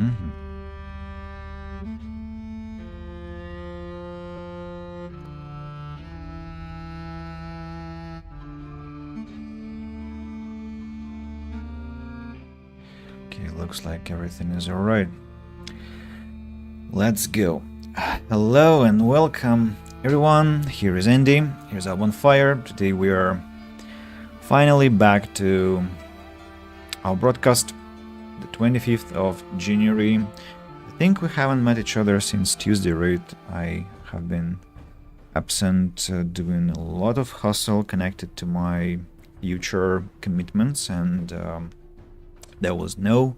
Mhm. Okay, looks like everything is alright. Let's go. Hello and welcome, everyone. Here is Andy. Here's Up on Fire. Today we are finally back to our broadcast, the 25th of January. I think we haven't met each other since Tuesday, right? I have been absent doing a lot of hustle connected to my future commitments, and there was no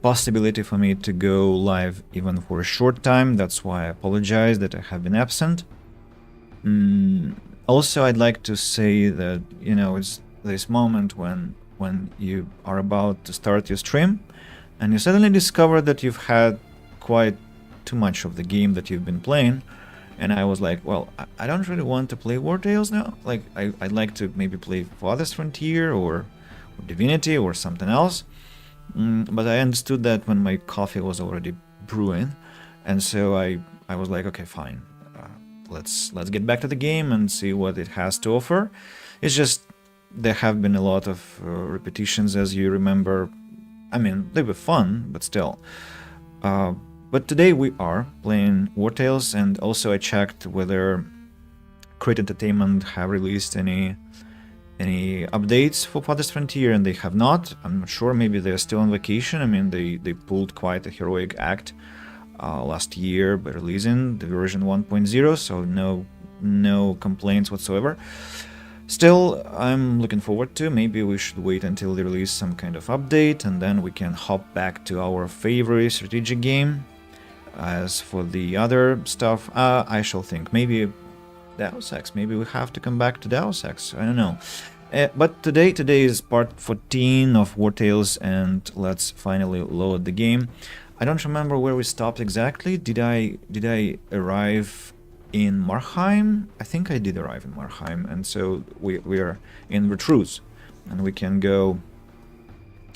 possibility for me to go live even for a short time. That's why I apologize that I have been absent. Also, I'd like to say that, it's this moment when you are about to start your stream and you suddenly discover that you've had quite too much of the game that you've been playing. And I was like, well, I don't really want to play Wartales now. Like, I'd like to maybe play Farthest Frontier or Divinity or something else. But I understood that when my coffee was already brewing, and so I was like, okay, fine, let's get back to the game and see what it has to offer. It's just there have been a lot of repetitions, as you remember. I mean, they were fun, but still. But today we are playing Wartales, and also I checked whether Crate Entertainment have released any updates for Farthest Frontier, and they have not. I'm not sure, maybe they're still on vacation. I mean, they pulled quite a heroic act last year by releasing the version 1.0, so no complaints whatsoever. Still, I'm looking forward to. Maybe we should wait until they release some kind of update, and then we can hop back to our favorite strategic game. As for the other stuff, I shall think. Maybe Deus Ex. Maybe we have to come back to Deus Ex. I don't know. But today is part 14 of Wartales, and let's finally load the game. I don't remember where we stopped exactly. Did I arrive in Marheim? I think I did arrive in Marheim, and so we are in Vertruse, and we can go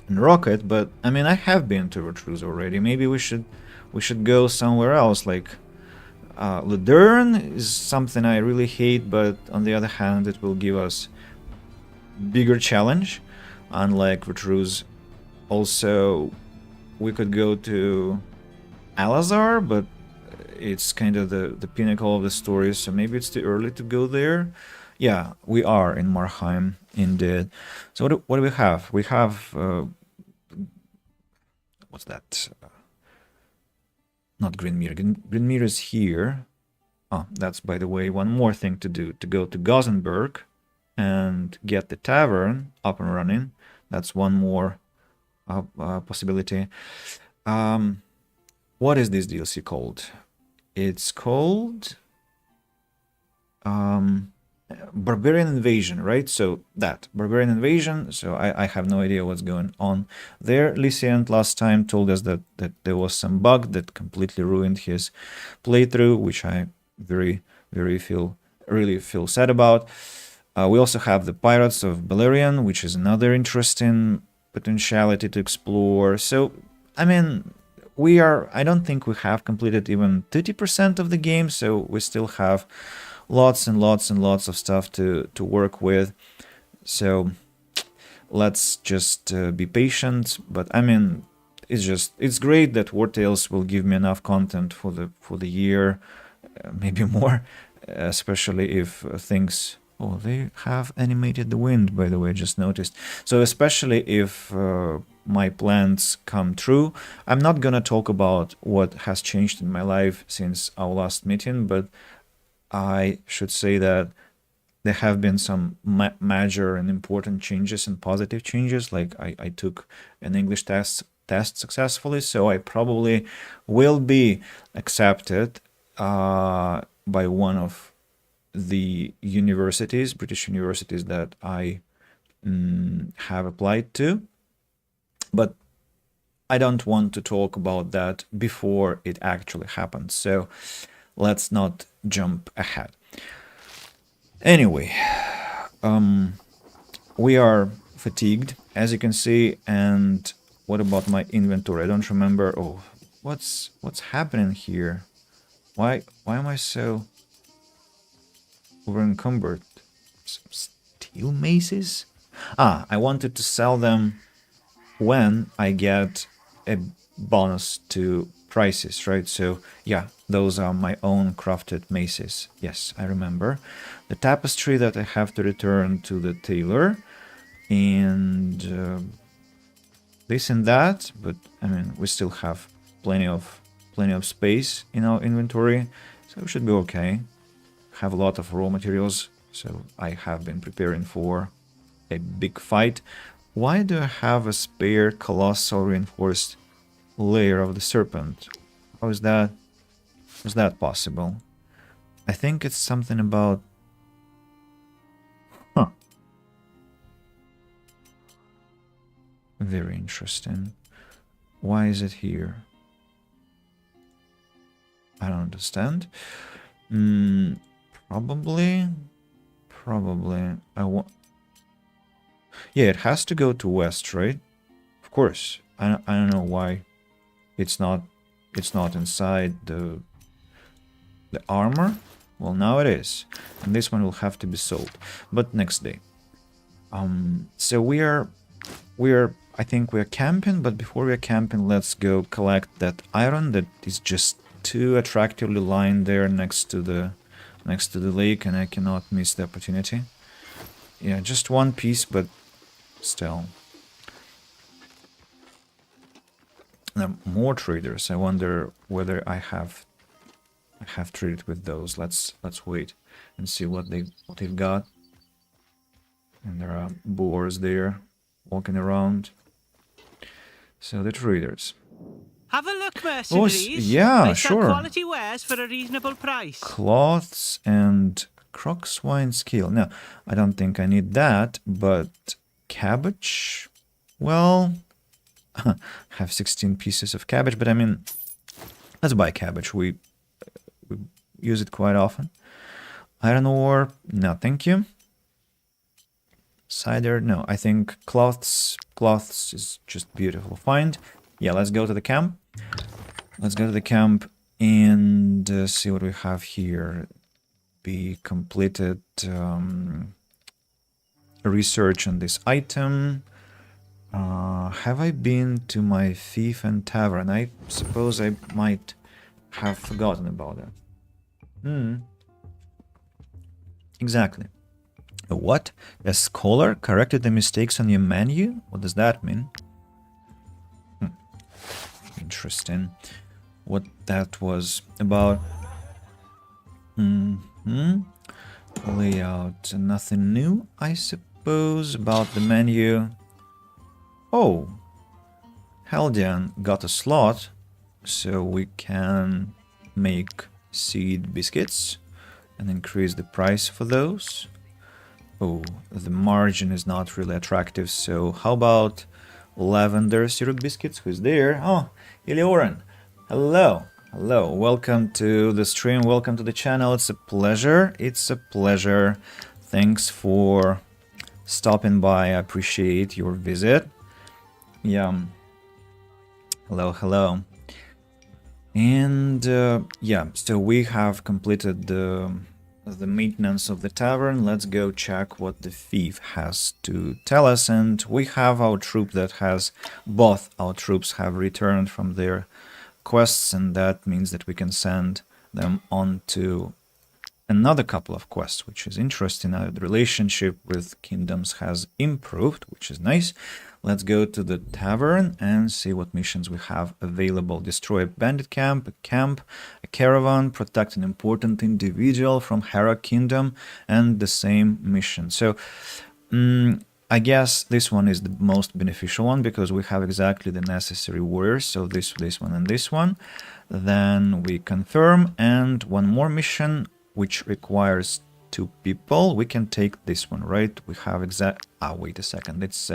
in Rocket. But I mean, I have been to Vertruse already. Maybe we should go somewhere else, like Ladurn is something I really hate, but on the other hand, it will give us bigger challenge, unlike Vertruse. Also, we could go to Alazar, but it's kind of the pinnacle of the story, so maybe it's too early to go there. Yeah, we are in Marheim, indeed. So what do we have? We have... what's that? Not Greenmere. Greenmere is here. Oh, that's, by the way, one more thing to do. To go to Gothenburg and get the tavern up and running. That's one more possibility. What is this DLC called? It's called Barbarian Invasion, right? So that Barbarian Invasion. So I have no idea what's going on there. Lysiant last time told us that there was some bug that completely ruined his playthrough, which I really feel sad about. We also have the Pirates of Beleriand, which is another interesting potentiality to explore. So I mean, I don't think we have completed even 30% of the game, so we still have lots and lots of stuff to work with. So let's just be patient. But I mean, it's great that Wartales will give me enough content for the year, maybe more, especially if things... Oh, they have animated the wind, by the way, just noticed. So especially if my plans come true. I'm not gonna talk about what has changed in my life since our last meeting, but I should say that there have been some major and important changes and positive changes. Like I took an English test successfully, so I probably will be accepted by one of the universities, British universities that I have applied to. But I don't want to talk about that before it actually happens. So let's not jump ahead. Anyway, we are fatigued, as you can see, and what about my inventory? I don't remember. Oh, what's happening here? Why am I so over encumbered? Some steel maces? Ah, I wanted to sell them when I get a bonus to prices, right? So yeah, those are my own crafted maces. Yes, I remember. The tapestry that I have to return to the tailor, and this and that, but I mean, we still have plenty of space in our inventory, so we should be okay. Have a lot of raw materials, so I have been preparing for a big fight. Why do I have a spare colossal reinforced layer of the serpent? How is that? Was that possible? I think it's something about... Huh. Very interesting. Why is it here? I don't understand. Probably. I want... Yeah, it has to go to west, right? Of course. I don't know why it's not inside the armor. Well, now it is, and this one will have to be sold, but next day. So we are I think we are camping, but before we are camping, let's go collect that iron that is just too attractively lying there next to the lake, and I cannot miss the opportunity. Yeah, just one piece, but still. Now, more traders. I wonder whether I have traded with those. Let's wait and see what they've got. And there are boars there walking around. So the traders. Have a look, mercenaries. Yeah, I sure. sell quality wares for a reasonable price. Cloths and croc swine scale. No, I don't think I need that, but cabbage? Well, I have 16 pieces of cabbage, but I mean, let's buy cabbage. We use it quite often. Iron ore? No, thank you. Cider? No, I think cloths is just beautiful find. Yeah, let's go to the camp. Let's go to the camp and see what we have here. Be completed research on this item. Have I been to my thief and tavern? I suppose I might have forgotten about that. Exactly. What? A scholar corrected the mistakes on your menu? What does that mean? Interesting. What that was about. Layout. Nothing new, I suppose, about the menu. Oh. Haldian got a slot, so we can make seed biscuits and increase the price for those. Oh, the margin is not really attractive, so how about lavender syrup biscuits? Who's there? Oh, Ilioran. Hello. Hello. Welcome to the stream. Welcome to the channel. It's a pleasure. It's a pleasure. Thanks for stopping by. I appreciate your visit. Yeah. Hello, hello. And yeah, so we have completed the maintenance of the tavern. Let's go check what the thief has to tell us. And we have our troop that has... Both our troops have returned from their quests, and that means that we can send them on to another couple of quests, which is interesting. Now the relationship with kingdoms has improved, which is nice. Let's go to the tavern and see what missions we have available. Destroy a bandit camp, a caravan, protect an important individual from Hera Kingdom, and the same mission. So, I guess this one is the most beneficial one because we have exactly the necessary warriors. So this one, and this one. Then we confirm, and one more mission which requires 2 people. We can take this one, right? We have wait a second. It's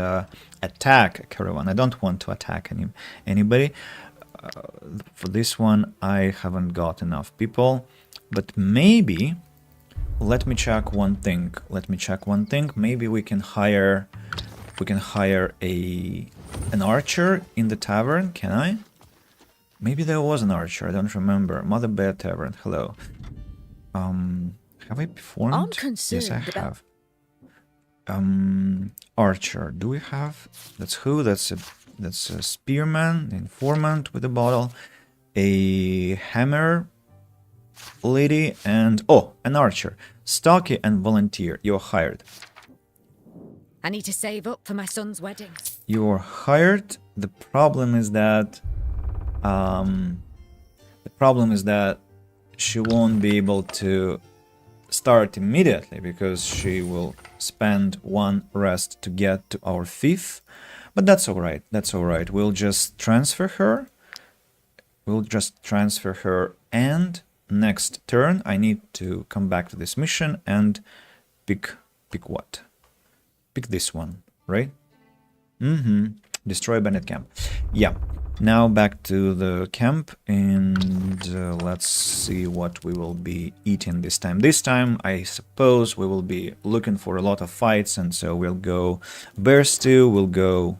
attack a caravan. I don't want to attack anybody. For this one, I haven't got enough people. But maybe, let me check one thing. Maybe we can hire a an archer in the tavern, can I? Maybe there was an archer, I don't remember. Mother Bear Tavern, hello. Have I performed? I'm concerned Yes, I about- have. Archer, do we have? That's who? That's a spearman, informant with a bottle, a hammer lady, and an archer. Stocky and volunteer. You're hired. I need to save up for my son's wedding. You're hired. The problem is that she won't be able to start immediately because she will spend one rest to get to our fief. But that's all right. That's all right. We'll just transfer her. And next turn I need to come back to this mission and pick what? Pick this one, right? Destroy bandit camp. Yeah. Now back to the camp, and let's see what we will be eating this time. This time, I suppose we will be looking for a lot of fights, and so we'll go bear stew, we'll go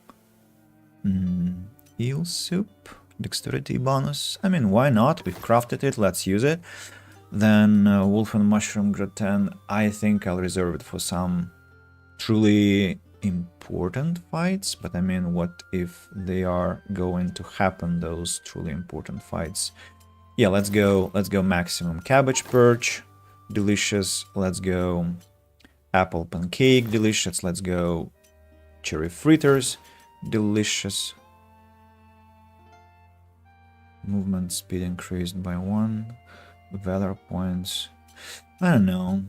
eel soup, dexterity bonus. I mean, why not? We've crafted it, let's use it. Then wolf and mushroom gratin, I think I'll reserve it for some truly important fights, but I mean, what if they are going to happen, those truly important fights? Yeah, let's go maximum cabbage perch, delicious. Let's go apple pancake, delicious. Let's go cherry fritters, delicious. Movement speed increased by 1, valor points, I don't know,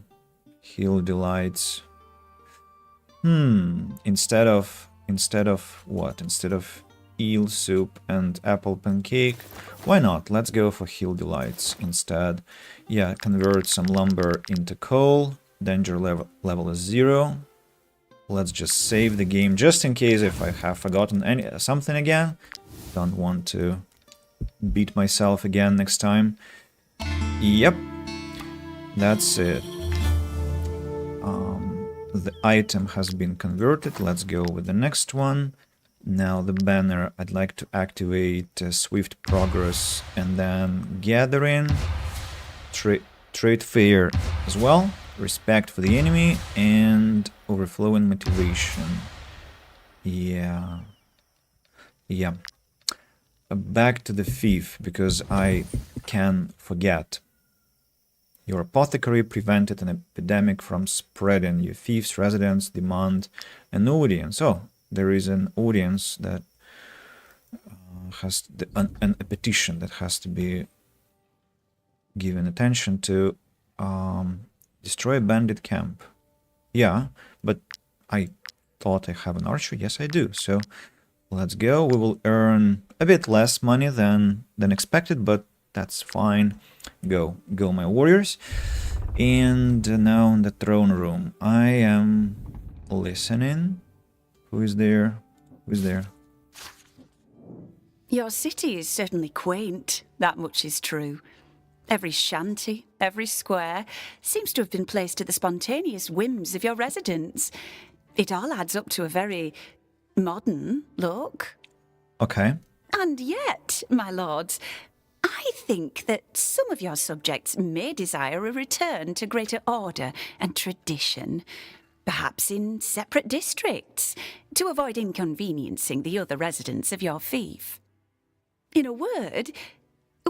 heal delights. Instead of what? Instead of eel soup and apple pancake, why not? Let's go for heal delights instead. Yeah, convert some lumber into coal. Danger level is 0. Let's just save the game just in case if I have forgotten something again. Don't want to beat myself again next time. Yep, that's it. The item has been converted. Let's go with the next one. Now the banner, I'd like to activate swift progress and then gathering, trade fair as well, respect for the enemy, and overflowing motivation. Yeah. Back to the thief, because I can forget. Your apothecary prevented an epidemic from spreading. Your thief's residents demand an audience. Oh, there is an audience that has a petition that has to be given attention to. Destroy a bandit camp. Yeah, but I thought I have an archer. Yes, I do. So let's go. We will earn a bit less money than expected, but that's fine. Go my warriors. And now in the throne room, I am listening. Who is there? Your city is certainly quaint, that much is true. Every shanty, every square, seems to have been placed at the spontaneous whims of your residents. It all adds up to a very modern look. Okay. And yet, my lords, I think that some of your subjects may desire a return to greater order and tradition, perhaps in separate districts, to avoid inconveniencing the other residents of your fief. In a word,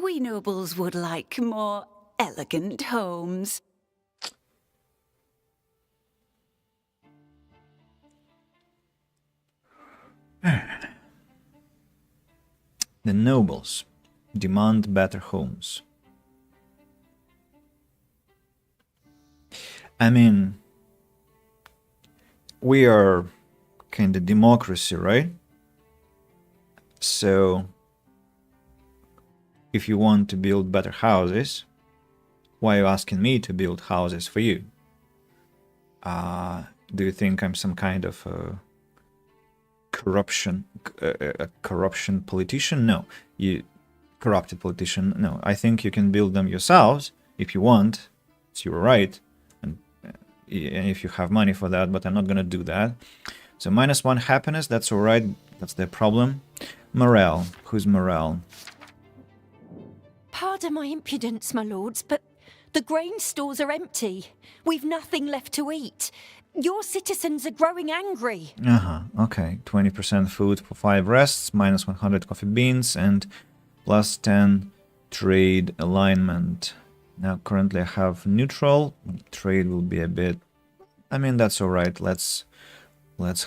we nobles would like more elegant homes. The nobles demand better homes. I mean, we are kind of democracy, right? So, if you want to build better houses, why are you asking me to build houses for you? Do you think I'm some kind of a corruption politician? No, corrupted politician. No, I think you can build them yourselves if you want. It's your right, and if you have money for that. But I'm not gonna do that. So -1 happiness, that's alright. That's their problem. Morale. Who's morale? Pardon my impudence, my lords, but the grain stores are empty. We've nothing left to eat. Your citizens are growing angry. Okay. 20% food for 5 rests, -100 coffee beans, and +10 trade alignment. Now, currently I have neutral. Trade will be a bit... I mean, that's alright. Let's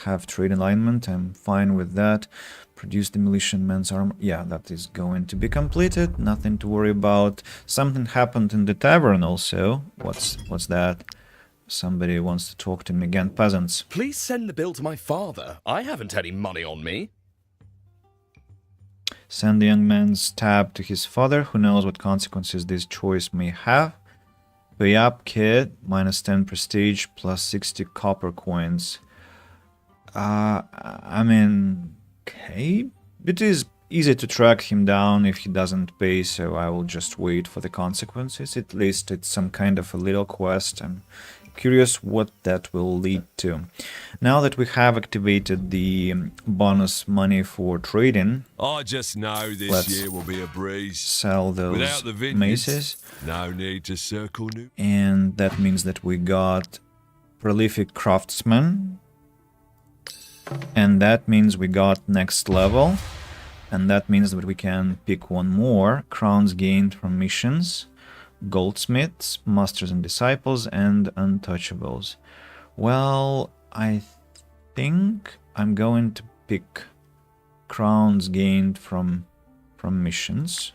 have trade alignment. I'm fine with that. Produce demolition man's armor. Yeah, that is going to be completed. Nothing to worry about. Something happened in the tavern also. What's that? Somebody wants to talk to me again. Peasants. Please send the bill to my father. I haven't any money on me. Send the young man's tab to his father. Who knows what consequences this choice may have. Pay up, kid. -10 prestige, +60 copper coins. I mean, okay. It is easy to track him down if he doesn't pay, so I will just wait for the consequences. At least it's some kind of a little quest. I'm curious what that will lead to. Now that we have activated the bonus money for trading, I just know this let's year will be a breeze. sell those Without the vineyards, maces. no need to circle new. And that means that we got prolific craftsman. And that means we got next level. And that means that we can pick one more. Crowns gained from missions. Goldsmiths, Masters and Disciples, and Untouchables. Well, I think I'm going to pick crowns gained from missions.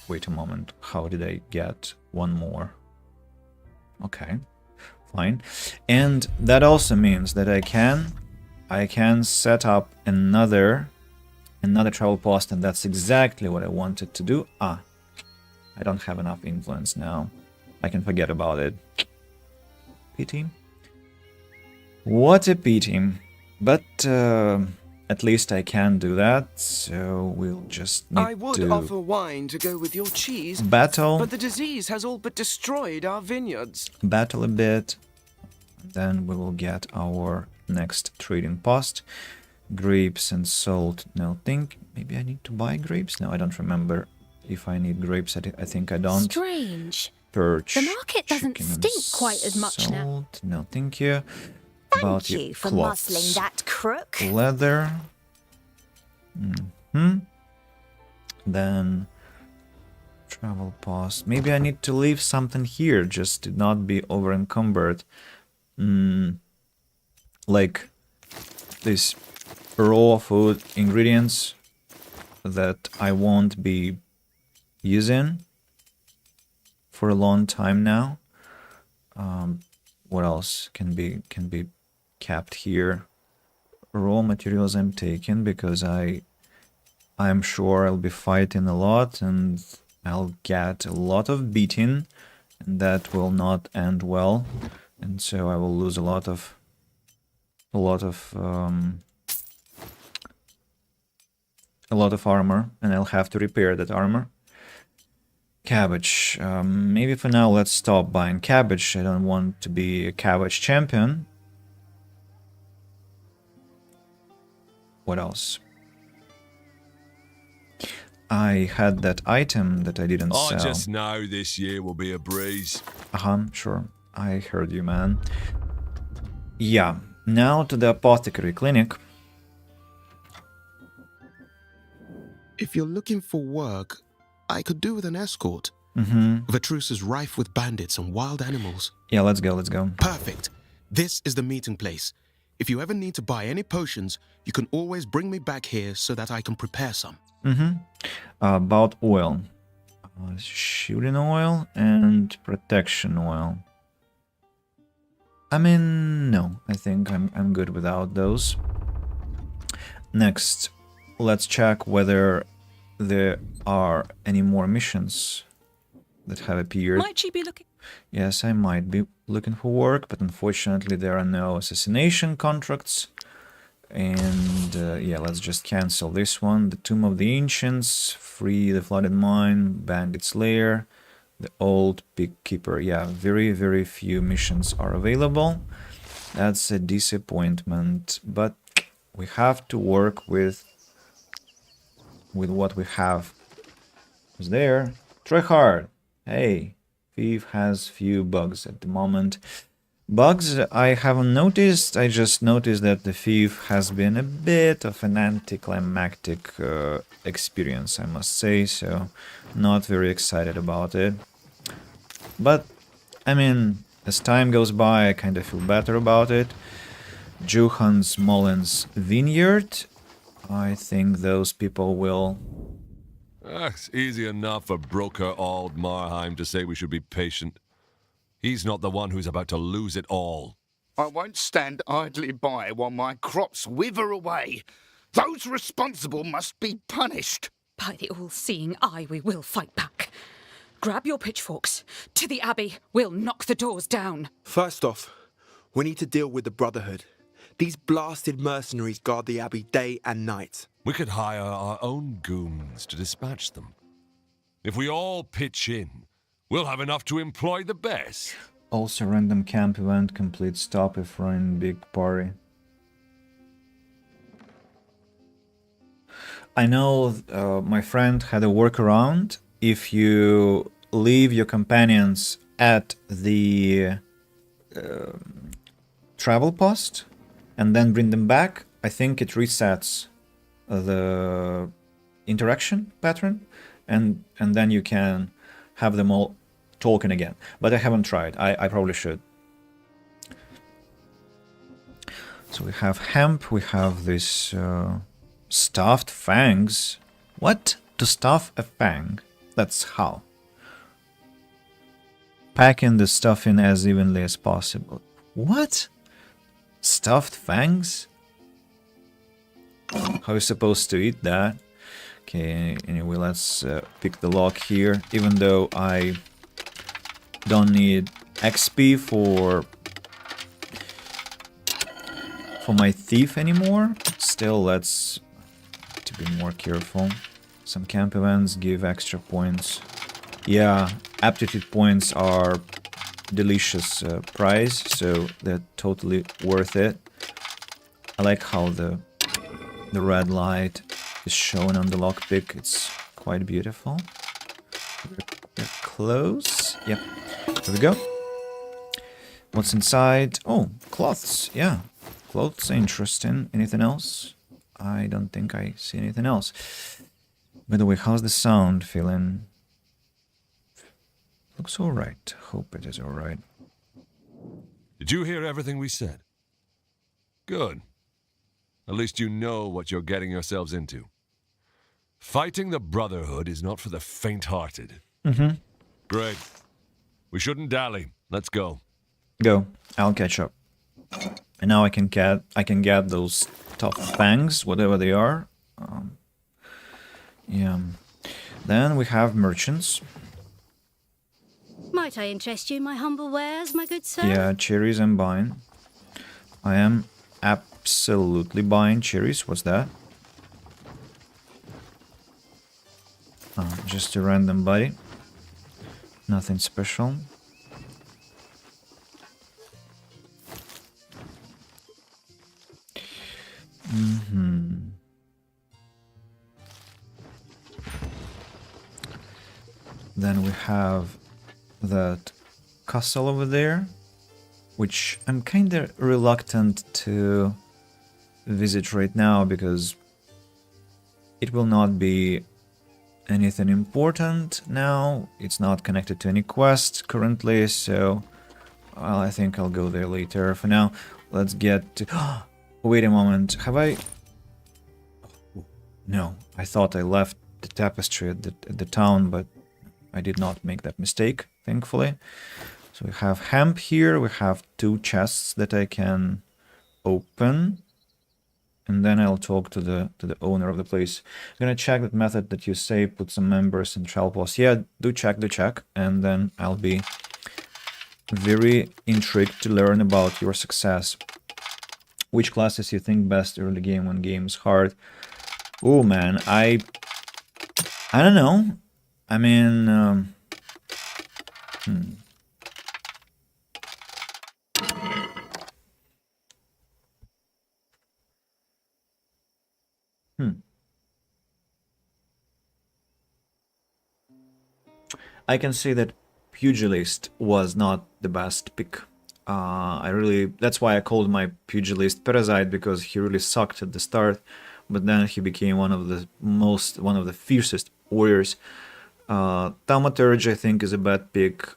Wait a moment. How did I get one more? Okay, fine. And that also means that I can set up another travel post, and that's exactly what I wanted to do. I don't have enough influence now. I can forget about it. Pity. What a pity. But at least I can do that, so we'll just need I would to offer wine to go with your cheese, battle. but the disease has all but destroyed our vineyards. Battle a bit. Then we will get our next trading post. Grapes and salt. No, think maybe I need to buy grapes? No, I don't remember if I need grapes. I think I don't. Strange. Perch. The market doesn't chicken and stink quite as much now. salt. No, thank you. Thank you for cloths. muzzling that crook. Leather. Then travel post. Maybe I need to leave something here just to not be over encumbered. Like this raw food ingredients that I won't be using for a long time now. What else can be kept here? Raw materials I'm taking because I'm sure I'll be fighting a lot and I'll get a lot of beating, and that will not end well, and so I will lose a lot of armor, and I'll have to repair that armor. Cabbage. Maybe for now let's stop buying cabbage. I don't want to be a cabbage champion. What else? I had that item that I didn't I sell. just know this year will be a breeze. Sure. I heard you, man. Yeah. Now to the apothecary clinic. If you're looking for work, I could do with an escort. Vatrus is rife with bandits and wild animals. Yeah, let's go. Perfect. This is the meeting place. If you ever need to buy any potions, you can always bring me back here so that I can prepare some. About oil. Shooting oil and protection oil. I mean, no. I think I'm good without those. Next, let's check whether there are any more missions that have appeared. Might she be looking? Yes, I might be looking for work, but unfortunately there are no assassination contracts. And yeah, let's just cancel this one. The Tomb of the Ancients, Free the Flooded Mine, Bandit's Lair, the Old Pig Keeper. Yeah, very, very few missions are available. That's a disappointment, but we have to work with what we have. Who's there? Try hard. Hey, Thief has few bugs at the moment. Bugs I haven't noticed. I just noticed that the Thief has been a bit of an anticlimactic experience, I must say, so not very excited about it. But, I mean, as time goes by, I kind of feel better about it. Johannes Mollen's Vineyard. I think those people will... It's easy enough for broker Ald Marheim to say we should be patient. He's not the one who's about to lose it all. I won't stand idly by while my crops wither away. Those responsible must be punished. By the all-seeing eye, we will fight back. Grab your pitchforks. To the Abbey. We'll knock the doors down. First off, we need to deal with the Brotherhood. These blasted mercenaries guard the Abbey day and night. We could hire our own goons to dispatch them. If we all pitch in, we'll have enough to employ the best. Also random camp event, complete stop if running big party. I know my friend had a workaround. If you leave your companions at the travel post and then bring them back, I think it resets the interaction pattern, and then you can have them all talking again. But I haven't tried. I probably should. So we have hemp, we have this stuffed fangs. What? To stuff a fang? That's how. Packing the stuff in as evenly as possible. What? Stuffed fangs? How are you supposed to eat that? Okay, anyway, let's pick the lock here. Even though I don't need XP for my thief anymore, still let's to be more careful. Some camp events give extra points. Yeah, aptitude points are delicious prize, so they're totally worth it. I like how the red light is shown on the lockpick. It's quite beautiful. We're close. Yep. Here we go. What's inside? Oh, clothes. Yeah, clothes are interesting. Anything else? I don't think I see anything else. By the way, how's the sound feeling? Looks alright. Hope it is alright. Did you hear everything we said? Good. At least you know what you're getting yourselves into. Fighting the Brotherhood is not for the faint-hearted. Mm-hmm. Great. We shouldn't dally. Let's go. Go. I'll catch up. And now I can get those tough fangs, whatever they are. Yeah. Then we have merchants. Might I interest you in my humble wares, my good sir? Yeah, cherries I'm buying. I am absolutely buying cherries. What's that? Oh, just a random buddy. Nothing special. Then we have that castle over there, which I'm kinda reluctant to visit right now because it will not be anything important now. It's not connected to any quest currently, so well, I think I'll go there later. For now, let's get to... Wait a moment, have I... No, I thought I left the tapestry at the town, but I did not make that mistake, thankfully. So we have hemp here, we have 2 chests that I can open. And then I'll talk to the owner of the place. I'm gonna check that method that you say, put some members in trial post. Yeah, do check, and then I'll be very intrigued to learn about your success. Which classes you think best early game when game's hard? Oh man, I don't know. I mean, I can say that Pugilist was not the best pick. That's why I called my Pugilist Parasite, because he really sucked at the start, but then he became one of the fiercest warriors. Thaumaturge, I think, is a bad pick.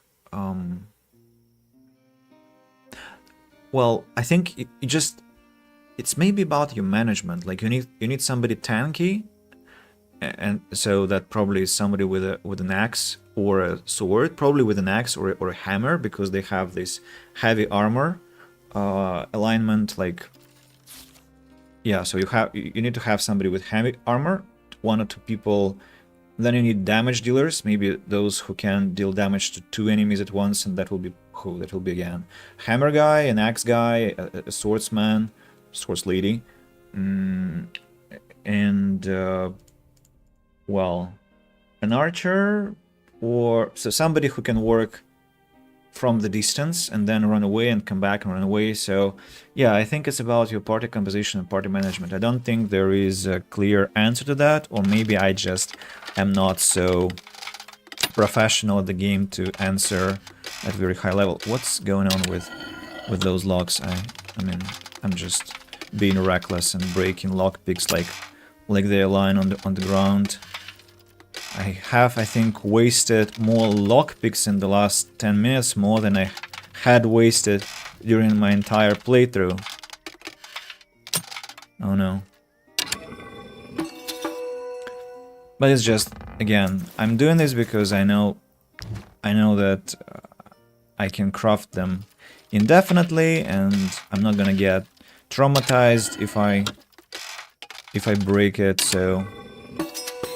Well, I think it's maybe about your management. Like you need somebody tanky, and so that probably is somebody with an axe or a sword, probably with an axe or a hammer, because they have this heavy armor alignment. Like, yeah, so you need to have somebody with heavy armor, 1 or 2 people. Then you need damage dealers, maybe those who can deal damage to 2 enemies at once, and that will be who? That will be again hammer guy, an axe guy, a swordsman, swords lady, and well, an archer, or so somebody who can work from the distance and then run away and come back and run away. So yeah, I think it's about your party composition and party management. I don't think there is a clear answer to that, or maybe I just am not so professional at the game to answer at very high level. What's going on with those locks? I mean, I'm just being reckless and breaking lockpicks like they align on the ground. I have, I think, wasted more lockpicks in the last 10 minutes, more than I had wasted during my entire playthrough. Oh no. But it's just, again, I'm doing this because I know that I can craft them indefinitely, and I'm not gonna get traumatized if I break it, so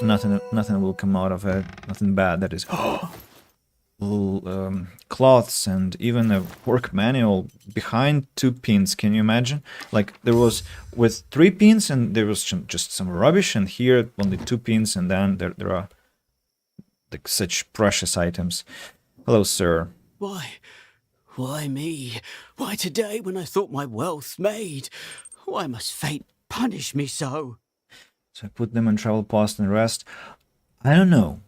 nothing will come out of it, nothing bad, that is. Cloths and even a work manual behind 2 pins, can you imagine? Like, there was with 3 pins and there was just some rubbish, and here only 2 pins, and then there are like such precious items. Hello, sir. Why me? Why today, when I thought my wealth made? Why must fate punish me so? So I put them in travel past and rest. I don't know.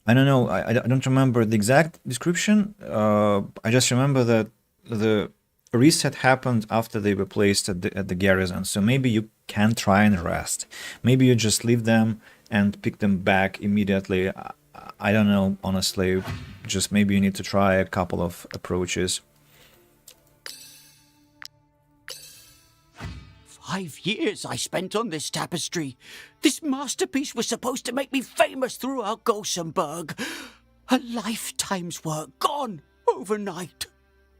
I don't remember the exact description. I just remember that the reset happened after they were placed at the garrison. So maybe you can try and rest. Maybe you just leave them and pick them back immediately. I don't know, honestly. Just maybe you need to try a couple of approaches. 5 years I spent on this tapestry. This masterpiece was supposed to make me famous throughout Goshenburg. A lifetime's work gone overnight.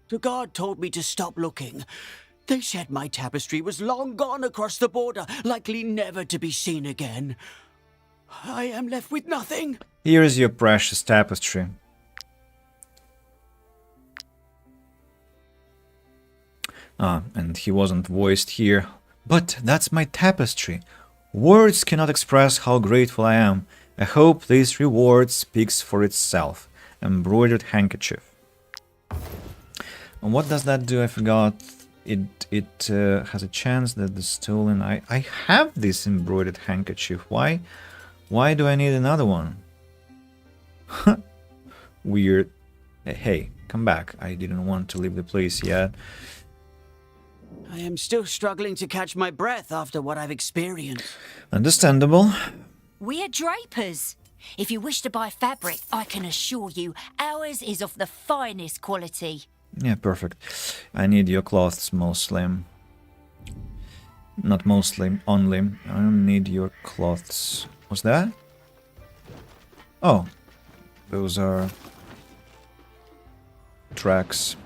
The guard told me to stop looking. They said my tapestry was long gone across the border, likely never to be seen again. I am left with nothing. Here is your precious tapestry. And he wasn't voiced here. But that's my tapestry. Words cannot express how grateful I am. I hope this reward speaks for itself. Embroidered handkerchief. And what does that do? I forgot. It has a chance that the stolen... I have this embroidered handkerchief. Why do I need another one? Weird. Hey, come back. I didn't want to leave the place yet. I am still struggling to catch my breath after what I've experienced. Understandable. We're drapers. If you wish to buy fabric, I can assure you ours is of the finest quality. Yeah, perfect. I need your clothes mostly. Not mostly, only. I don't need your clothes. What's that? Oh, those are tracks.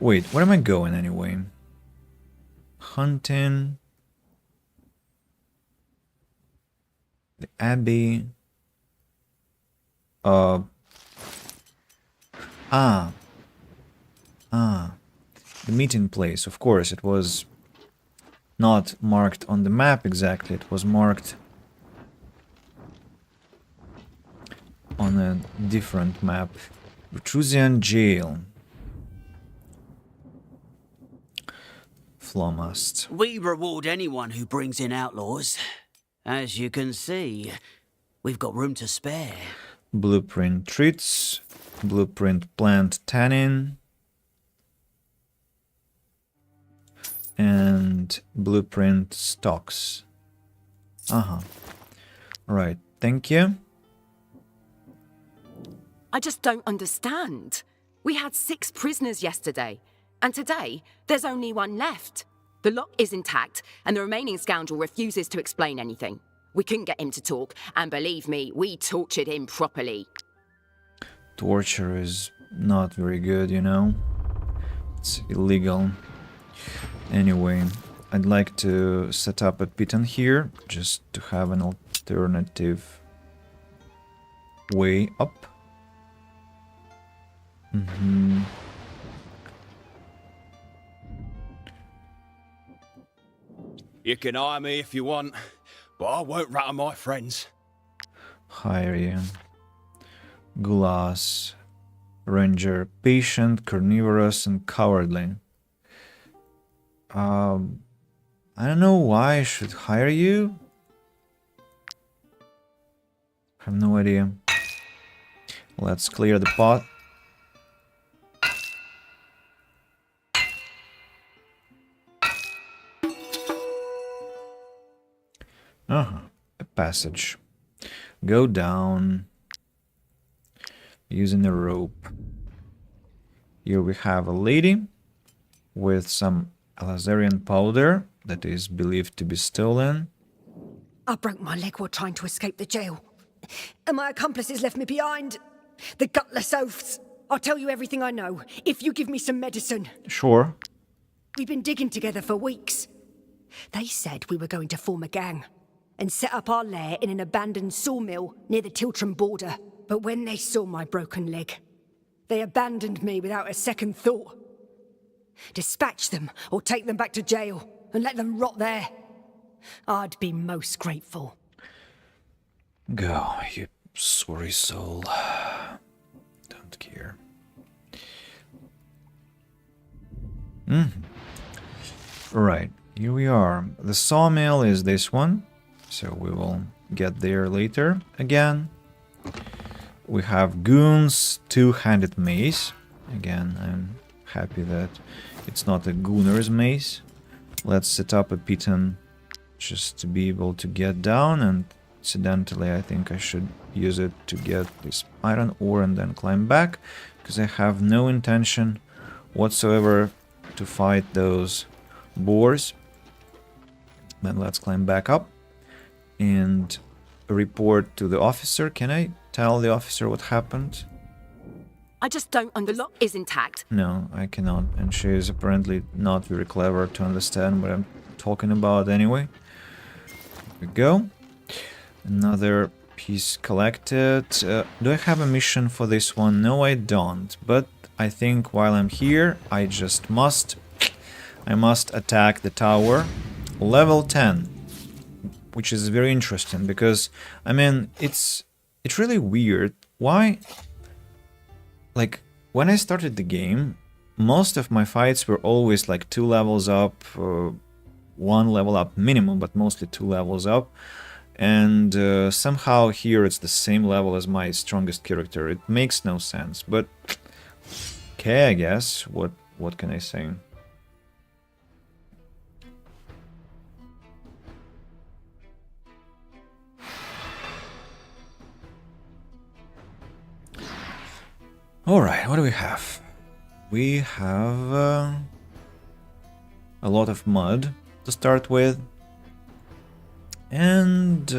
Wait, where am I going anyway? Hunting. The Abbey. The meeting place. Of course, it was not marked on the map exactly. It was marked on a different map. Retrusian Jail. Flomast. We reward anyone who brings in outlaws. As you can see, we've got room to spare. Blueprint treats. Blueprint plant tannin. And blueprint stocks. Right, thank you. I just don't understand. We had 6 prisoners yesterday, and today there's only 1 left. The lock is intact, and the remaining scoundrel refuses to explain anything. We couldn't get him to talk, and believe me, we tortured him properly. Torture is not very good, you know? It's illegal. Anyway, I'd like to set up a piton here, just to have an alternative way up. You can hire me if you want, but I won't rat on my friends. Hire you. Glass. Ranger. Patient, carnivorous, and cowardly. I don't know why I should hire you. I have no idea. Let's clear the pot. A passage. Go down. Using a rope. Here we have a lady with some Alazarian powder that is believed to be stolen. I broke my leg while trying to escape the jail, and my accomplices left me behind. The gutless oafs. I'll tell you everything I know, if you give me some medicine. Sure. We've been digging together for weeks. They said we were going to form a gang and set up our lair in an abandoned sawmill near the Tiltram border. But when they saw my broken leg, they abandoned me without a second thought. Dispatch them or take them back to jail and let them rot there. I'd be most grateful. Go, you sorry soul. Don't care. Right, here we are. The sawmill is this one, so we will get there later again. We have goons, two-handed mace. Again, I'm happy that it's not a gooner's mace. Let's set up a piton just to be able to get down, and incidentally I think I should use it to get this iron ore and then climb back, because I have no intention whatsoever to fight those boars. Then let's climb back up and report to the officer. Can I tell the officer what happened? I just don't understand. The lock is intact. No, I cannot, and she is apparently not very clever to understand what I'm talking about anyway. Here we go. Another piece collected. Do I have a mission for this one? No, I don't, but I think while I'm here, I must attack the tower. Level 10, which is very interesting, because, I mean, it's really weird. Why? Like, when I started the game, most of my fights were always like 2 levels up, 1 level up minimum, but mostly 2 levels up. And somehow here it's the same level as my strongest character. It makes no sense, but okay, I guess. What can I say? Alright, what do we have? We have a lot of mud to start with, and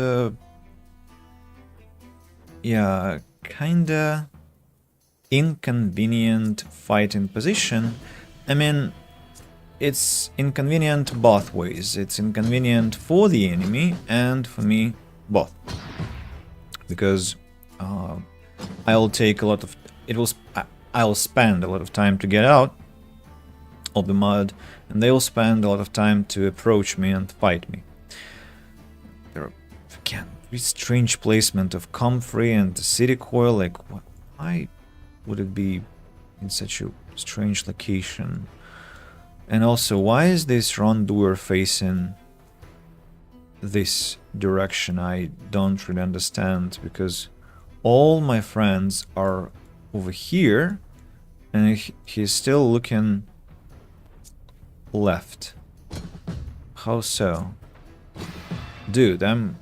yeah, kinda inconvenient fighting position. I mean, it's inconvenient both ways. It's inconvenient for the enemy and for me both, because I'll take a lot of I'll spend a lot of time to get out of the mud, and they'll spend a lot of time to approach me and fight me. There are, again, very strange placement of comfrey and the city coil. Like, why would it be in such a strange location? And also, why is this wrongdoer facing this direction? I don't really understand, because all my friends are over here and he's still looking left. How so? Dude, I'm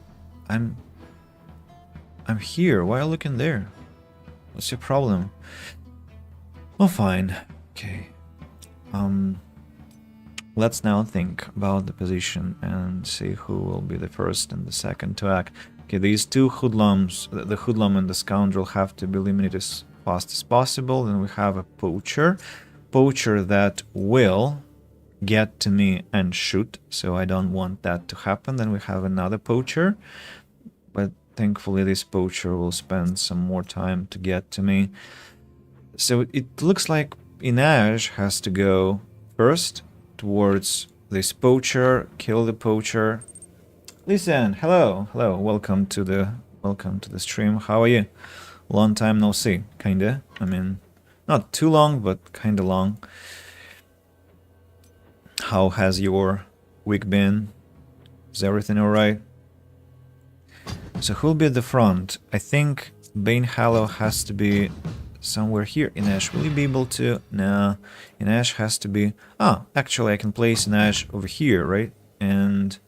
here. Why are you looking there? What's your problem? Oh, fine. Okay. Let's now think about the position and see who will be the first and the second to act. Okay, these two hoodlums, the hoodlum and the scoundrel, have to be eliminated as fast as possible. Then we have a poacher that will get to me and shoot, so I don't want that to happen. Then we have another poacher, but thankfully this poacher will spend some more time to get to me. So it looks like Inaj has to go first towards this poacher, kill the poacher. Listen, hello, welcome to the stream. How are you? Long time no see, kinda. I mean, not too long, but kinda long. How has your week been? Is everything alright? So who'll be at the front? I think Bane Hallow has to be somewhere here. Inesh, will you be able to? No, Inesh has to be... Ah, actually I can place Inesh over here, right? And...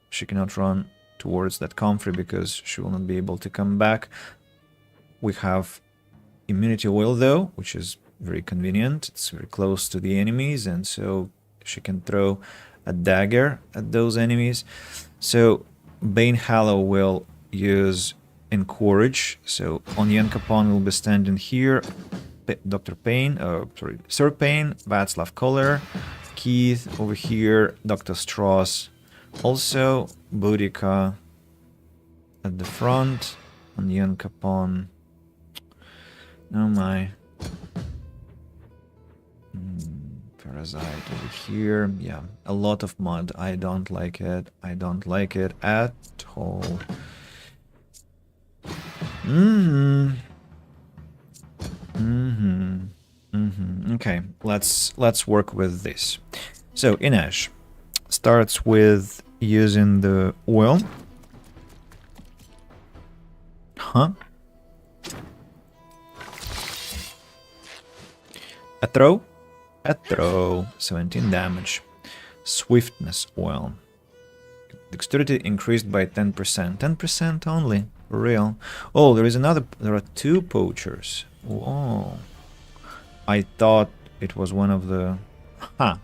she cannot run towards that comfrey because she will not be able to come back. We have immunity oil though, which is very convenient. It's very close to the enemies, and so she can throw a dagger at those enemies. So Bane Hallow will use Encourage. So Onion Capon will be standing here. Dr. Payne, Sir Payne, Václav Koller, Keith over here, Dr. Strauss. Also, Boudica at the front, Onion Capon. Oh my. Parasite over here. Yeah, a lot of mud. I don't like it. I don't like it at all. Okay, let's work with this. So Inesh starts with using the oil. A throw, 17 damage. Swiftness oil. Dexterity increased by 10%. 10% only, for real. Oh, there are two poachers. Whoa. I thought it was one of the... Whoa.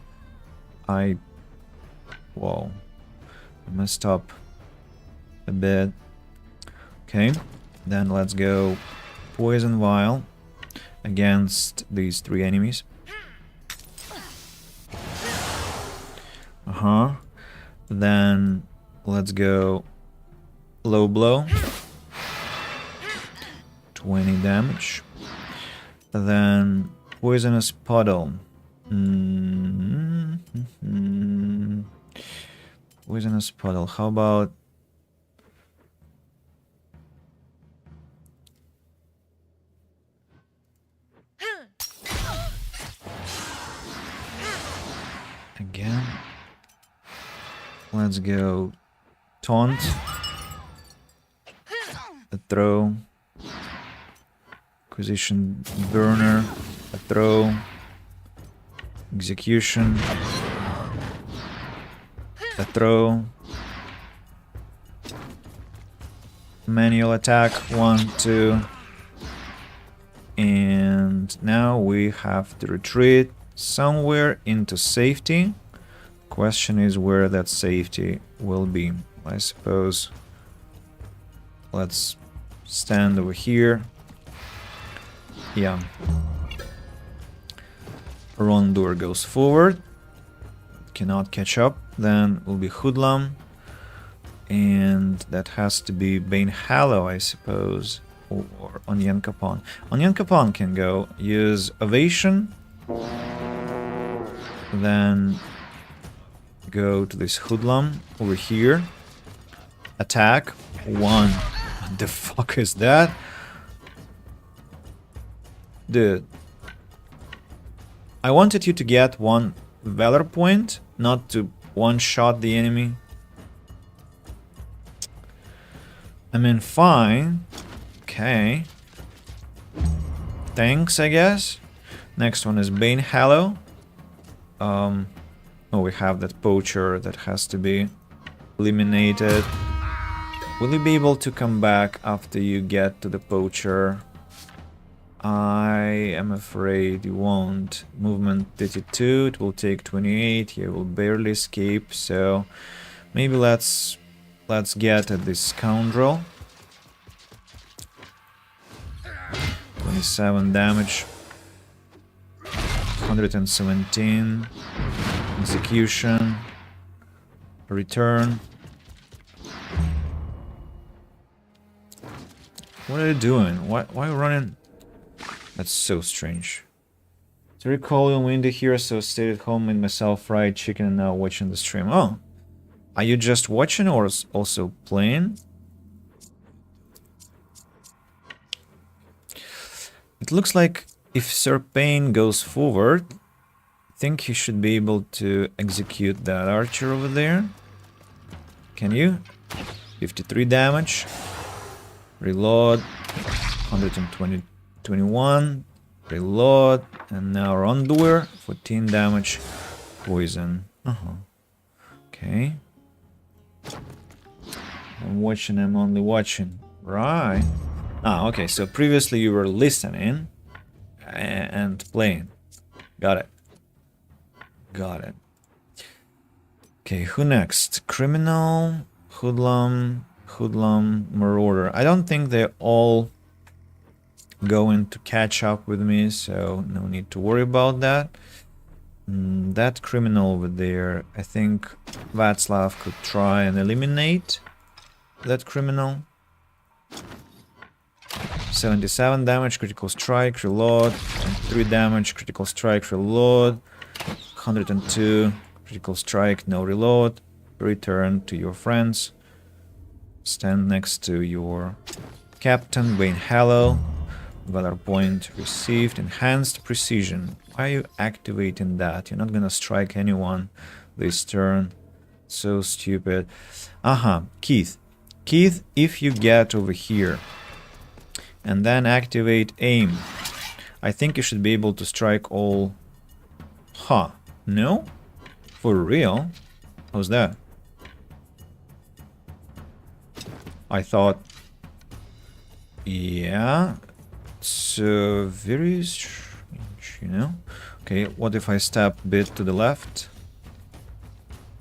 I messed up a bit. Okay, then let's go Poison Vial against these three enemies. Then let's go Low Blow. 20 damage. Then Poisonous Puddle. Poisonous Puddle. How about... Again. Let's go Taunt. A throw. Acquisition Burner. A throw. Execution. A throw. Manual attack. 1, 2. And now we have to retreat somewhere into safety. Question is where that safety will be. I suppose let's stand over here. Yeah. Rondur goes forward. Cannot catch up. Then will be Hoodlum. And that has to be Bane Hallow, I suppose. Or Onion Capon. Onion Capon can go use Ovation. Then go to this Hoodlum over here. Attack. 1. What the fuck is that? Dude. I wanted you to get 1 Valor point, not to one-shot the enemy. I mean, fine. Okay. Thanks, I guess. Next one is Bane Hallow. Oh, we have that poacher that has to be eliminated. Will you be able to come back after you get to the poacher? I am afraid you won't. Movement 32, it will take 28, you will barely escape, so maybe let's get at this scoundrel. 27 damage. 117. Execution. Return. What are you doing? Why are you running? That's so strange. To recall when Windy here, so stayed at home, made myself fried chicken and now watching the stream. Oh. Are you just watching or also playing? It looks like if Sir Payne goes forward, I think he should be able to execute that archer over there. Can you? 53 damage. Reload. 120, 21. Reload. And now Rondoer. 14 damage. Poison. Okay. I'm watching, I'm only watching. Right. Ah, okay, so previously you were listening and playing. Got it. Got it. Okay, who next? Criminal, hoodlum, marauder. I don't think they're all going to catch up with me, so no need to worry about that. That criminal over there, I think Václav could try and eliminate that criminal. 77 damage, critical strike, reload. 3 damage, critical strike, reload. 102, critical strike, no reload. Return to your friends. Stand next to your captain, Wayne Hallow. Valor point received. Enhanced precision. Why are you activating that? You're not gonna strike anyone this turn. So stupid. Keith. Keith, if you get over here and then activate aim, I think you should be able to strike all. No? For real? How's that? I thought... Yeah... It's very strange, you know? Okay, what if I step a bit to the left?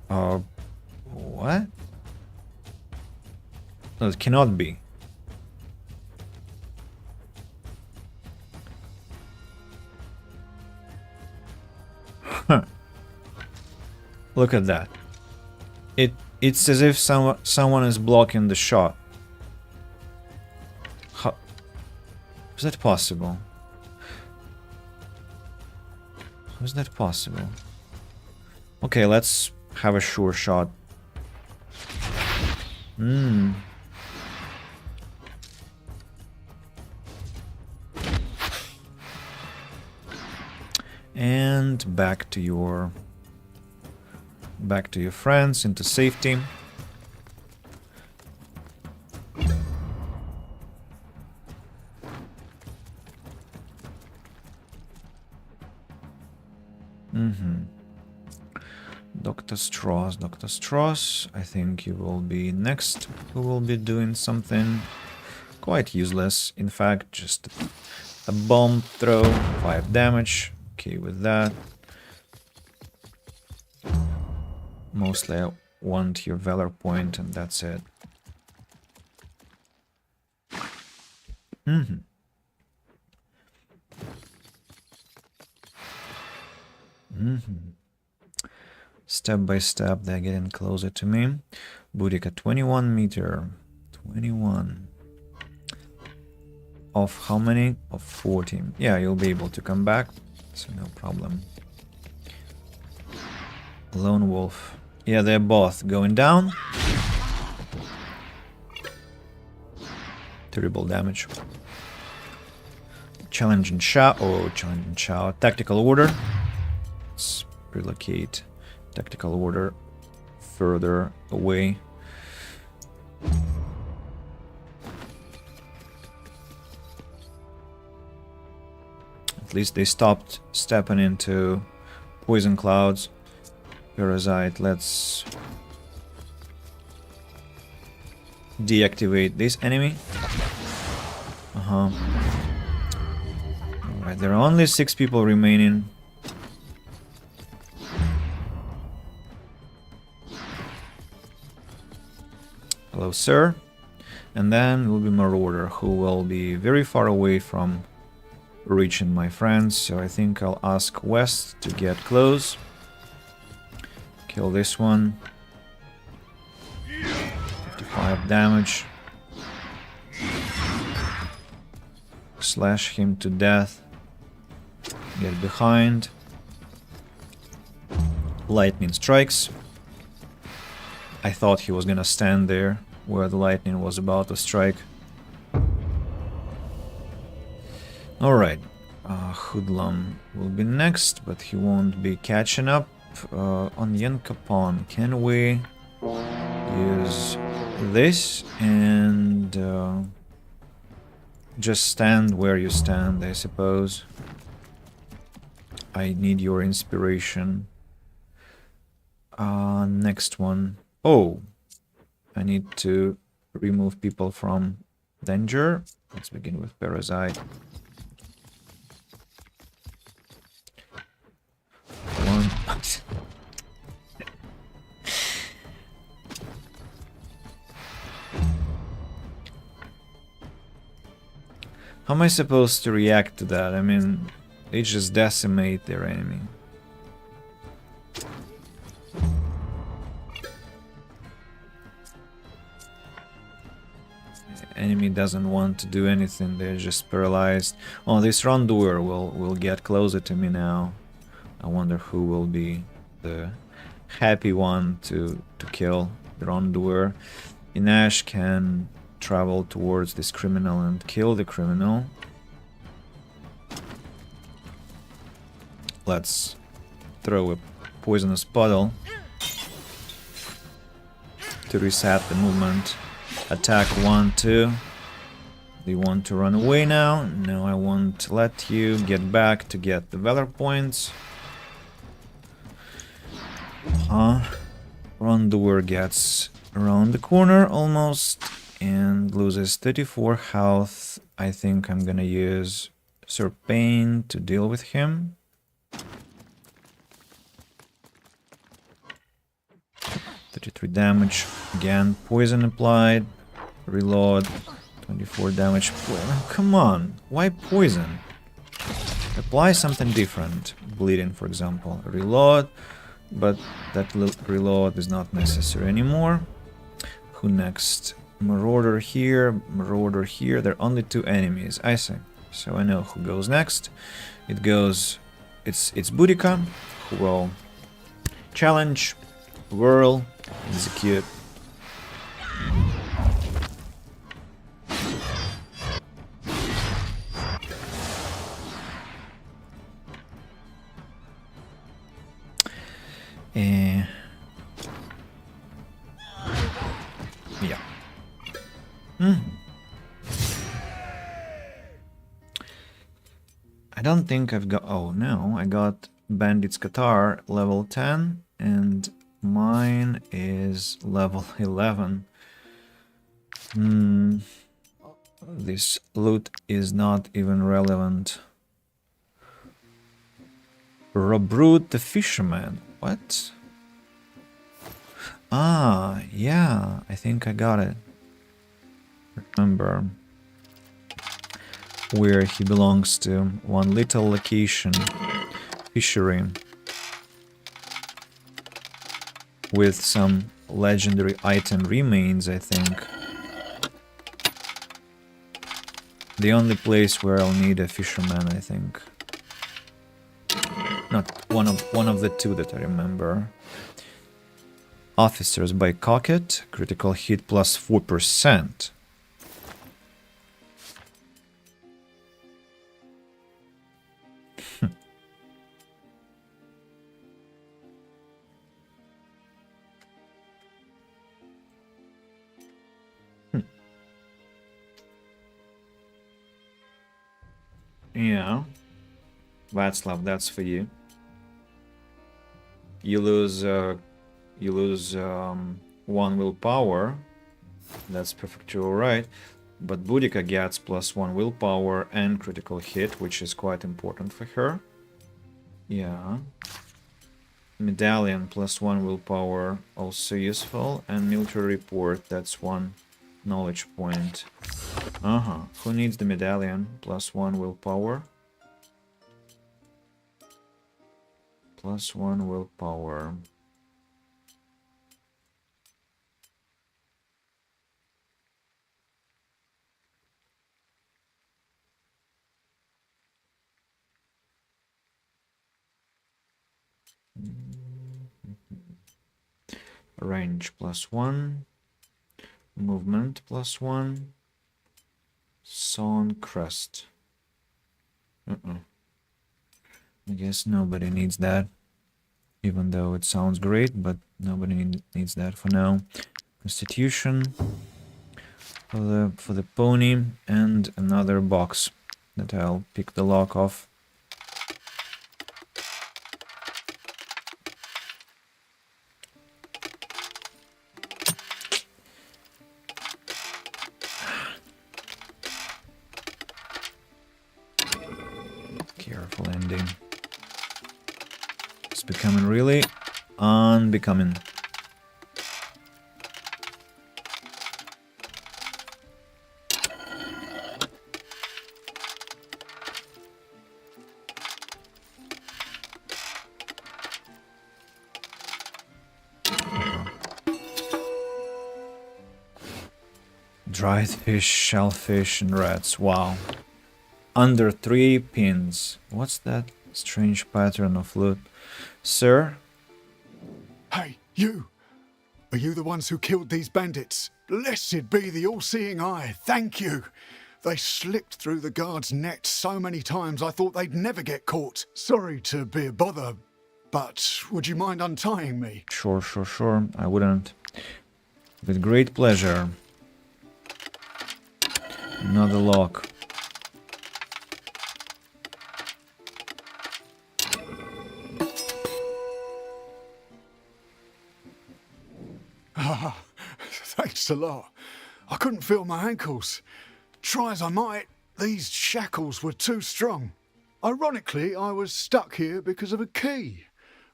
What? No, it cannot be. Look at that. It's as if someone is blocking the shot. How is that possible? How is that possible? Okay, let's have a sure shot. And back to your friends into safety. Dr. Strauss, I think you will be next. Who will be doing something quite useless. In fact, just a bomb throw, 5 damage. Okay with that. Mostly I want your valor point and that's it. Step by step, they're getting closer to me. Boudica, 21 meter. 21. Of how many? Of 40. Yeah, you'll be able to come back, so no problem. Lone Wolf. Yeah, they're both going down. Terrible damage. Challenging Chow. Oh, challenging Chow. Tactical order. Let's relocate Tactical order further away. At least they stopped stepping into poison clouds. Parasite, let's deactivate this enemy. Alright, there are only 6 people remaining. Hello, sir. And then will be Marauder, who will be very far away from reaching my friends. So I think I'll ask West to get close. Kill this one. 55 damage. Slash him to death. Get behind. Lightning strikes. I thought he was gonna stand there where the lightning was about to strike. Alright, Hoodlum will be next, but he won't be catching up. On Yankapon, can we use this and just stand where you stand, I suppose? I need your inspiration. Next one. Oh, I need to remove people from danger. Let's begin with Parasite. One. How am I supposed to react to that? I mean, they just decimate their enemy. Enemy doesn't want to do anything, they're just paralyzed. Oh, this Rondoer will get closer to me now. I wonder who will be the happy one to kill the Rondoer. Inash can travel towards this criminal and kill the criminal. Let's throw a poisonous puddle to reset the movement. Attack 1, 2. Do you want to run away now? No, I won't let you get back to get the valor points. Rondoer gets around the corner almost and loses 34 health. I think I'm gonna use Serpane to deal with him. 33 damage. Again, poison applied. Reload. 24 damage. Come on, why poison? Apply something different. Bleeding, for example. Reload. But that reload is not necessary anymore. Who next? Marauder here, Marauder here. There are only 2 enemies, I see. So I know who goes next. It goes... It's Boudica, who will challenge, whirl, execute. Yeah. I don't think I've got... Oh, no. I got Bandit's Qatar level 10 and mine is level 11. This loot is not even relevant. Robrut the Fisherman. What? Ah, yeah, I think I got it. Remember where he belongs to. One little location. Fishery. With some legendary item remains, I think. The only place where I'll need a fisherman, I think. Not one of the 2 that I remember. Officers by Cocket, critical hit plus 4%. Yeah. Václav, that's for you. You lose 1 willpower. That's perfectly alright. But Boudica gets +1 willpower and critical hit, which is quite important for her. Yeah. Medallion +1 willpower, also useful. And military report, that's 1 knowledge point. Who needs the medallion? +1 willpower. +1 willpower. Range +1. Movement +1. Sawn crest. I guess nobody needs that. Even though it sounds great, but nobody needs that for now. Constitution for the pony, and another box that I'll pick the lock off. Careful ending. It's becoming really unbecoming. Dried fish, shellfish, and rats. Wow. Under 3 pins. What's that strange pattern of loot? Sir? Hey, you! Are you the ones who killed these bandits? Blessed be the all-seeing eye. Thank you. They slipped through the guards' net so many times I thought they'd never get caught. Sorry to be a bother, but would you mind untying me? Sure. I wouldn't. With great pleasure. Another lock. Thanks a lot. I couldn't feel my ankles. Try as I might, these shackles were too strong. Ironically, I was stuck here because of a key.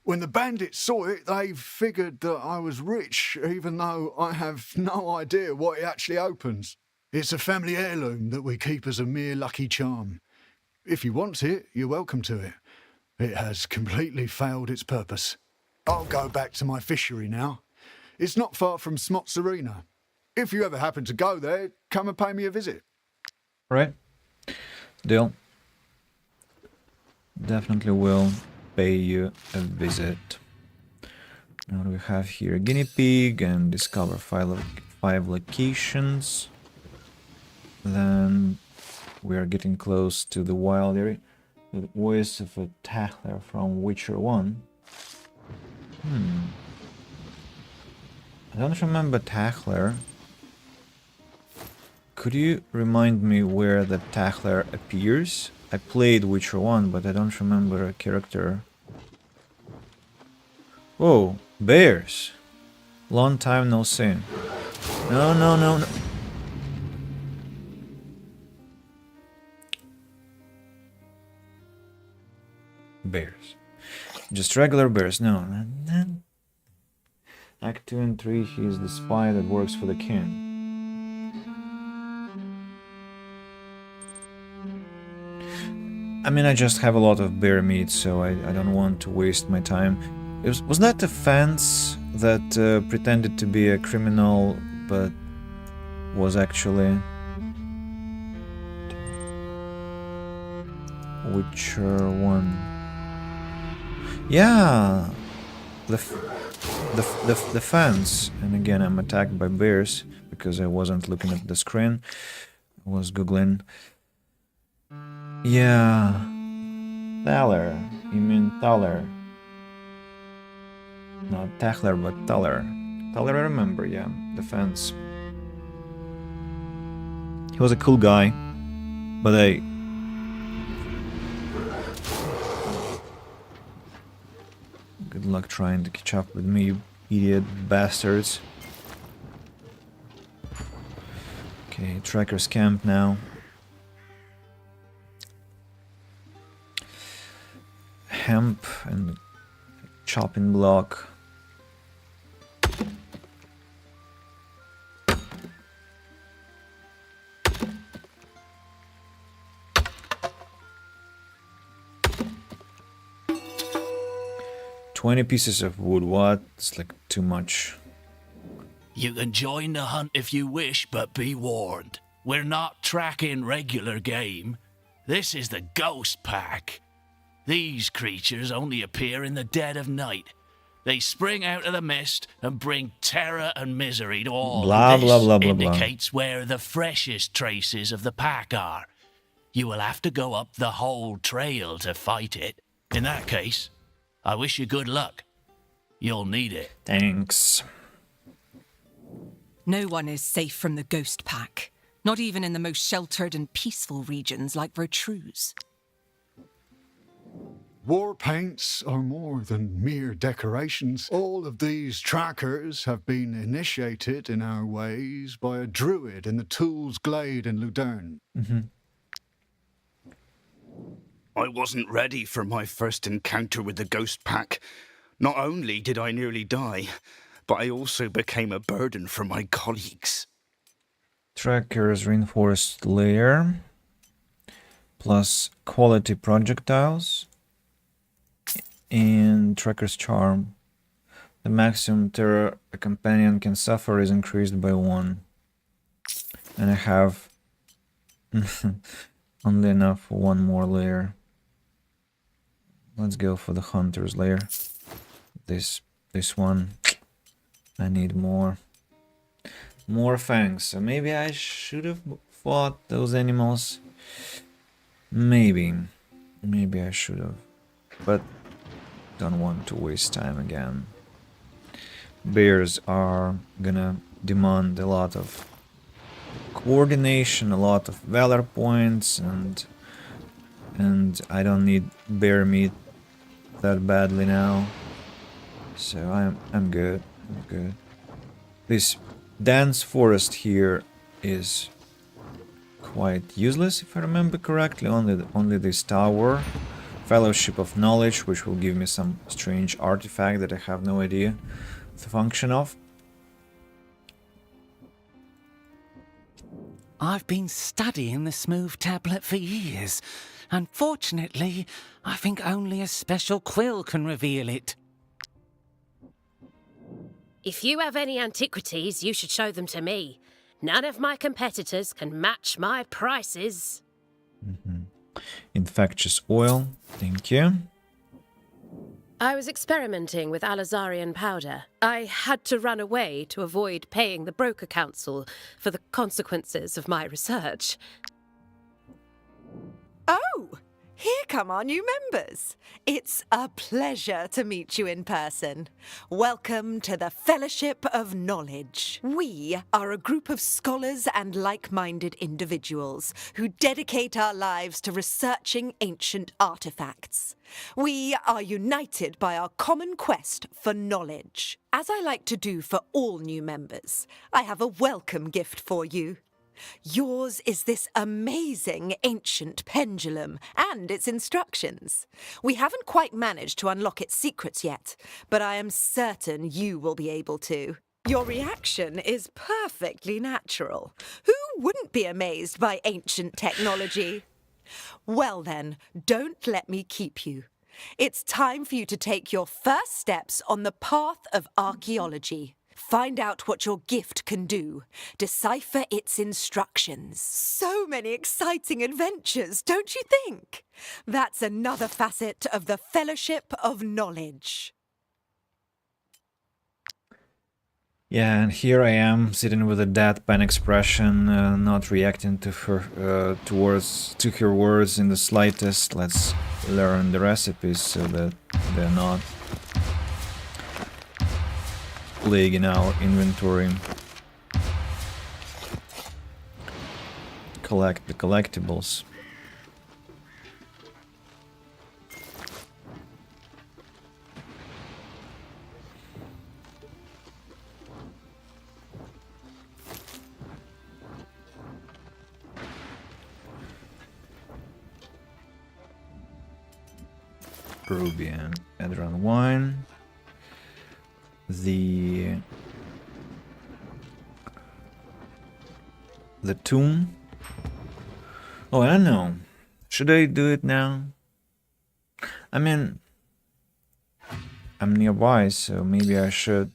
When the bandits saw it, they figured that I was rich, even though I have no idea what it actually opens. It's a family heirloom that we keep as a mere lucky charm. If you want it, you're welcome to it. It has completely failed its purpose. I'll go back to my fishery now. It's not far from Smots Arena. If you ever happen to go there, come and pay me a visit. Right. Deal. Definitely will pay you a visit. Now we have here a guinea pig and discover 5 locations. Then we are getting close to the wild area. The voice of a Tackler from Witcher 1. I don't remember Tackler. Could you remind me where the Tackler appears? I played Witcher 1, but I don't remember a character. Oh, bears! Long time no see. No. Bears. Just regular bears, no. Act 2 and 3, he is the spy that works for the king. I mean, I just have a lot of bear meat, so I don't want to waste my time. Was that a fence that pretended to be a criminal, but was actually... Witcher 1. Yeah! The fence. And again, I'm attacked by bears, because I wasn't looking at the screen. I was googling. Yeah. Thaler. You mean Thaler. Not Tackler, but Thaler. Thaler I remember, yeah. The fence. He was a cool guy. But Good luck trying to catch up with me, you idiot bastards. Okay, tracker's camp now. Hemp and chopping block. $20 pieces of wood, what? It's like too much. You can join the hunt if you wish, but be warned. We're not tracking regular game. This is the Ghost Pack. These creatures only appear in the dead of night. They spring out of the mist and bring terror and misery to all. Blah, This blah, blah, blah, blah. indicates where the freshest traces of the pack are. You will have to go up the whole trail to fight it. In that case, I wish you good luck. You'll need it. Thanks. No one is safe from the Ghost Pack. Not even in the most sheltered and peaceful regions like Wartales. War paints are more than mere decorations. All of these trackers have been initiated in our ways by a druid in the Tools Glade in Ludern. I wasn't ready for my first encounter with the Ghost Pack. Not only did I nearly die, but I also became a burden for my colleagues. Tracker's reinforced layer. Plus quality projectiles. And Tracker's charm. The maximum terror a companion can suffer is increased by 1. And I have only enough for 1 more layer. Let's go for the hunter's layer. This one. I need more. More fangs. So maybe I should have fought those animals. Maybe. Maybe I should have. But don't want to waste time again. Bears are gonna demand a lot of coordination, a lot of valor points, and I don't need bear meat that badly now. So I'm good. I'm good. This dense forest here is quite useless, if I remember correctly. Only this tower, Fellowship of Knowledge, which will give me some strange artifact that I have no idea the function of. I've been studying the smooth tablet for years. Unfortunately, I think only a special quill can reveal it. If you have any antiquities, you should show them to me. None of my competitors can match my prices. Infectious oil, thank you. I was experimenting with Alizarian powder. I had to run away to avoid paying the Broker Council for the consequences of my research. Oh, here come our new members. It's a pleasure to meet you in person. Welcome to the Fellowship of Knowledge. We are a group of scholars and like-minded individuals who dedicate our lives to researching ancient artifacts. We are united by our common quest for knowledge. As I like to do for all new members, I have a welcome gift for you. Yours is this amazing ancient pendulum and its instructions. We haven't quite managed to unlock its secrets yet, but I am certain you will be able to. Your reaction is perfectly natural. Who wouldn't be amazed by ancient technology? Well then, don't let me keep you. It's time for you to take your first steps on the path of archaeology. Find out what your gift can do. Decipher its instructions. So many exciting adventures, don't you think? That's another facet of the Fellowship of Knowledge. Yeah, and here I am sitting with a deadpan expression, not reacting to her to her words in the slightest. Let's learn the recipes so that they're not plaguing our inventory. Collect the collectibles. Ruby and Edron wine. The tomb. Oh, I don't know. Should I do it now? I mean, I'm nearby, so maybe I should.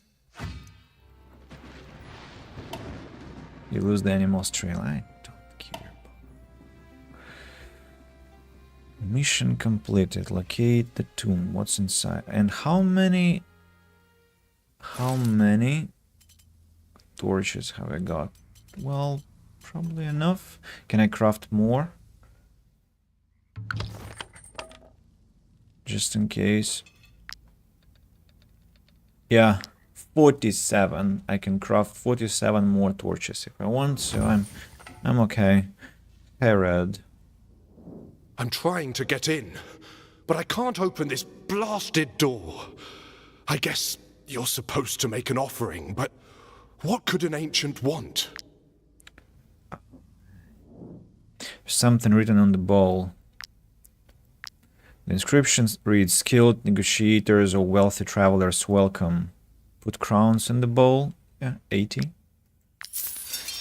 You lose the animal's trail. I don't care. Mission completed. Locate the tomb. What's inside? And how many torches have I got? Well, probably enough. Can I craft more? Just in case. Yeah, 47. I can craft 47 more torches if I want, so I'm okay. Hey, Red. I'm trying to get in, but I can't open this blasted door. I guess you're supposed to make an offering, but what could an ancient want? Something written on the bowl. The inscription reads, skilled negotiators or wealthy travelers welcome. Put crowns in the bowl. Yeah, 80.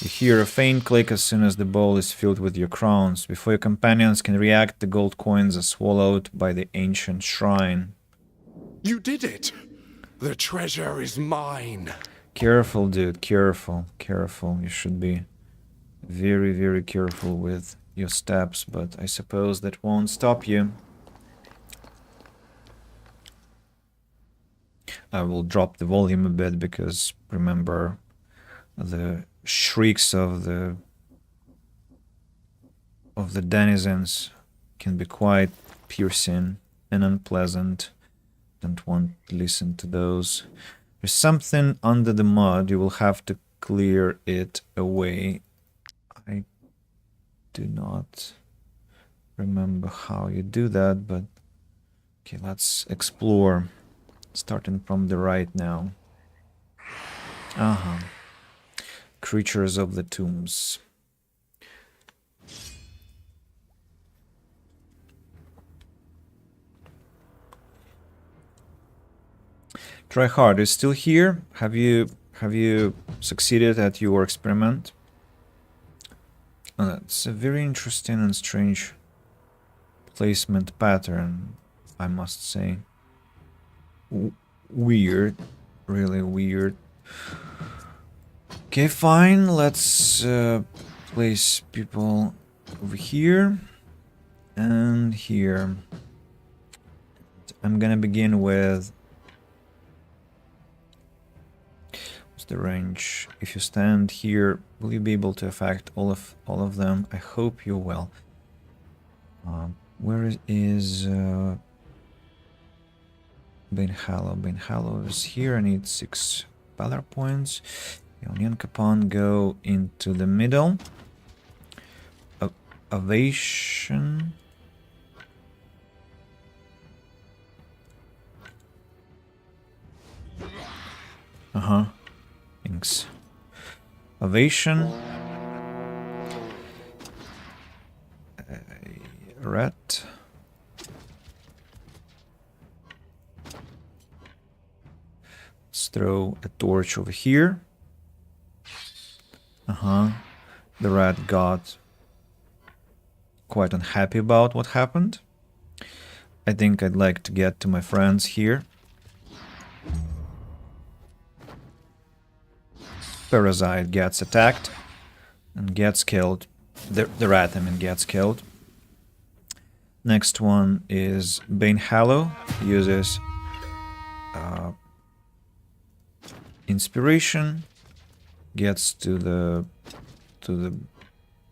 You hear a faint click as soon as the bowl is filled with your crowns. Before your companions can react, the gold coins are swallowed by the ancient shrine. You did it! The treasure is mine! Careful, dude, careful, careful. You should be very, very careful with your steps, but I suppose that won't stop you. I will drop the volume a bit because remember the shrieks of the denizens can be quite piercing and unpleasant. Don't want to listen to those. There's something under the mud. You will have to clear it away. I do not remember how you do that, but okay, let's explore. Starting from the right now. Creatures of the tombs. Try hard is still here. Have you succeeded at your experiment? Oh, that's a very interesting and strange placement pattern, I must say. Weird, really weird. Okay, fine. Let's place people over here and here. I'm gonna begin with. What's the range? If you stand here, will you be able to affect all of them? I hope you will. Where is Bane Hallow? Bane Hallow is here. I need 6 valor points. Yonian Capon go into the middle. Ovation. Thanks. Ovation. Rat. Let's throw a torch over here. The rat got quite unhappy about what happened. I think I'd like to get to my friends here. Parasite gets attacked and gets killed. The rat, I mean, gets killed. Next one is Bane Hallow. Uses inspiration. Gets to the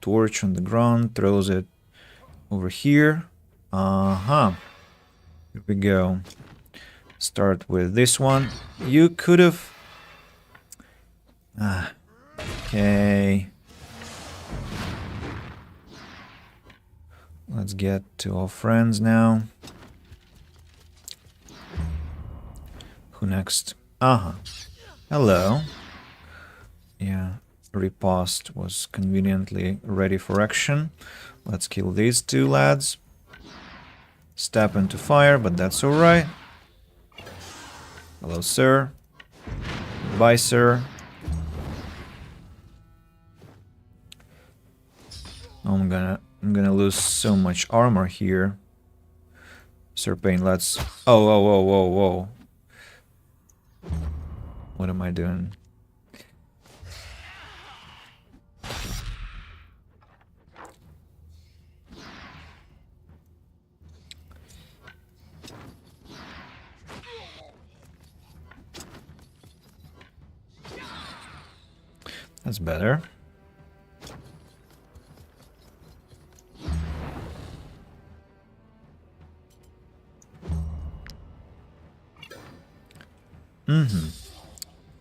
torch on the ground, throws it over here. Here we go. Start with this one. You could have. Okay. Let's get to our friends now. Who next? Hello. Yeah, riposte was conveniently ready for action. Let's kill these two lads. step into fire, but that's alright. Hello, sir. Bye, sir. I'm gonna lose so much armor here. Sir Payne, let's... Oh, whoa, whoa, whoa, whoa. What am I doing? That's better.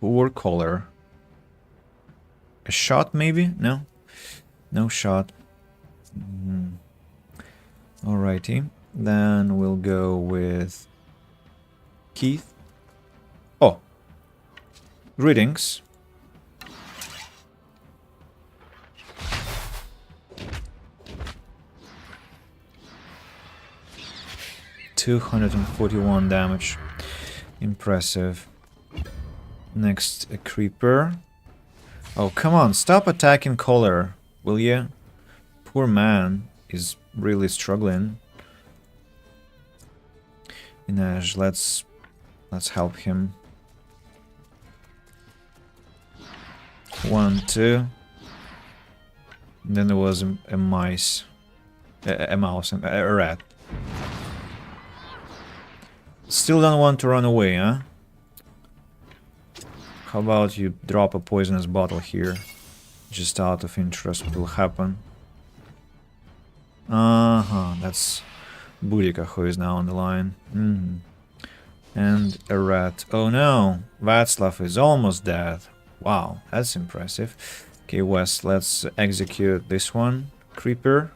Poor color. A shot, maybe? No? No shot. Alrighty. Then we'll go with Keith. Oh. Greetings. $241 damage. Impressive. Next, a creeper. Oh, come on, stop attacking Collar, will you? Poor man is really struggling. Inaj, let's help him. 1, 2. Then there was a mouse, a rat. Still don't want to run away, huh? How about you drop a poisonous bottle here? Just out of interest, what will happen? That's Burika who is now on the line. And a rat. Oh no, Václav is almost dead. Wow, that's impressive. Okay, Wes, let's execute this one. Creeper.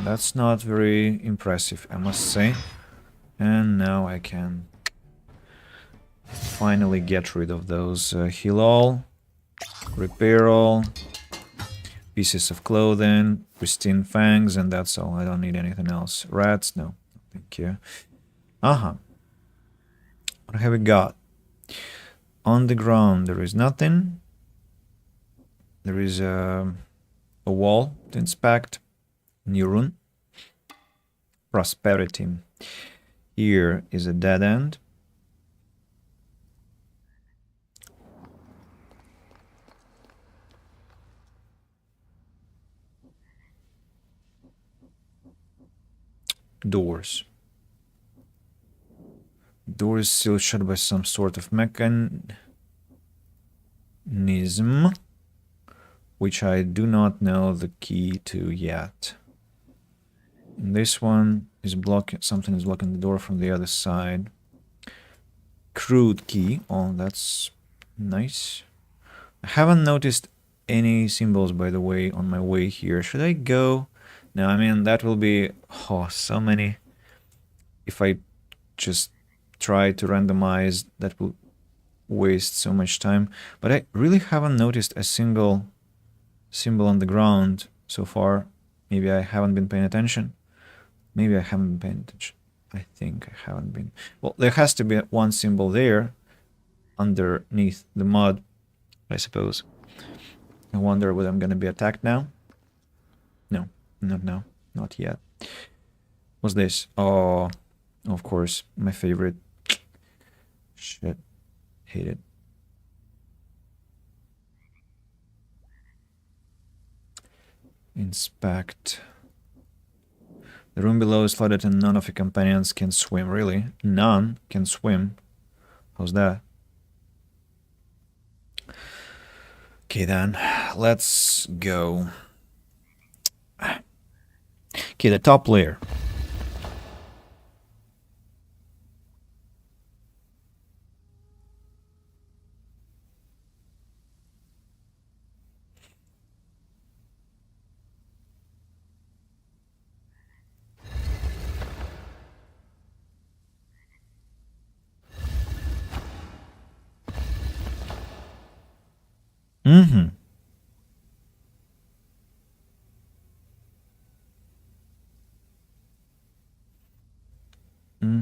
That's not very impressive, I must say. And now I can finally get rid of those heal all, repair all, pieces of clothing, pristine fangs, and that's all. I don't need anything else. Rats? No. Thank you. What have we got? On the ground there is nothing. There is a wall to inspect. New rune. Prosperity. Here is a dead end. Doors. Door is still shut by some sort of mechanism, which I do not know the key to yet. And this one is blocking, something is blocking the door from the other side. Crude key. Oh, that's nice. I haven't noticed any symbols, by the way, on my way here. Should I go? No, I mean, that will be, so many. If I just try to randomize, that will waste so much time. But I really haven't noticed a single symbol on the ground so far. Maybe I haven't been paying attention. Maybe I haven't been paying attention. I think I haven't been. Well, there has to be one symbol there underneath the mud, I suppose. I wonder whether I'm gonna be attacked now. No, not now. Not yet. What's this? Oh, of course, my favorite. Shit. Hate it. Inspect. The room below is flooded and none of your companions can swim. Really? None can swim? How's that? Okay then, let's go. Okay, the top layer.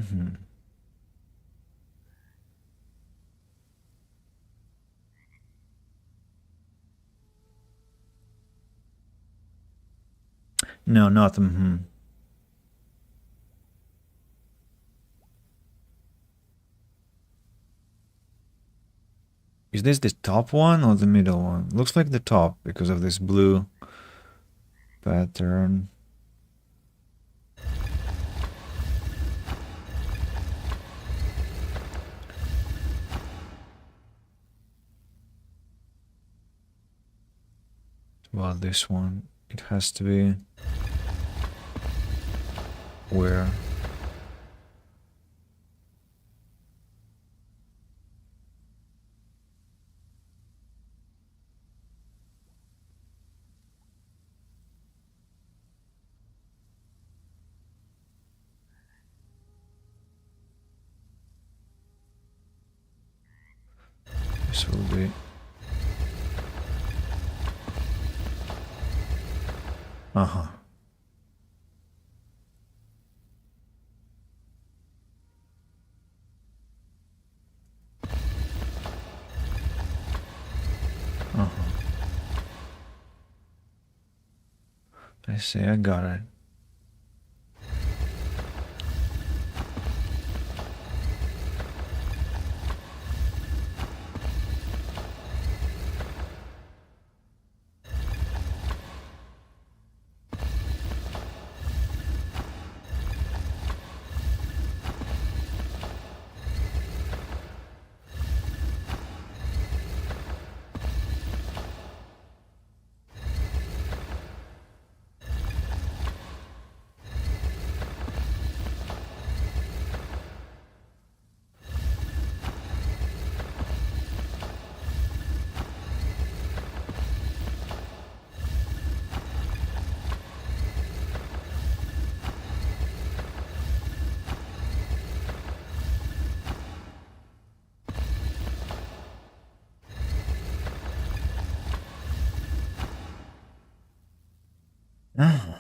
Mm-hmm. No, not mm-hmm. Is this the top one or the middle one? Looks like the top because of this blue pattern. Well, this one, it has to be where? This will be uh-huh. Uh-huh. I see, I got it. Ah.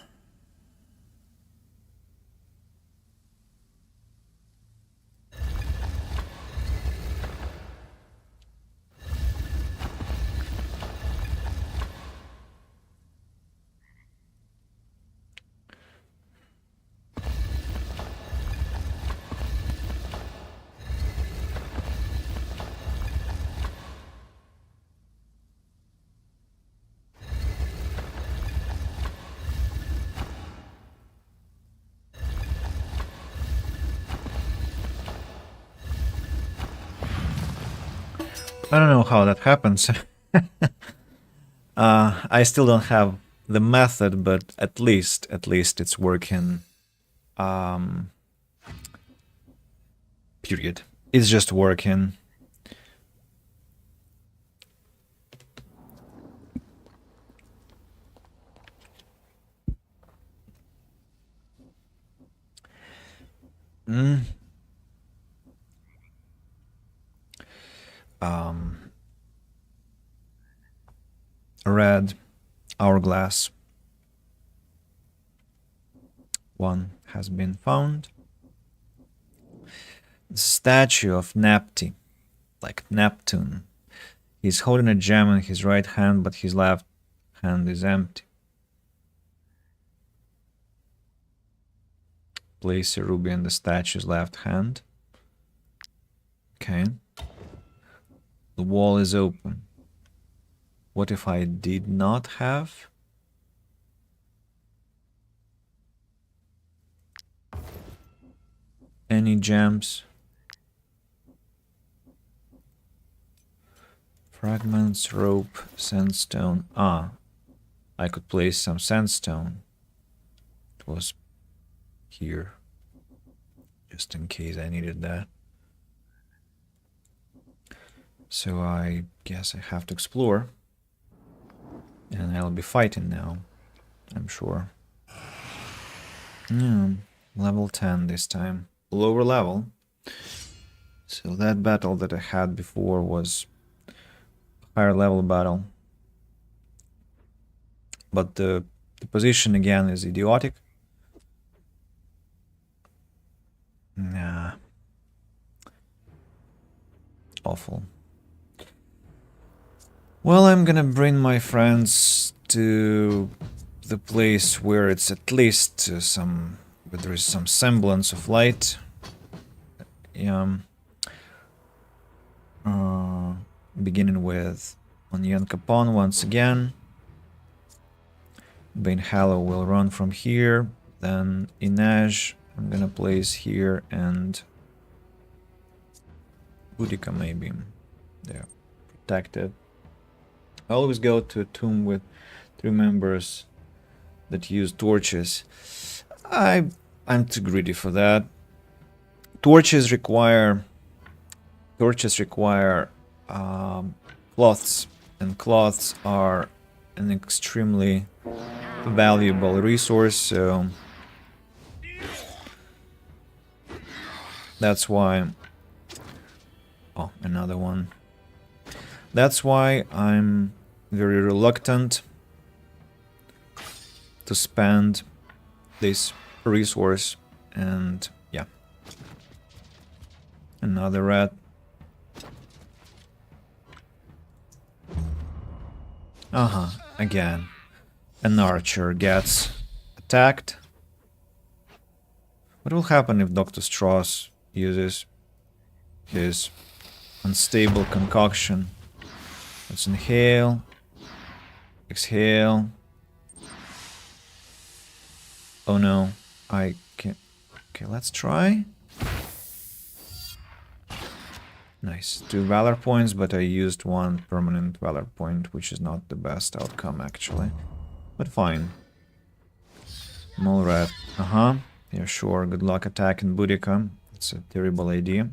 I don't know how that happens. I still don't have the method, but at least it's working. Period. It's just working. Mm. Red hourglass. One has been found. The statue of Nepti, like Neptune. He's holding a gem in his right hand, but his left hand is empty. Place a ruby in the statue's left hand. Okay. The wall is open. What if I did not have? Any gems? Fragments, rope, sandstone. Ah, I could place some sandstone. It was here, just in case I needed that. So I guess I have to explore. And I'll be fighting now, I'm sure. Yeah, level 10 this time. Lower level. So that battle that I had before was a higher level battle. But the position again is idiotic. Nah. Awful. Well, I'm gonna bring my friends to the place where it's at least where there is some semblance of light. Yeah. Beginning with Onion Capone once again. Bane Hallow will run from here. Then Inaj I'm gonna place here, and Boudica maybe. They're protected. I always go to a tomb with 3 members that use torches. I'm too greedy for that. Torches require cloths, and cloths are an extremely valuable resource, so that's why... Oh, another one. That's why I'm very reluctant to spend this resource, and yeah. Another rat. Again. An archer gets attacked. What will happen if Dr. Strauss uses his unstable concoction? Let's inhale, exhale. Oh no, I can't. Okay, let's try. Nice. 2 valor points, but I used 1 permanent valor point, which is not the best outcome actually. But fine. Mole rat. Yeah, sure. Good luck attacking Boudica. It's a terrible idea.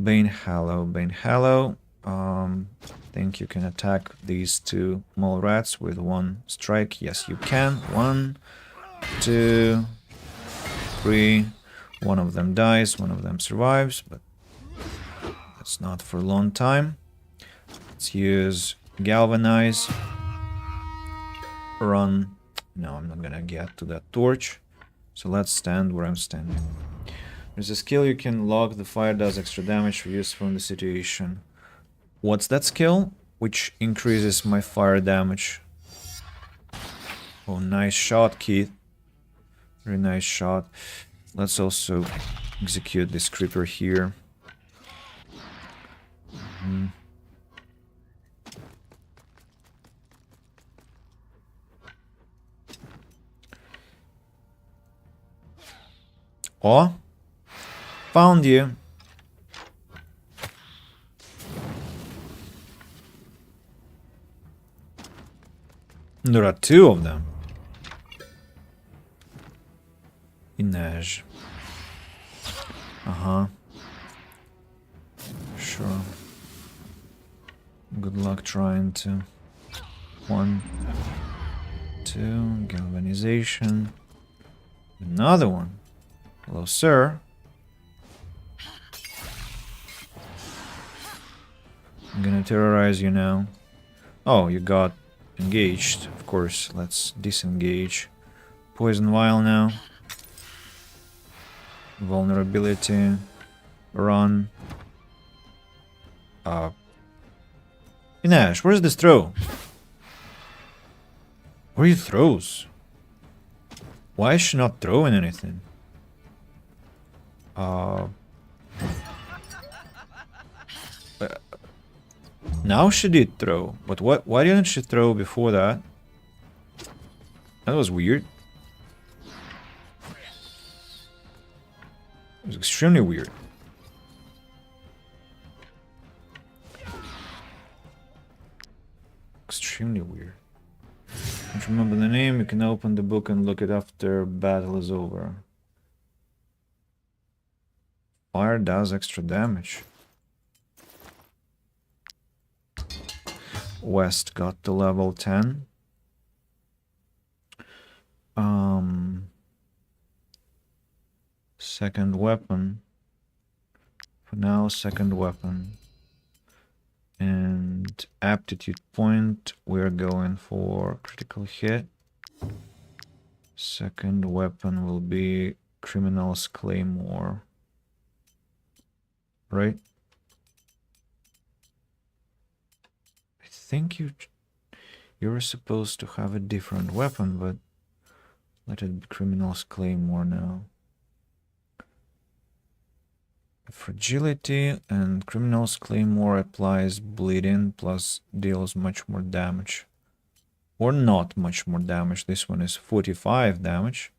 Bane Hallow. Bane Hallow. Think you can attack these 2 mole rats with 1 strike. Yes, you can. 1, 2, 3. One of them dies, one of them survives, but that's not for a long time. Let's use Galvanize. Run. No, I'm not gonna get to that torch. So let's stand where I'm standing. There's a skill you can lock. The fire does extra damage for use from the situation. What's that skill? Which increases my fire damage. Oh, nice shot, Keith. Very nice shot. Let's also execute this creeper here. Oh, found you. There are 2 of them. Inaj. Sure. Good luck trying to... 1, 2, galvanization. Another one. Hello, sir. I'm gonna terrorize you now. Oh, you got engaged. Of course, let's disengage. Poison vial now. Vulnerability. Run. Inash, where's this throw? Where are you throws? Why is she not throwing anything? Now she did throw, but why didn't she throw before that? That was weird. It was extremely weird. Extremely weird. Don't remember the name, you can open the book and look it after battle is over. Fire does extra damage. West got to level 10. Second weapon. For now, second weapon. And aptitude point, we're going for critical hit. Second weapon will be Criminal's Claymore. right? I think you're supposed to have a different weapon, but let it be Criminal's Claymore now. Fragility and Criminal's Claymore applies bleeding plus deals much more damage. Or not much more damage. This one is 45 damage.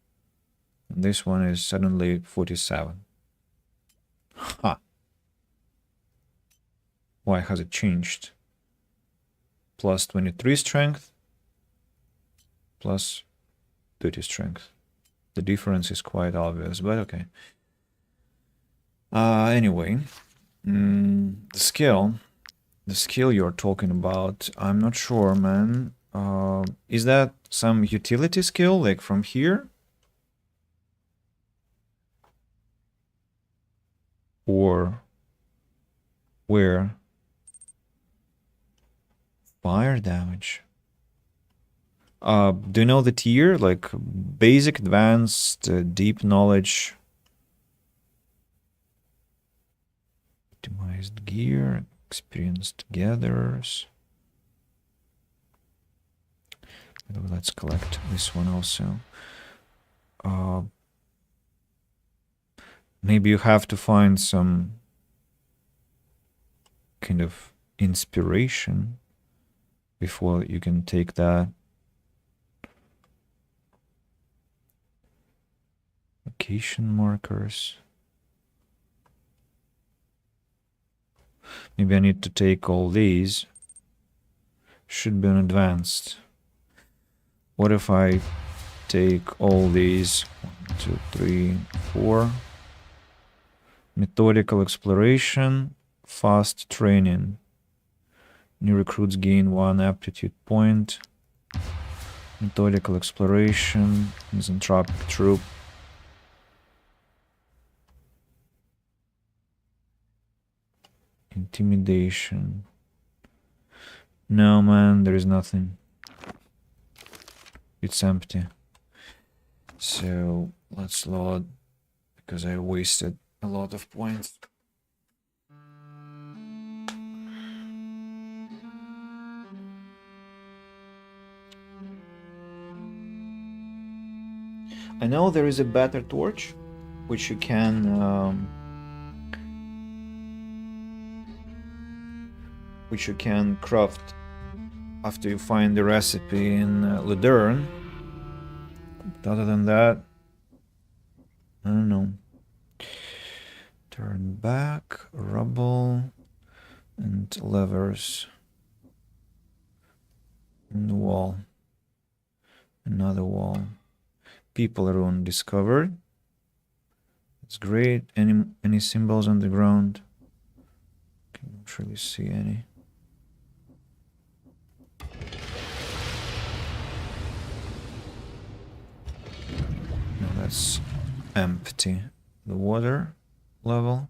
And this one is suddenly 47. Ha! Why has it changed? Plus 23 strength. Plus 30 strength. The difference is quite obvious, but okay. Anyway, the skill you're talking about, I'm not sure, man. Is that some utility skill, like from here? Or where? Fire damage. Do you know the tier? Like basic, advanced, deep knowledge. Optimized gear, experienced gatherers. Let's collect this one also. Maybe you have to find some kind of inspiration before you can take that. Location markers. Maybe I need to take all these. Should be on advanced. What if I take all these? 1, 2, 3, 4. Methodical exploration, fast training. New recruits gain 1 aptitude point. Methodical exploration, misanthropic troop. Intimidation. No, man, there is nothing. It's empty. So let's load, because I wasted a lot of points. I know there is a better torch, which you can craft after you find the recipe in Ladurn. But other than that, I don't know. Turn back, rubble, and levers. And the wall. Another wall. People rune discovered. It's great. Any symbols on the ground? Can't really see any. No, that's empty. The water level.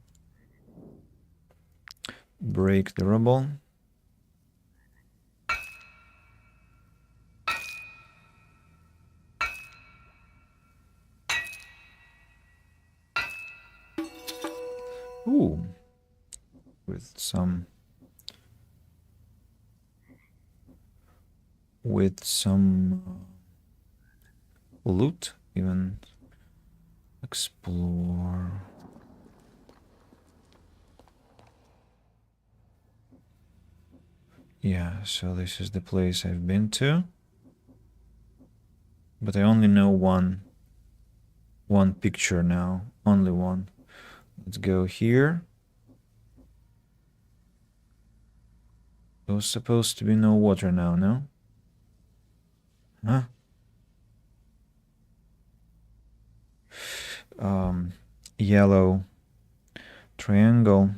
Break the rubble. Ooh, with some loot, even explore. Yeah, so this is the place I've been to, but I only know one picture now, only one. Let's go here. There's supposed to be no water now, no? Huh? Yellow triangle.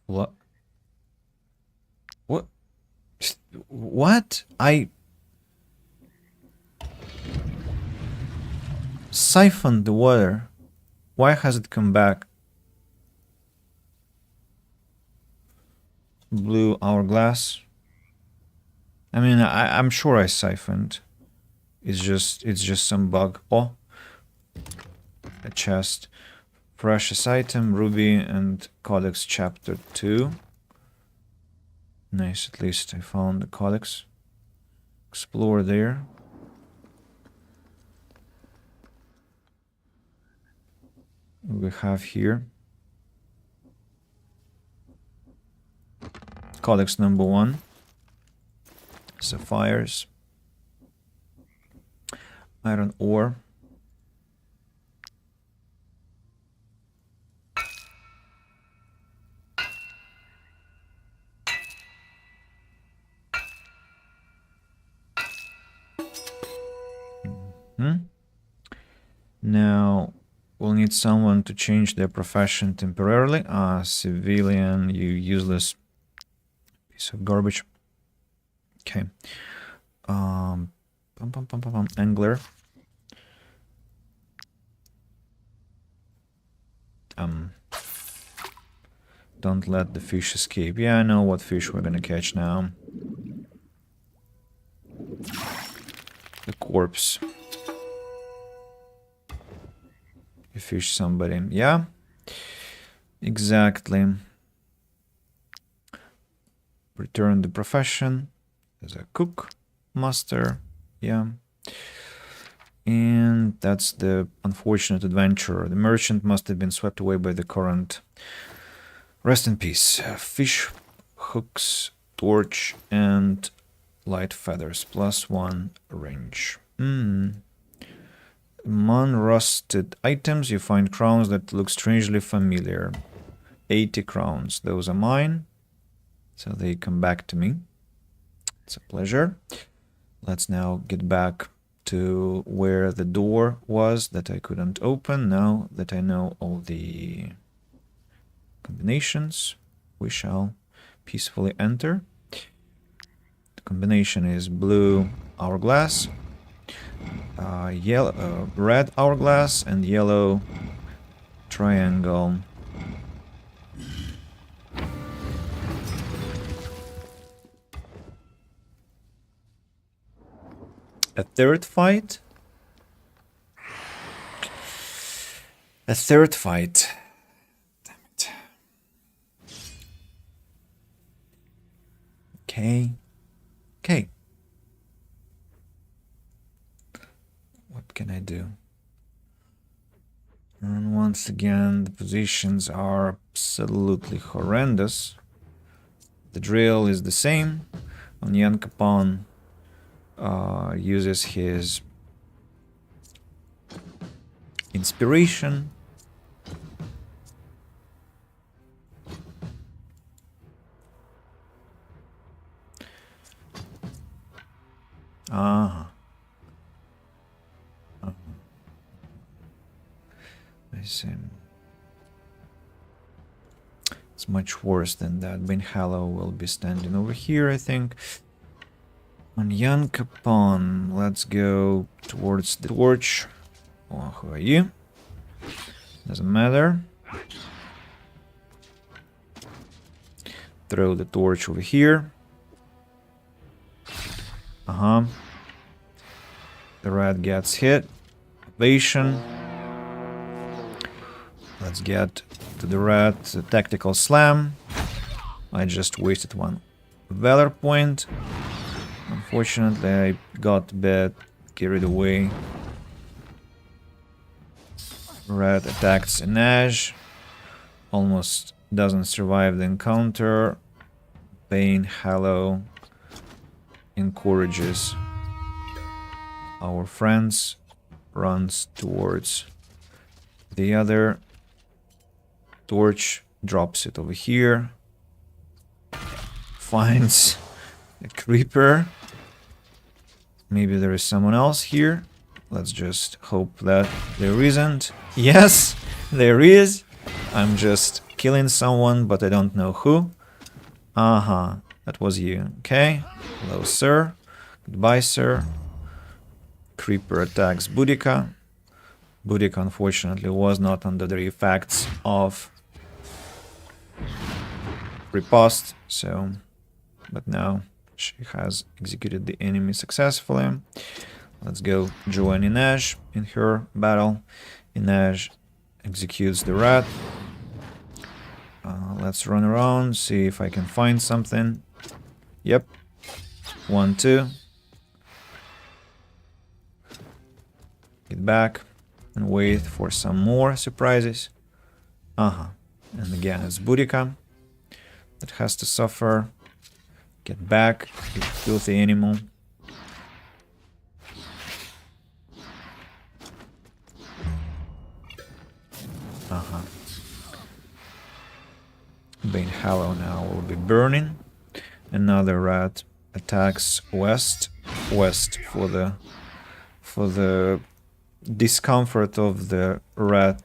What? What? What? I siphoned the water. Why has it come back? Blue hourglass. I mean, I'm sure I siphoned. It's just some bug. Oh, a chest. Precious item, ruby and codex chapter 2. Nice, at least I found the codex. Explore there. What we have here. Codex number 1. Sapphires. Iron ore. Now, we'll need someone to change their profession temporarily. Civilian, you useless piece of garbage. Okay. Angler. Don't let the fish escape. Yeah, I know what fish we're gonna catch now. The corpse. You fish somebody. Yeah. Exactly. Return the profession as a cook, master. Yeah. And that's the unfortunate adventurer. The merchant must have been swept away by the current. Rest in peace. Fish hooks, torch, and light feathers. +1 range. Among rusted items, you find crowns that look strangely familiar. 80 crowns. Those are mine. So they come back to me. It's a pleasure. Let's now get back to where the door was that I couldn't open. Now that I know all the combinations, we shall peacefully enter. The combination is blue hourglass, red hourglass, and yellow triangle. A third fight? A third fight. Damn it. Okay. Okay. What can I do? And once again, the positions are absolutely horrendous. The drill is the same. On Yankapon uses his inspiration. I see. It's much worse than that. Ben Hallow will be standing over here, I think. On Yankapon, let's go towards the torch. Oh, who are you? Doesn't matter. Throw the torch over here. The rat gets hit. Evasion. Let's get to the rat. A tactical slam. I just wasted one valor point. Unfortunately, I got a bit carried away. Rat attacks Inaj. Almost doesn't survive the encounter. Bane Hallow encourages our friends. Runs towards the other. Torch drops it over here. Finds a creeper. Maybe there is someone else here. Let's just hope that there isn't. Yes, there is. I'm just killing someone, but I don't know who. That was you. Okay. Hello, sir. Goodbye, sir. Creeper attacks Boudica. Boudica, unfortunately, was not under the effects of riposte, so... But now She has executed the enemy successfully. Let's go join Inej in her battle. Inej executes the rat. Let's run around, see if I can find something. Yep. 1, 2. Get back and wait for some more surprises. And again, it's Boudica that has to suffer. Get back, you filthy animal. Bane Hallow now will be burning. Another rat attacks west for the discomfort of the rat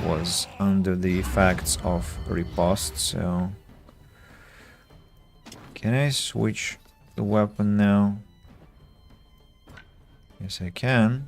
was under the effects of riposte. So can I switch the weapon now? Yes, I can.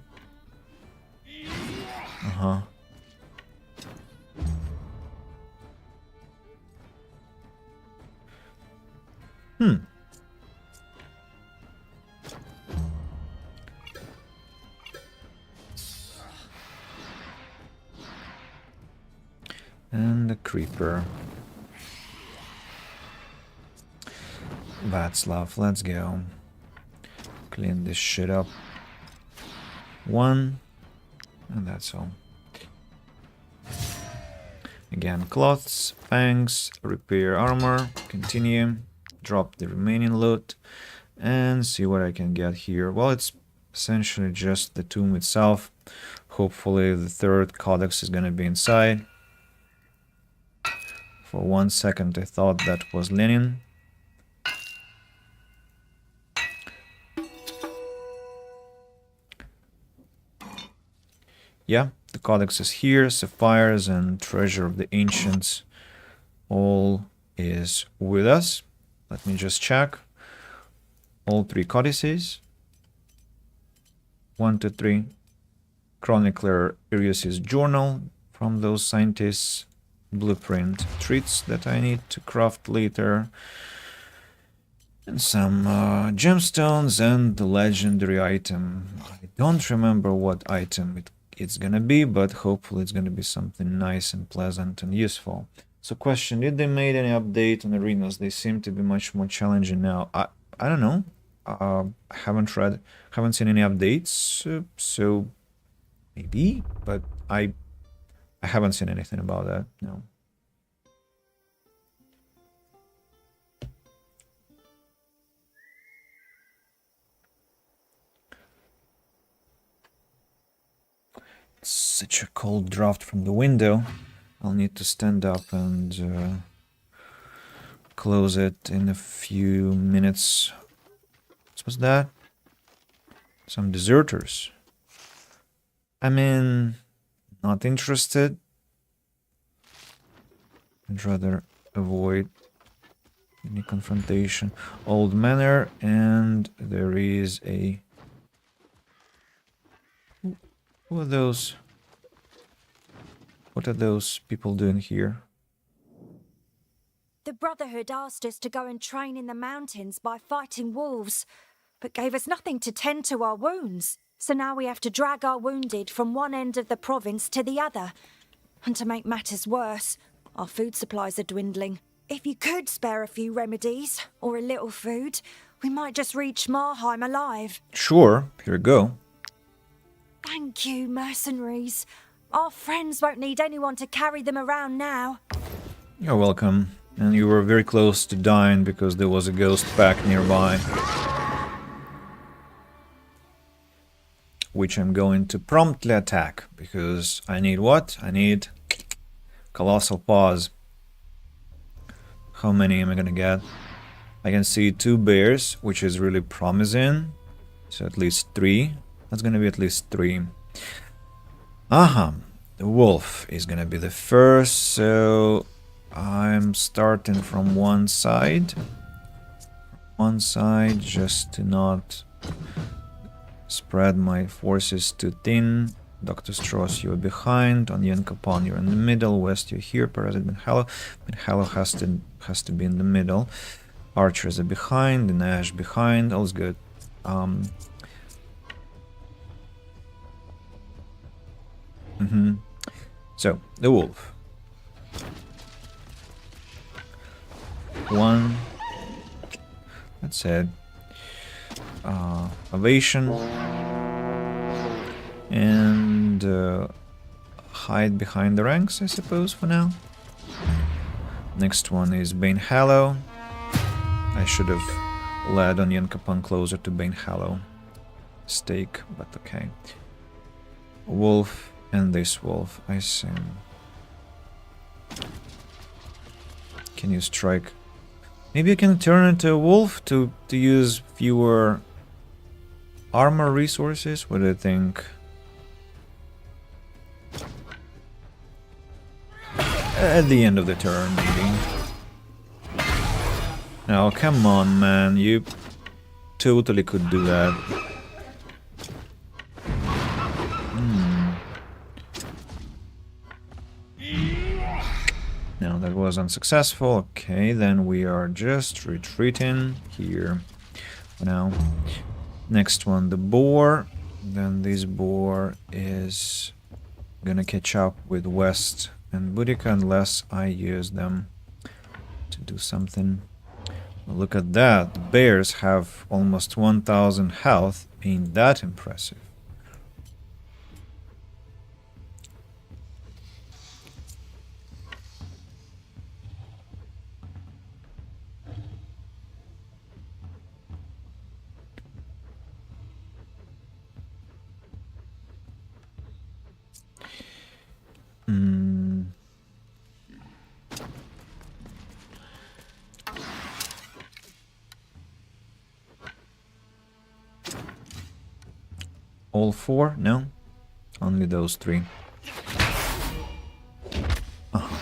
And the creeper. Václav, let's go. Clean this shit up. 1. And that's all. Again, cloths, fangs, repair armor, continue, drop the remaining loot, and see what I can get here. Well, it's essentially just the tomb itself. Hopefully the third codex is gonna be inside. For 1 second I thought that was Lenin. Yeah, the codex is here, sapphires and treasure of the ancients, all is with us. Let me just check. All 3 codices. 1, 2, 3. Chronicler Arius' journal from those scientists. Blueprint treats that I need to craft later. And some gemstones and the legendary item. I don't remember what item it's gonna be, but hopefully it's gonna be something nice and pleasant and useful. So question, did they make any update on arenas? They seem to be much more challenging now. I don't know. I haven't seen any updates, so maybe, but I haven't seen anything about that, no. It's such a cold draft from the window. I'll need to stand up and close it in a few minutes. What's that? Some deserters. I mean, not interested. I'd rather avoid any confrontation. Old manor, and there is a... Who are those? What are those people doing here? The Brotherhood asked us to go and train in the mountains by fighting wolves, but gave us nothing to tend to our wounds. So now we have to drag our wounded from one end of the province to the other. And to make matters worse, our food supplies are dwindling. If you could spare a few remedies, or a little food, we might just reach Marheim alive. Sure, here we go. Thank you, mercenaries. Our friends won't need anyone to carry them around now. You're welcome. And you were very close to dying because there was a ghost pack nearby. Which I'm going to promptly attack, because I need what? I need Colossal Paws. How many am I gonna get? I can see 2 bears, which is really promising. So at least 3. That's gonna be at least 3. The wolf is gonna be the first, so I'm starting from one side. Just to not spread my forces too thin. Dr. Strauss, you're behind. Onion Capon, you're in the middle. West, you're here. Parasite Ben Hallow. Ben Hallow has to be in the middle. Archers are behind, and Ash behind. All's good. So, the wolf. 1. That's it. Ovation. And hide behind the ranks, I suppose, for now. Next one is Bane Hallow. I should have led Onion Capon closer to Bane Hallow. Mistake, but okay. Wolf and this wolf, I see. Can you strike? Maybe I can turn into a wolf to use fewer armor resources? What do you think? At the end of the turn, maybe. Oh, come on, man. You totally could do that. No, that was unsuccessful. Okay, then we are just retreating here for now. Next one, the boar. Then this boar is gonna catch up with West and Boudica unless I use them to do something. Look at that. The bears have almost 1000 health. Ain't that impressive? All 4? No? Only those 3. Oh,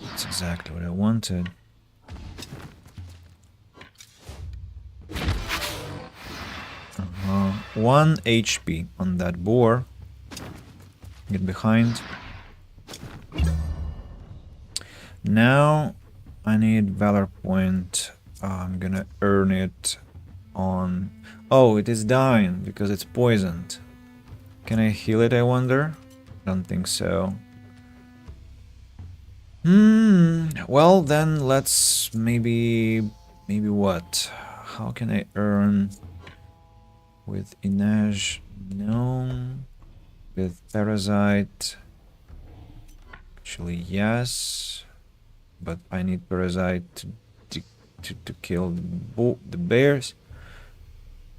that's exactly what I wanted. Uh-huh. 1 HP on that boar. Get behind. Now I need Valor Point. I'm gonna earn it on... Oh, it is dying because it's poisoned. Can I heal it, I wonder? Don't think so. Well, then let's maybe what? How can I earn with Inaj? No. With Parasite? Actually, yes. But I need Parasite to kill the bears.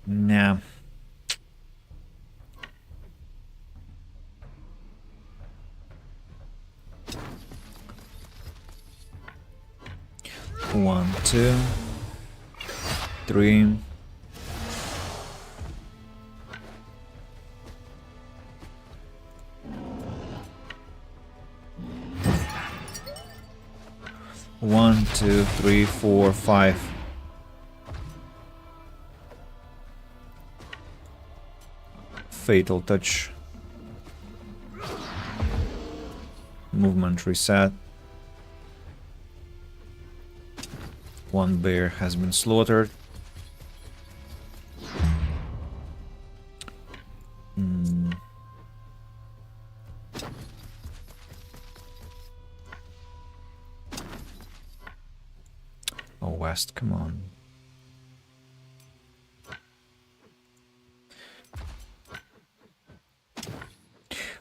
Nah. One, 2, 3. One, 2, 3, 4, 5. Fatal touch. Movement reset. 1 bear has been slaughtered. Oh, West, come on.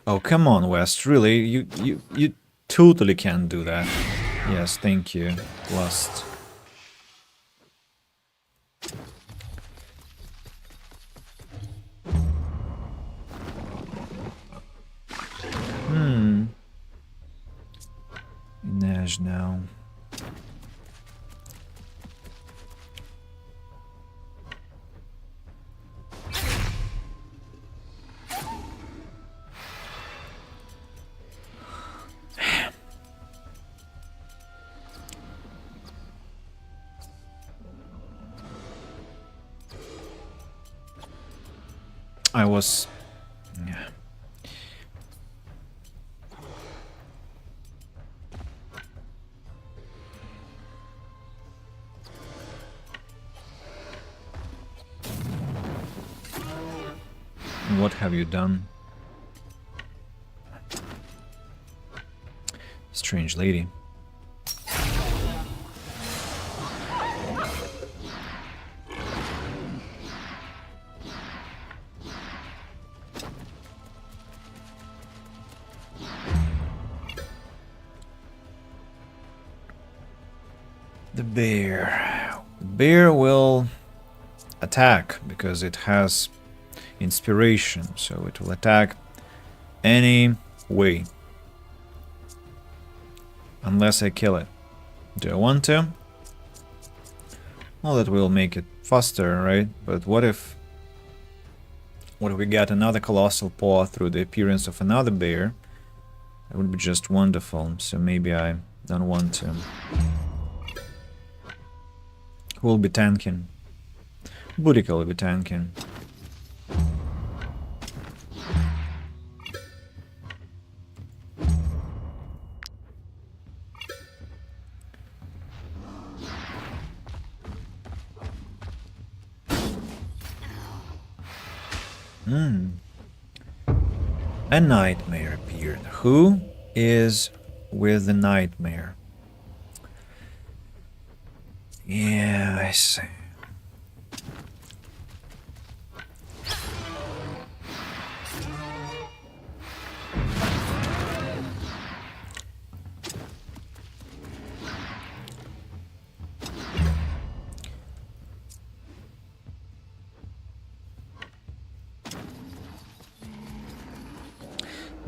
Oh, come on, West, really? You totally can't do that. Yes, thank you. Lost. Nash now. I was... Yeah. What have you done? Strange lady. The bear. The bear will attack because it has inspiration, so it will attack any way. Unless I kill it. Do I want to? Well, that will make it faster, right? But what if we get another colossal paw through the appearance of another bear? That would be just wonderful, so maybe I don't want to. Who will be tanking? Boudica will be tanking. A nightmare appeared. Who is with the nightmare? Yeah, I see.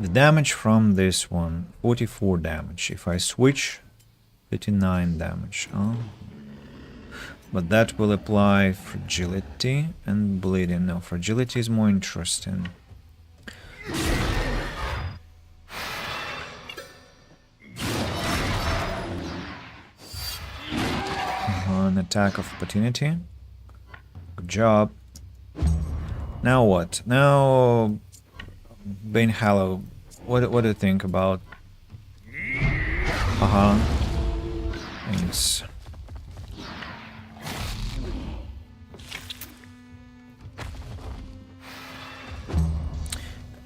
The damage from this one, 44 damage. If I switch, 59 damage. Oh. But that will apply fragility and bleeding. No, fragility is more interesting. An attack of opportunity. Good job. Now what? Now, Bane Hallow. What do you think about? Thanks.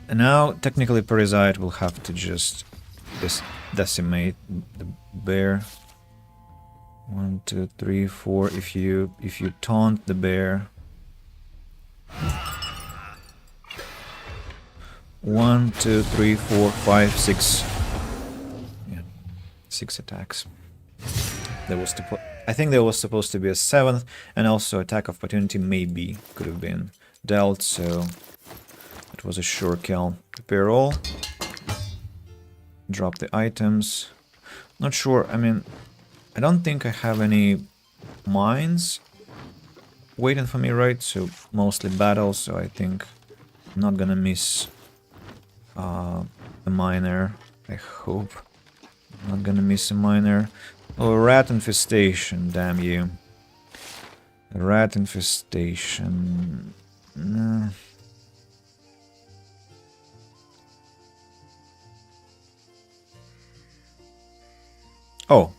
And now, technically, Parasite will have to just decimate the bear. 1, 2, 3, 4. If you taunt the bear. 1, 2, 3, 4, 5, 6. Yeah, 6 attacks. I think there was supposed to be a 7th, and also attack of opportunity maybe could have been dealt. So it was a sure kill. Prepare all. Drop the items. Not sure. I mean, I don't think I have any mines waiting for me, right? So mostly battles. So I think I'm not gonna miss the miner. I hope. I'm not gonna miss a miner. Oh, a rat infestation, damn you. A rat infestation. Nah. Oh.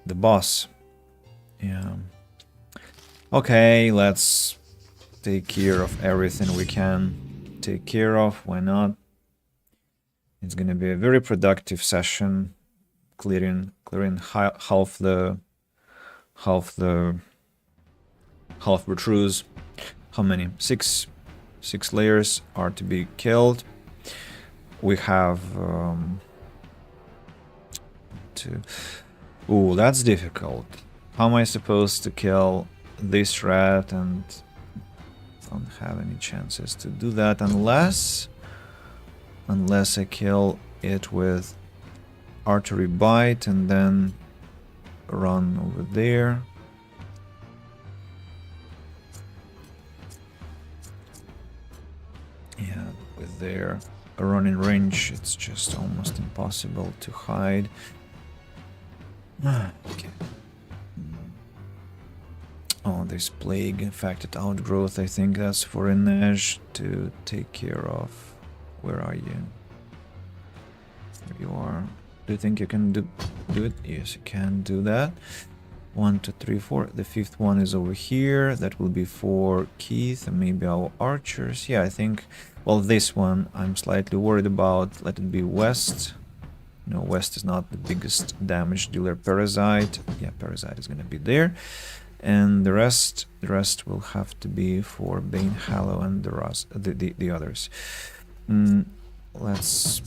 The boss. Yeah. Okay, let's take care of everything we can take care of. Why not? It's gonna be a very productive session, clearing half the retrues. How many? Six layers are to be killed. We have two. Ooh, that's difficult. How am I supposed to kill this rat? And don't have any chances to do that unless I kill it with artery bite and then run over there. Yeah, with their running range, it's just almost impossible to hide. Okay. Oh, this plague infected outgrowth, I think that's for Inej to take care of. Where are you? There you are. Do you think you can do it? Yes, you can do that. 1, 2, 3, 4. The fifth one is over here. That will be for Keith and maybe our archers. Yeah, I think... Well, this one I'm slightly worried about. Let it be West. No, West is not the biggest damage dealer. Parasite. Yeah, Parasite is gonna be there. And the rest will have to be for Bane Hallow and the others. Let's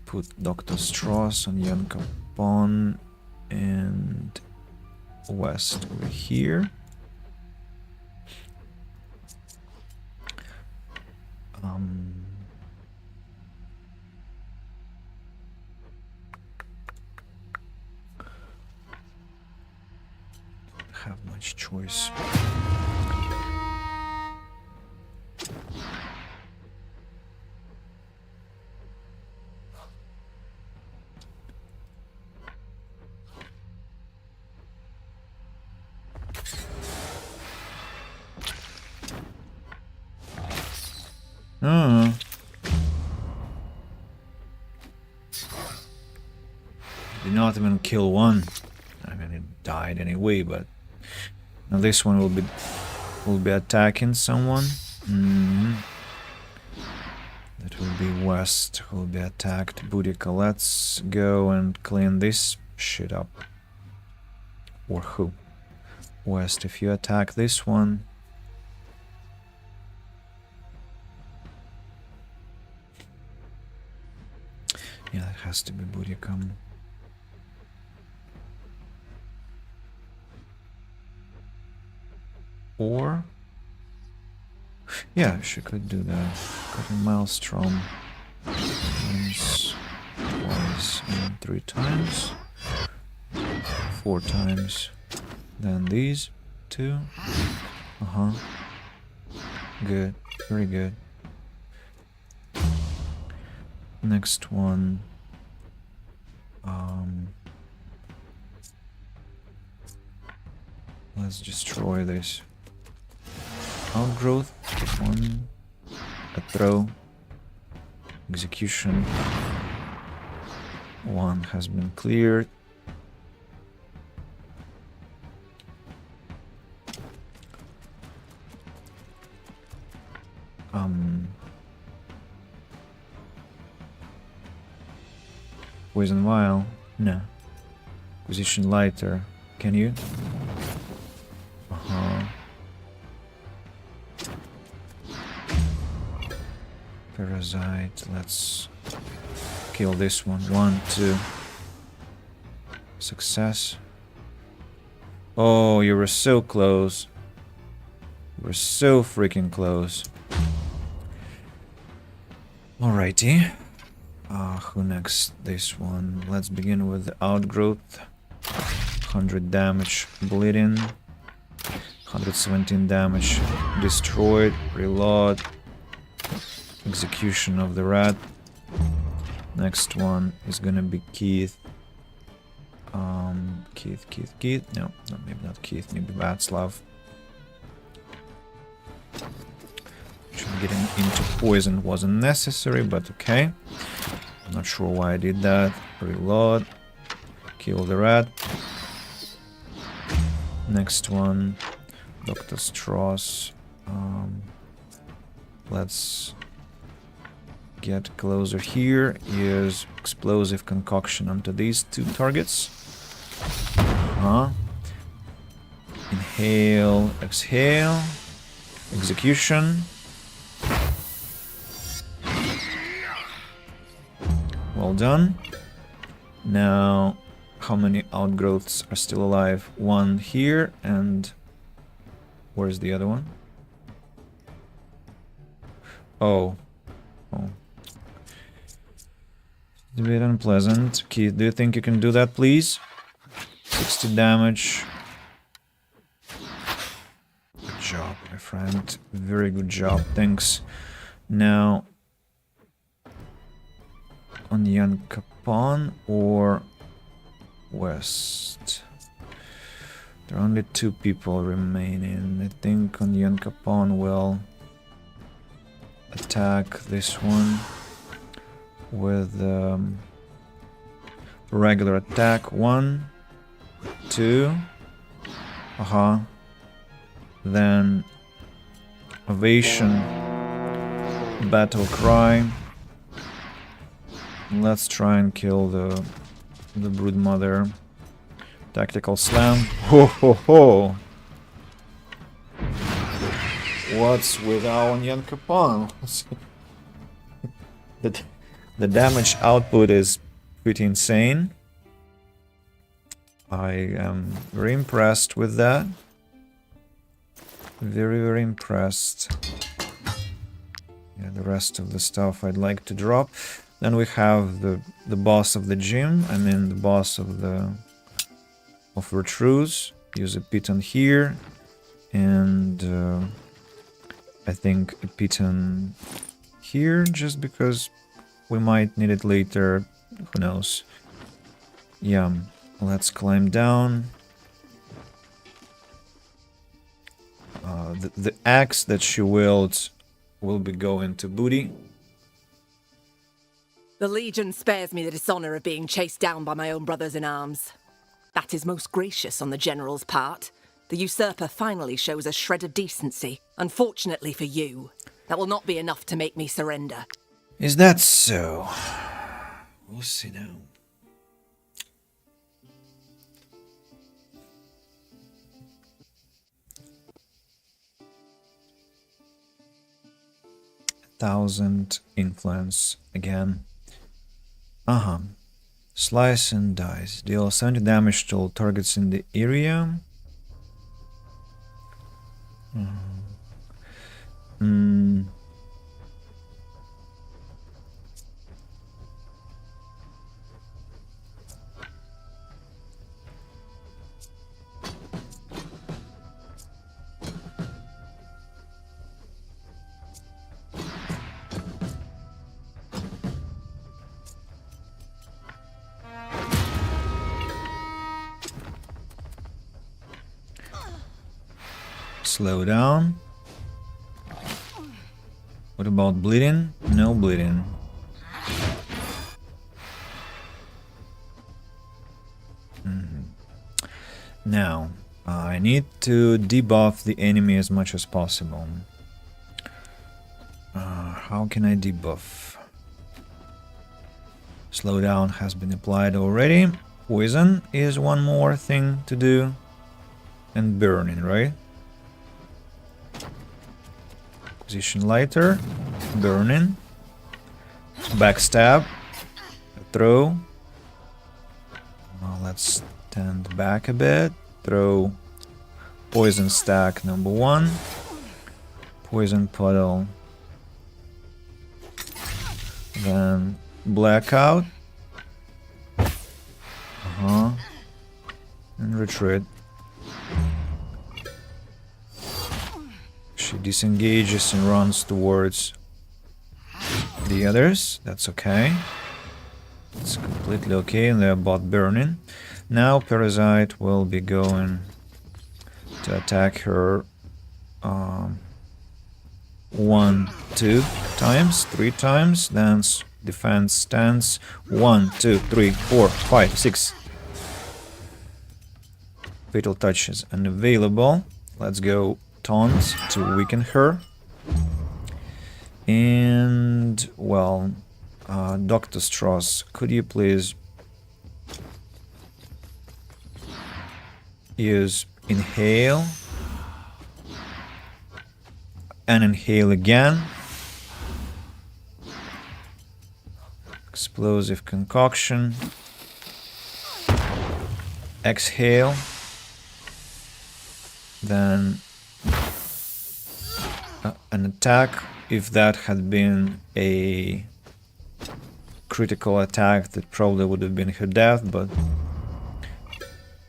put Dr. Strauss on Jan Capone and West over here. Don't have much choice. Did not even kill one. I mean, it died anyway, but now this one will be attacking someone. That will be West who will be attacked. Boudica, let's go and clean this shit up. Or who? West, if you attack this one. Yeah, that has to be Boudica. Or... yeah, she could do that. Got a Maelstrom. Once, twice, and 3 times. 4 times. Then these 2. Good. Very good. Next one. Let's destroy this. Outgrowth. 1. A throw. Execution. 1 has been cleared. Poison vial? No. Position lighter. Can you? Parasite. Let's kill this one. 1, 2. Success. Oh, you were so close. You were so freaking close. Alrighty. Who next? This one. Let's begin with the Outgrowth. 100 damage. Bleeding. 117 damage. Destroyed. Reload. Execution of the rat. Next one is gonna be Keith. Keith. No, maybe not Keith. Maybe Václav. Getting into poison wasn't necessary, but okay. I'm not sure why I did that. Reload. Kill the rat. Next one. Dr. Strauss. Let's get closer here. Use explosive concoction onto these 2 targets. Inhale, exhale. Execution. Well done. Now, how many outgrowths are still alive? 1 here, and where's the other one? Oh. It's a bit unpleasant. Keith, do you think you can do that, please? 60 damage. Good job, my friend. Very good job. Thanks. Now, on Jan Capone or West? There are only 2 people remaining. I think on Jan Capone will attack this one with regular attack. 1, 2. Then Ovation, Battle Cry. Let's try and kill the Broodmother. Tactical Slam. Ho ho ho! What's with our Nyan Capon? The damage output is pretty insane. I am very impressed with that. Very, very impressed. Yeah, the rest of the stuff I'd like to drop. Then we have the boss of the gym. I mean the boss of Vertruze. Use a Piton here. And I think a Piton here, just because we might need it later. Who knows? Yeah, let's climb down. The axe that she wields will be going to Booty. The Legion spares me the dishonor of being chased down by my own brothers in arms. That is most gracious on the General's part. The usurper finally shows a shred of decency. Unfortunately for you, that will not be enough to make me surrender. Is that so? We'll see now. Thousand influence again. Slice and dice. Deal 70 damage to all targets in the area. Slow down. What about bleeding? No bleeding. Now, I need to debuff the enemy as much as possible. How can I debuff? Slowdown has been applied already. Poison is one more thing to do. And burning, right? Position lighter, burning, backstab, throw. Let's stand back a bit. Throw poison stack number 1, poison puddle, then blackout, and retreat. She disengages and runs towards the others. That's okay. It's completely okay, and they're both burning. Now Parasite will be going to attack her 1, 2 times, 3 times, then defense stance 1, 2, 3, 4, 5, 6. Fatal touch is unavailable. Let's go taunt to weaken her. And well, Dr. Strauss, could you please use inhale and inhale again. Explosive concoction. Exhale. Then an attack. If that had been a critical attack, that probably would have been her death, but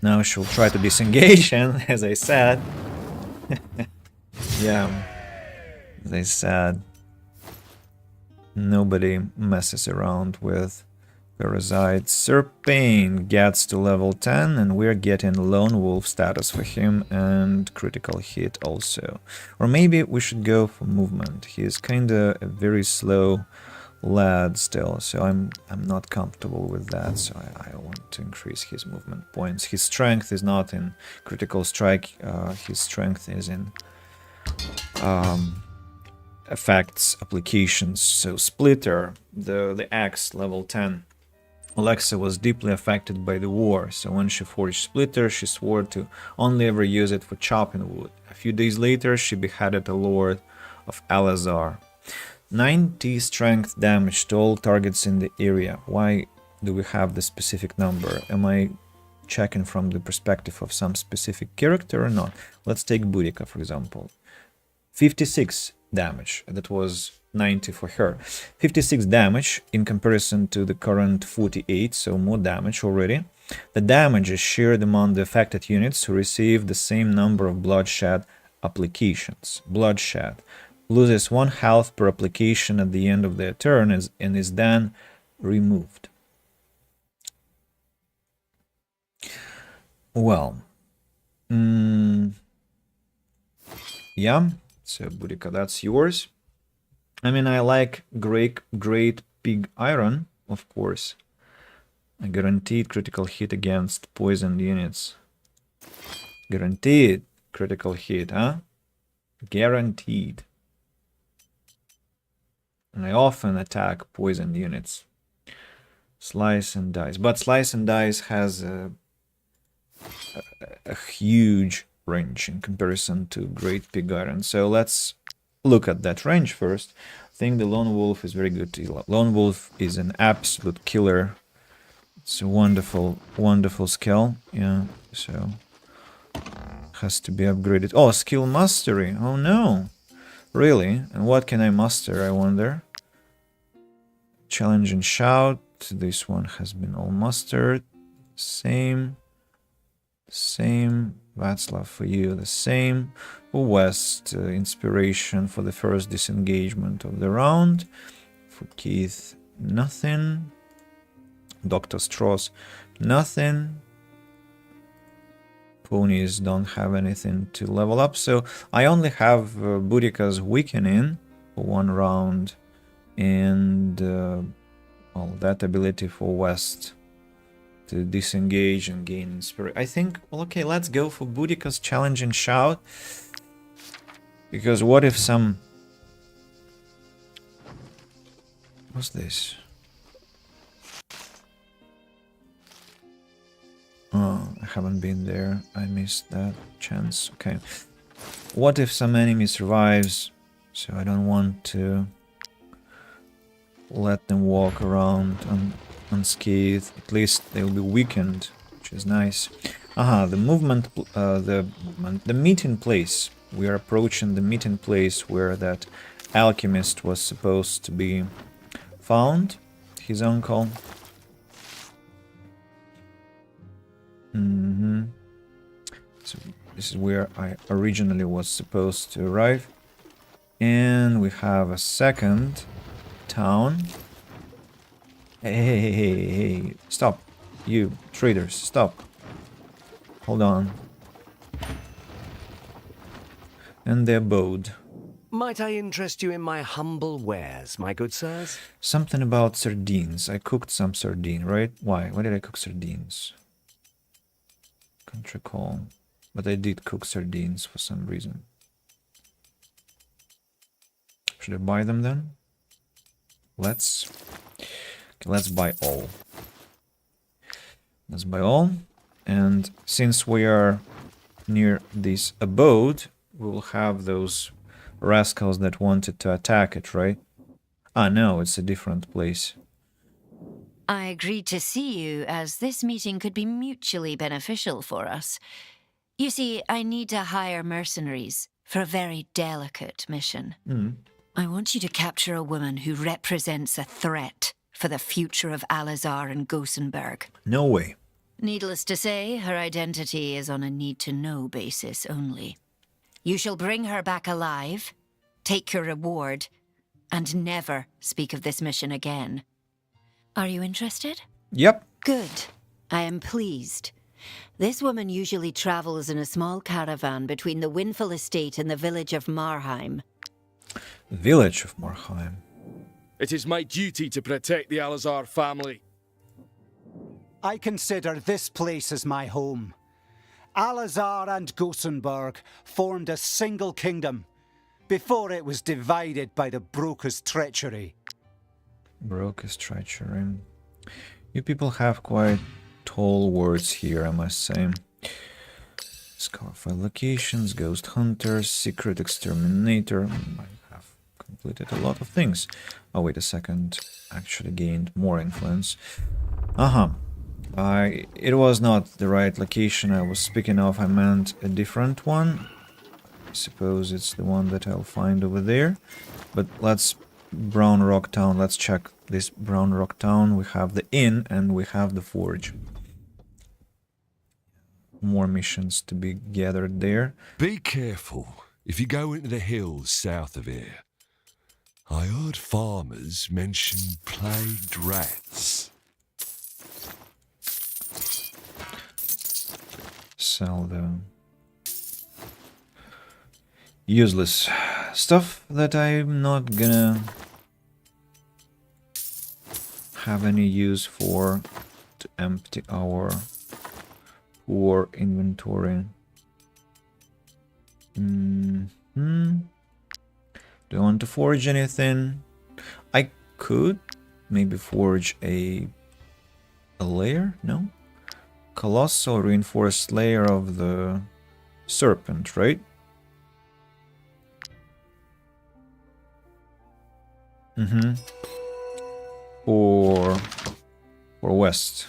now she'll try to disengage, and as I said, yeah, as I said, nobody messes around with Parasite. Serpane gets to level 10, and we're getting Lone Wolf status for him, and critical hit also. Or maybe we should go for movement. He is kinda a very slow lad still, so I'm not comfortable with that, so I want to increase his movement points. His strength is not in critical strike, his strength is in effects, applications. So Splitter, the axe, level 10. Alexa was deeply affected by the war, so when she forged Splitter, she swore to only ever use it for chopping wood. A few days later, she beheaded a lord of Alazar. 90 strength damage to all targets in the area. Why do we have the specific number? Am I checking from the perspective of some specific character or not? Let's take Boudica, for example. 56 damage. That was 90 for her. 56 damage in comparison to the current 48, so more damage already. The damage is shared among the affected units who receive the same number of bloodshed applications. Bloodshed loses 1 health per application at the end of their turn and is then removed. Well, yeah, so Boudica, that's yours. I mean, I like great pig iron, of course. A guaranteed critical hit against poisoned units. Guaranteed critical hit, huh? Guaranteed. And I often attack poisoned units. Slice and Dice. But Slice and Dice has a huge range in comparison to Great Pig Iron. So let's look at that range first. I think the Lone Wolf is very good. Lone Wolf is an absolute killer. It's a wonderful, wonderful skill. Yeah, so has to be upgraded. Oh, skill mastery. Oh no. Really? And what can I master, I wonder? Challenge and Shout. This one has been all mastered. Same. Václav, for you, the same. For West, inspiration for the first disengagement of the round. For Keith, nothing. Dr. Strauss, nothing. Ponies don't have anything to level up, so I only have Boudica's Weakening for 1 round, and well, that ability for West to disengage and gain inspiration. I think, well, okay, let's go for Boudica's Challenge and Shout, because what if some... What's this? Oh, I haven't been there. I missed that chance. Okay. What if some enemy survives? So I don't want to let them walk around unscathed. At least they'll be weakened, which is nice. Aha, the meeting place. We are approaching the meeting place where that alchemist was supposed to be found. His uncle. So this is where I originally was supposed to arrive. And we have a second town. Hey, stop. You traders, stop. Hold on. And the abode. Might I interest you in my humble wares, my good sirs? Something about sardines. I cooked some sardine, right? Why? Why did I cook sardines? Can't recall. But I did cook sardines for some reason. Should I buy them then? Let's buy all. Let's buy all. And since we are near this abode, we will have those rascals that wanted to attack it, right? Ah, no, it's a different place. I agreed to see you as this meeting could be mutually beneficial for us. You see, I need to hire mercenaries for a very delicate mission. I want you to capture a woman who represents a threat for the future of Alazar and Gossenberg. No way. Needless to say, her identity is on a need-to-know basis only. You shall bring her back alive, take your reward, and never speak of this mission again. Are you interested? Yep. Good. I am pleased. This woman usually travels in a small caravan between the Winful estate and the village of Marheim. Village of Marheim. It is my duty to protect the Alazar family. I consider this place as my home. Alazar and Gothenburg formed a single kingdom before it was divided by the Broker's treachery. Broker's treachery. You people have quite tall words here, I must say. Discover file locations, ghost hunters, secret exterminator. I have completed a lot of things. Oh, wait a second. Actually gained more influence. It was not the right location I was speaking of. I meant a different one. I suppose it's the one that I'll find over there. But let's Brown Rock Town. Let's check this Brown Rock Town. We have the inn and we have the forge. More missions to be gathered there. Be careful if you go into the hills south of here. I heard farmers mention plagued rats. Sell the useless stuff that I'm not gonna have any use for to empty our poor inventory. Do I want to forge anything? I could maybe forge a layer? No? Colossal reinforced layer of the serpent, right? Or west.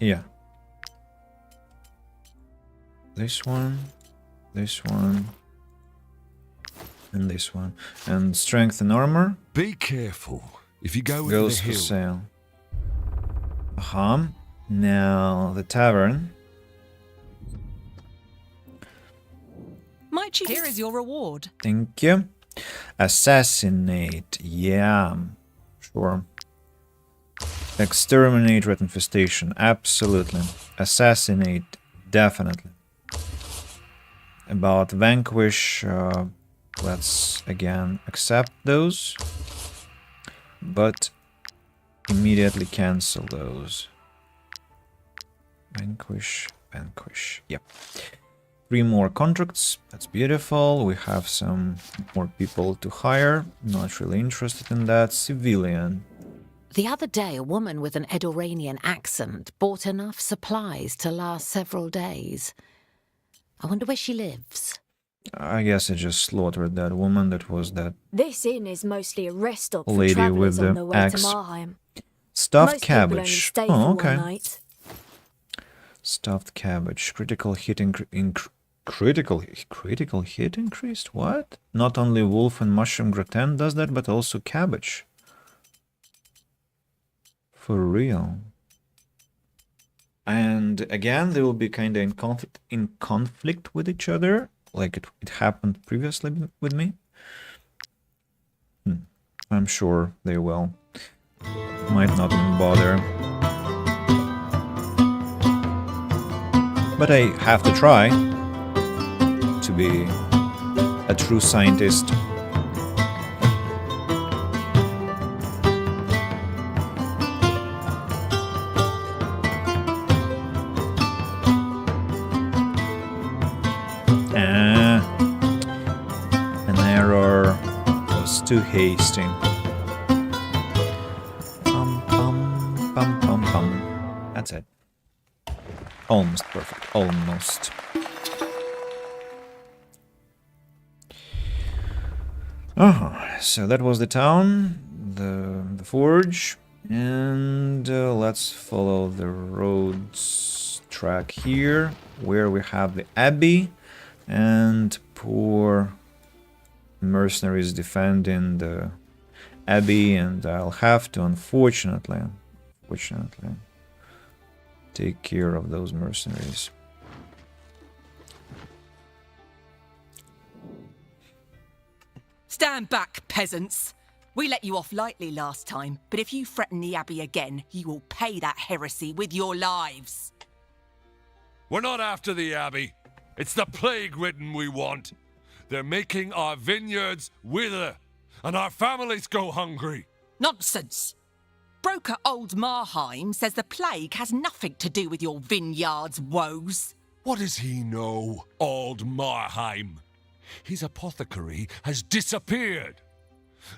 Yeah. This one, and this one. And strength and armor. Be careful if you go into goes the for hill. sale. Now the tavern. Might you? Here is your reward. Thank you. Assassinate. Yeah. Sure. Exterminate rat infestation. Absolutely. Assassinate. Definitely. About vanquish. Let's again accept those. But immediately cancel those. Vanquish. Yep. 3 more contracts. That's beautiful. We have some more people to hire. Not really interested in that. Civilian. The other day, a woman with an Edoranian accent bought enough supplies to last several days. I wonder where she lives. I guess I just slaughtered that woman. That was that This inn is mostly a rest stop for lady travellers with on the the way axe. to Marheim. Stuffed Most people only cabbage. stay Oh, for okay. one night. Stuffed cabbage. Critical hit critical hit increased? What? Not only wolf and mushroom gratin does that, but also cabbage. For real. And again, they will be kind of in conflict with each other, like it happened previously with me. I'm sure they will. Might not even bother. But I have to try to be a true scientist. An error was too hasty. That's it. Almost perfect. Almost. So that was the town, the forge, and let's follow the roads track here, where we have the abbey and poor mercenaries defending the abbey, and I'll have to, unfortunately, take care of those mercenaries. Stand back, peasants. We let you off lightly last time, but if you threaten the Abbey again, you will pay that heresy with your lives. We're not after the Abbey. It's the plague-ridden we want. They're making our vineyards wither. and our families go hungry. Nonsense. Broker Old Marheim says the plague has nothing to do with your vineyard's woes. What does he know, Old Marheim? His apothecary has disappeared.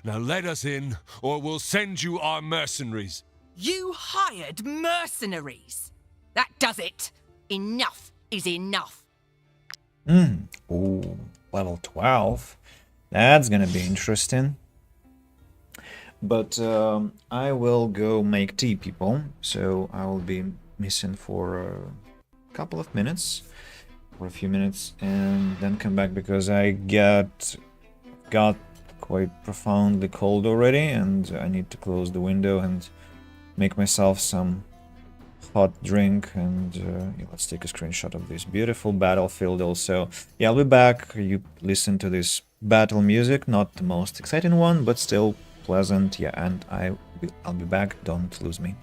Now let us in, or we'll send you our mercenaries. You hired mercenaries. That does it. Enough is enough. Ooh, level 12. That's gonna be interesting. But I will go make tea, people. So I will be missing for a couple of minutes, or a few minutes, and then come back because I got quite profoundly cold already, and I need to close the window and make myself some hot drink. And yeah, let's take a screenshot of this beautiful battlefield also. Yeah, I'll be back. You listen to this battle music, not the most exciting one, but still pleasant. Yeah, and I'll be back. Don't lose me.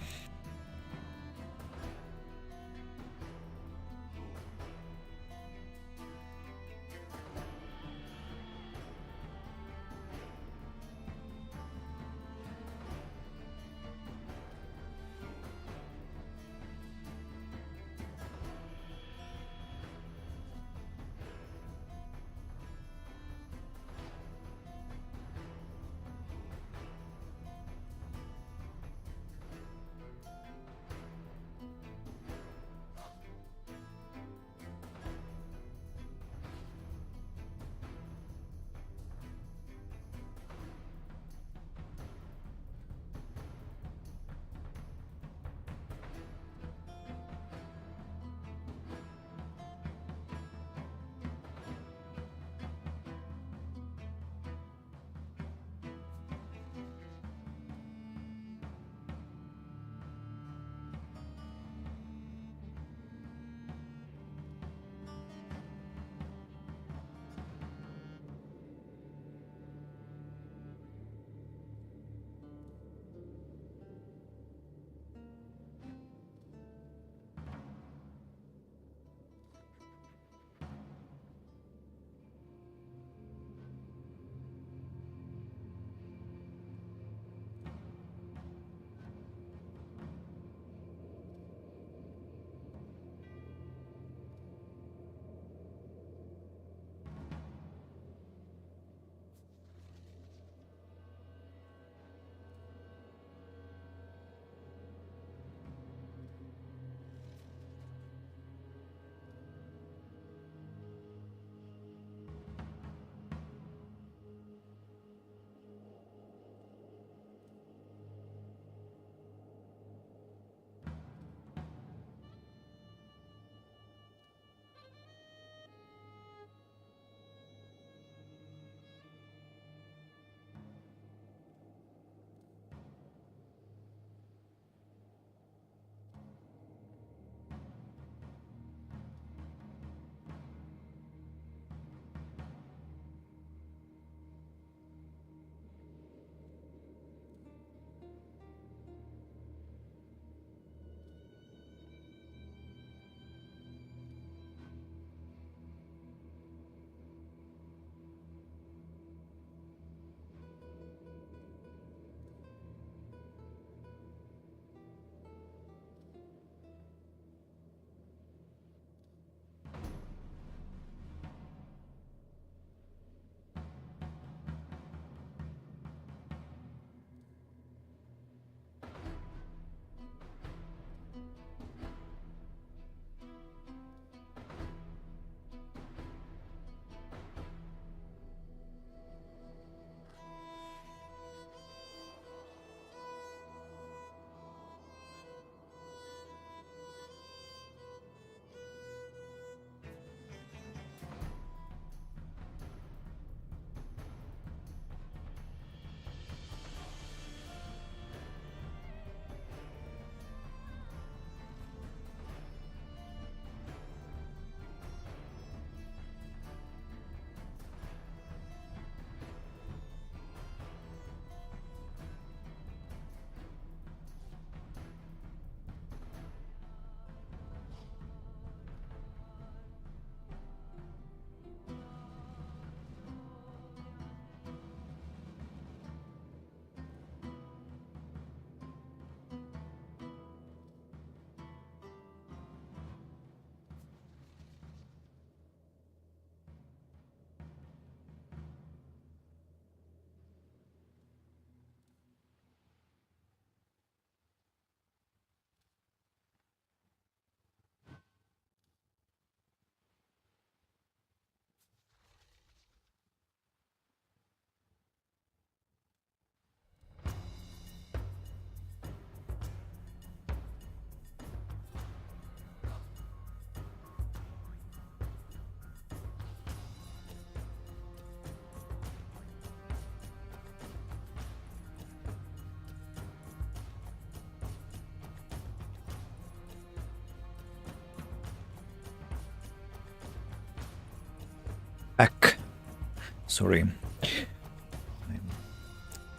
Sorry. I'm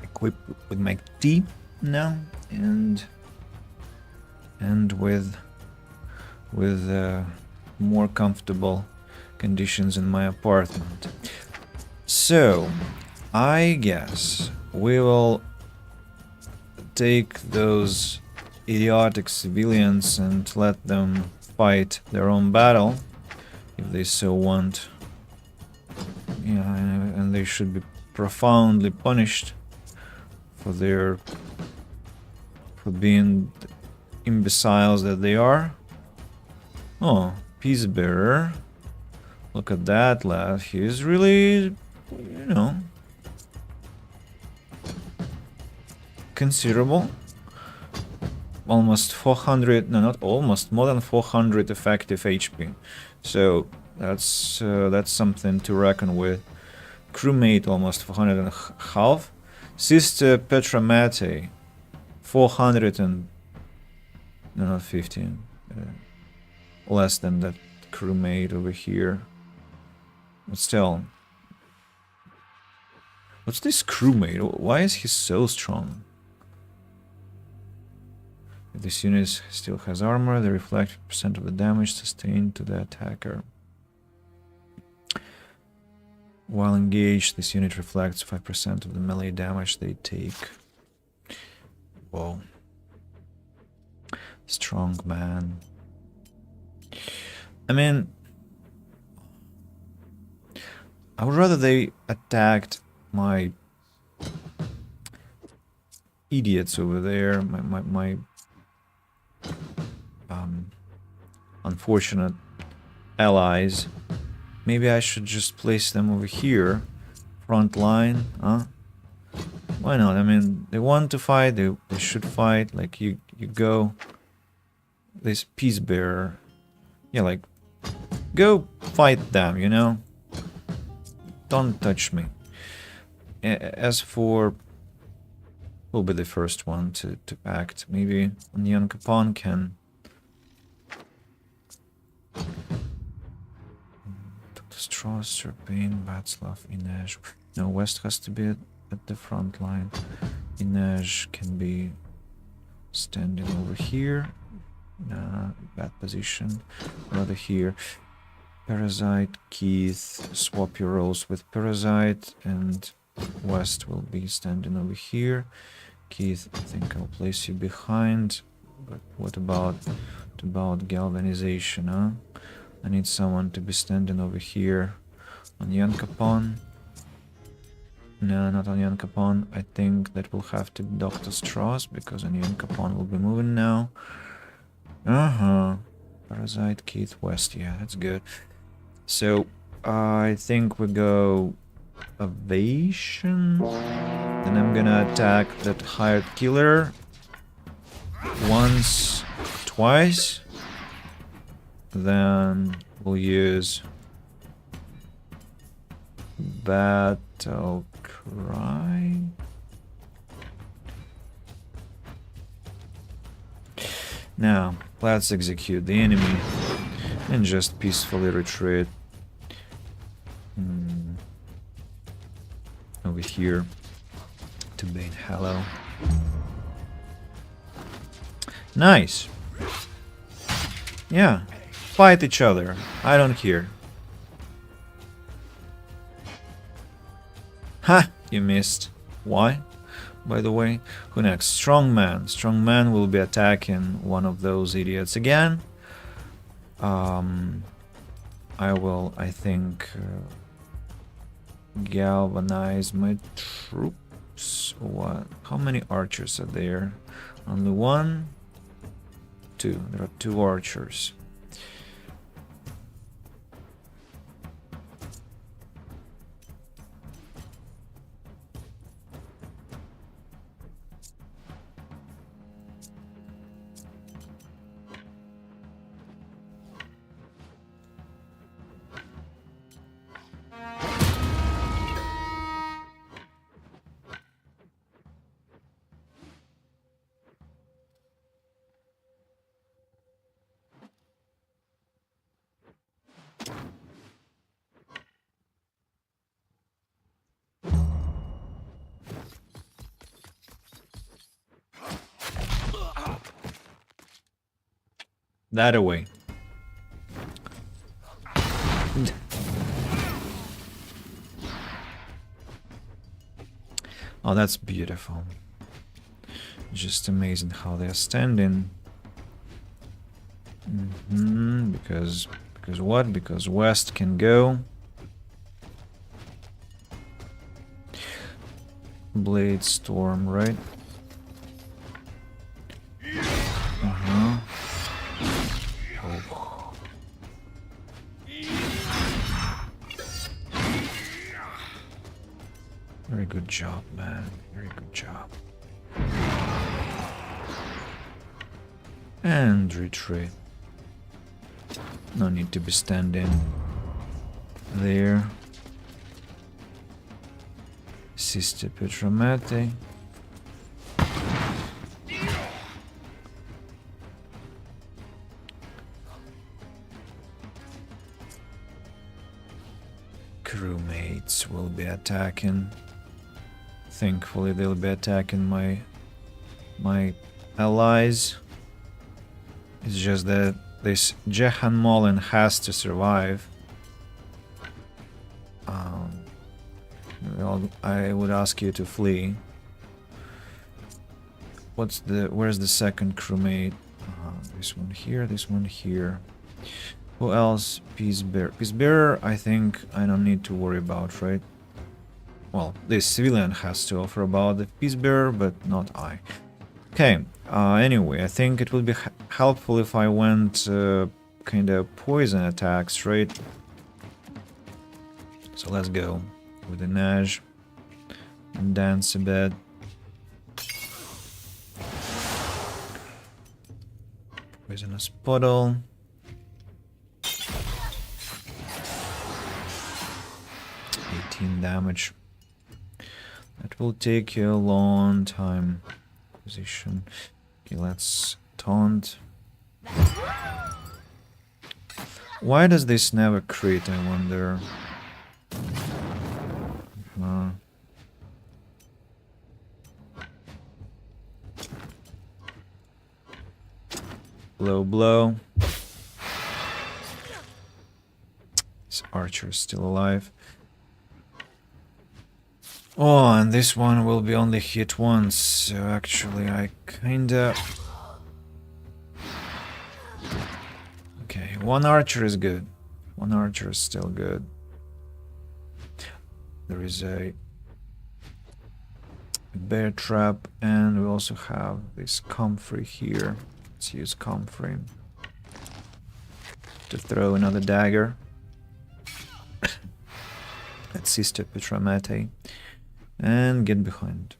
equipped with my tea now, and with more comfortable conditions in my apartment. So, I guess we will take those idiotic civilians and let them fight their own battle, if they so want. Yeah, and they should be profoundly punished for being imbeciles that they are. Oh, peace bearer. Look at that lad. He's really, you know, considerable. Almost 400, no, not almost, more than 400 effective HP. So that's something to reckon with. Crewmate almost 400 and a half. Sister Petra Mate 400 and no, not 15. Less than that crewmate over here. But still, what's this crewmate? Why is he so strong? If this unit still has armor, they reflect percent of the damage sustained to the attacker. While engaged, this unit reflects 5% of the melee damage they take. Whoa. Strong man. I mean, I would rather they attacked my idiots over there, my unfortunate allies. Maybe I should just place them over here, front line, huh? Why not? I mean, they want to fight, they should fight. Like, you go, this peace bearer, yeah, like, go fight them, you know? Don't touch me. As for, will be the first one to act. Maybe Nyan Capon can. Dr. Strauss, Serpane, Václav, Inej. No, West has to be at the front line. Inej can be standing over here. Nah, bad position. Rather here. Parasite, Keith, swap your roles with Parasite, and West will be standing over here. Keith, I think I'll place you behind. But what about galvanization, huh? I need someone to be standing over here. On Yan Capon. No, not on Yan Capon. I think that will have to be Dr. Strauss, because on Yan Capon will be moving now. Parasite, Keith, West. Yeah, that's good. So, I think we go evasion. Then I'm gonna attack that hired killer once, twice. Then we'll use battle cry. Now, let's execute the enemy and just peacefully retreat over here to Bane Hallow. Nice. Yeah, fight each other. I don't care. Ha! You missed. Why? By the way, who next? Strong man. Strong man will be attacking one of those idiots again. I will, I think, galvanize my troops. What? How many archers are there? Only one? Two. There are 2 archers. that away. Oh, that's beautiful. Just amazing how they're standing. Because what? Because west can go. Blade storm, right? Oh. Very good job, man. Very good job. And retreat. No need to be standing there. Sister Petramate. Crewmates will be attacking. Thankfully they'll be attacking my allies. It's just that this Jehan Molin has to survive. Well, I would ask you to flee. Where's the second crewmate? This one here, this one here. Who else? Peacebearer. Peacebearer, I think I don't need to worry about, right? Well, this civilian has to offer about the Peacebearer, but not I. Okay, anyway, I think it would be helpful if I went kind of poison attacks, right? So let's go with the Naj and dance a bit. Poisonous puddle. Damage. That will take you a long time. Position. Okay, let's taunt. Why does this never crit, I wonder? Blow. This archer is still alive. Oh, and this one will be only hit once, so actually I kinda... Okay, one archer is good. One archer is still good. There is a bear trap, and we also have this comfrey here. Let's use comfrey to throw another dagger at Sister Petramate. And get behind.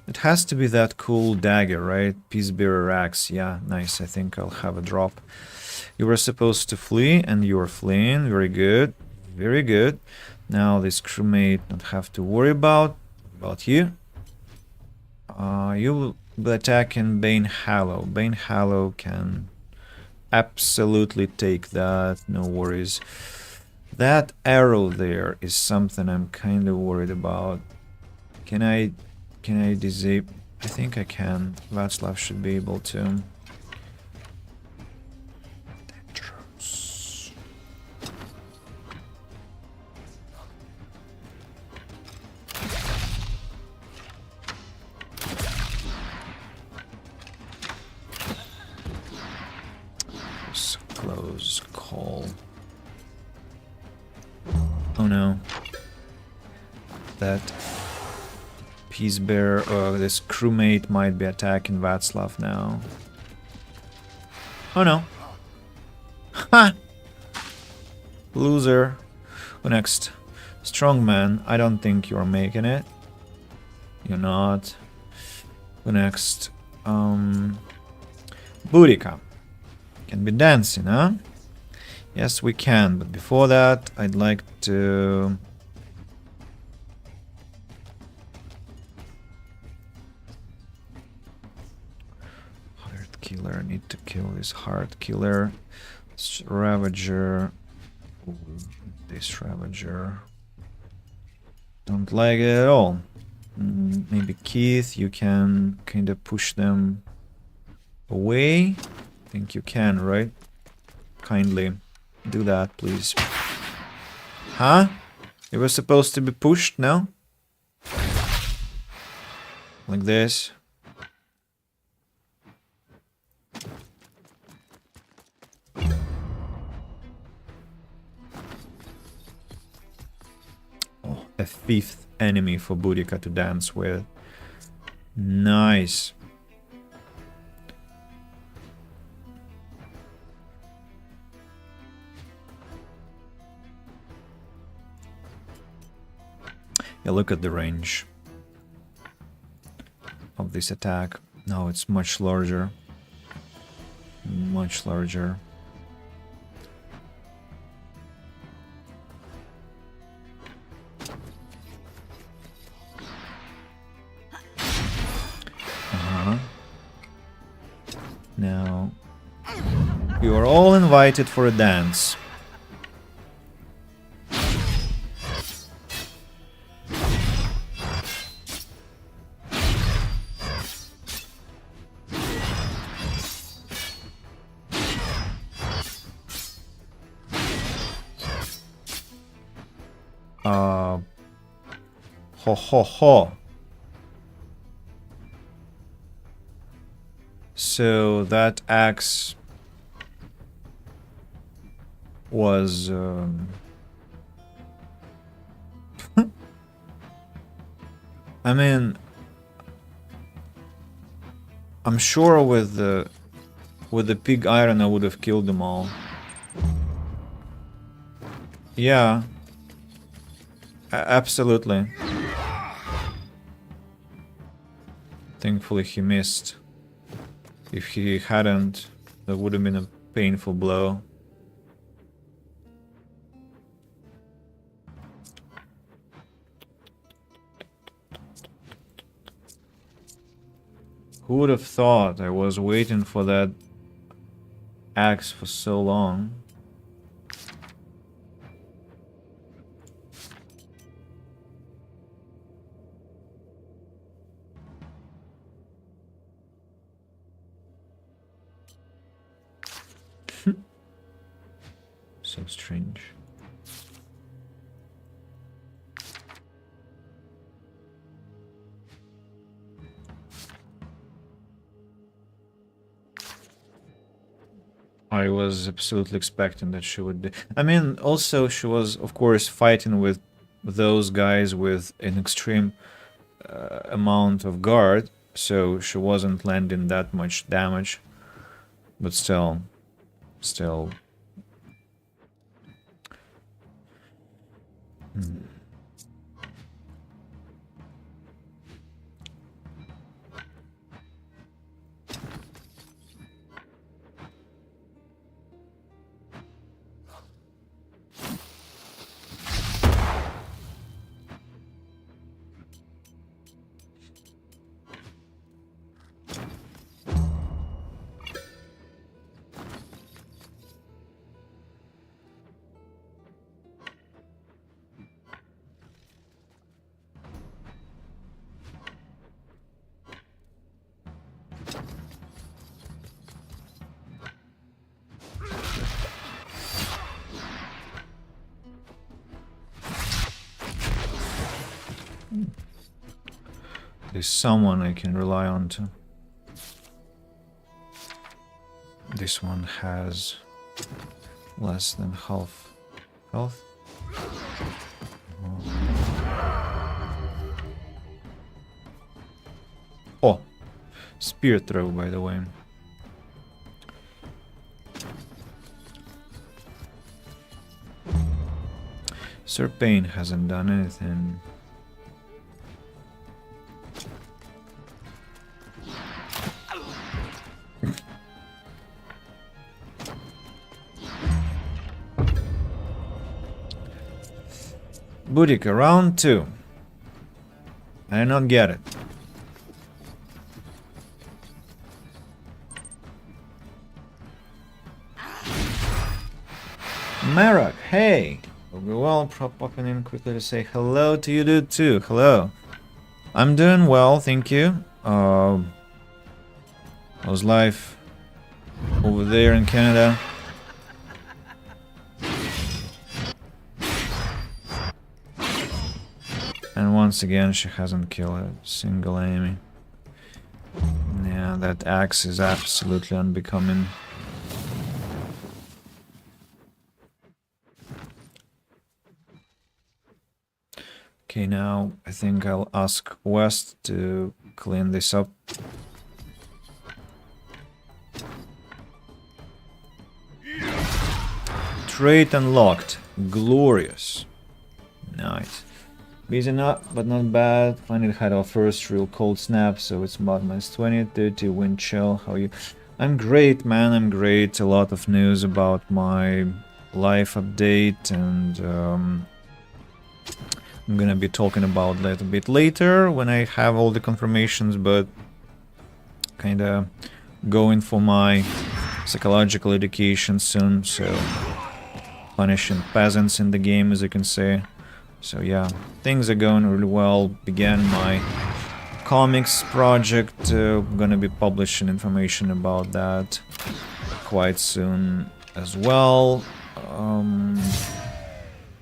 It has to be that cool dagger, right? Peacebearer axe. Yeah, nice. I think I'll have a drop. You were supposed to flee, and you are fleeing. Very good. Very good. Now this crewmate don't have to worry about you. You will be attacking Bane Hallow. Bane Hallow can absolutely take that, no worries. That arrow there is something I'm kind of worried about. Can I disable? I think I can. Václav should be able to. Dangerous. Close call. Oh no. That Peacebearer, or this crewmate might be attacking Václav now. Oh no. Ha! Loser. Who next? Strongman. I don't think you're making it. You're not. Who next? Boudica. Can be dancing, huh? Yes, we can, but before that, I'd like to... Heart killer, need to kill this heart killer. Ravager Ooh, this Ravager. Don't like it at all. Maybe Keith, you can kind of push them away. I think you can, right? Kindly do that, please. Huh? It was supposed to be pushed, no? Like this. Oh, a fifth enemy for Boudica to dance with. Nice. Yeah, look at the range of this attack. No, it's much larger. Much larger. Now, you are all invited for a dance. Ho ho ho. So that axe was I mean, I'm sure with the pig iron I would have killed them all. Yeah. Absolutely. Thankfully he missed. If he hadn't, that would have been a painful blow. Who would have thought? I was waiting for that axe for so long. So strange. I was absolutely expecting that she would be. I mean, also she was, of course, fighting with those guys with an extreme amount of guard, so she wasn't landing that much damage. But still. There's someone I can rely on to. This one has less than half health. Oh, spear throw, by the way. Sir Payne hasn't done anything. Boudica, round 2. I did not get it. Marak, hey! Well, popping in quickly to say hello to you, dude, too. Hello. I'm doing well, thank you. How's life over there in Canada? And once again, she hasn't killed a single enemy. Yeah, that axe is absolutely unbecoming. Okay, now I think I'll ask West to clean this up. Trait unlocked. Glorious. Nice. Busy but not bad. Finally had our first real cold snap, so it's about -20, 30, wind chill. How are you? I'm great, man, I'm great. A lot of news about my life update, and I'm gonna be talking about that a bit later when I have all the confirmations, but kinda going for my psychological education soon, so punishing peasants in the game, as you can see. So yeah, things are going really well. Began my comics project, gonna be publishing information about that quite soon as well.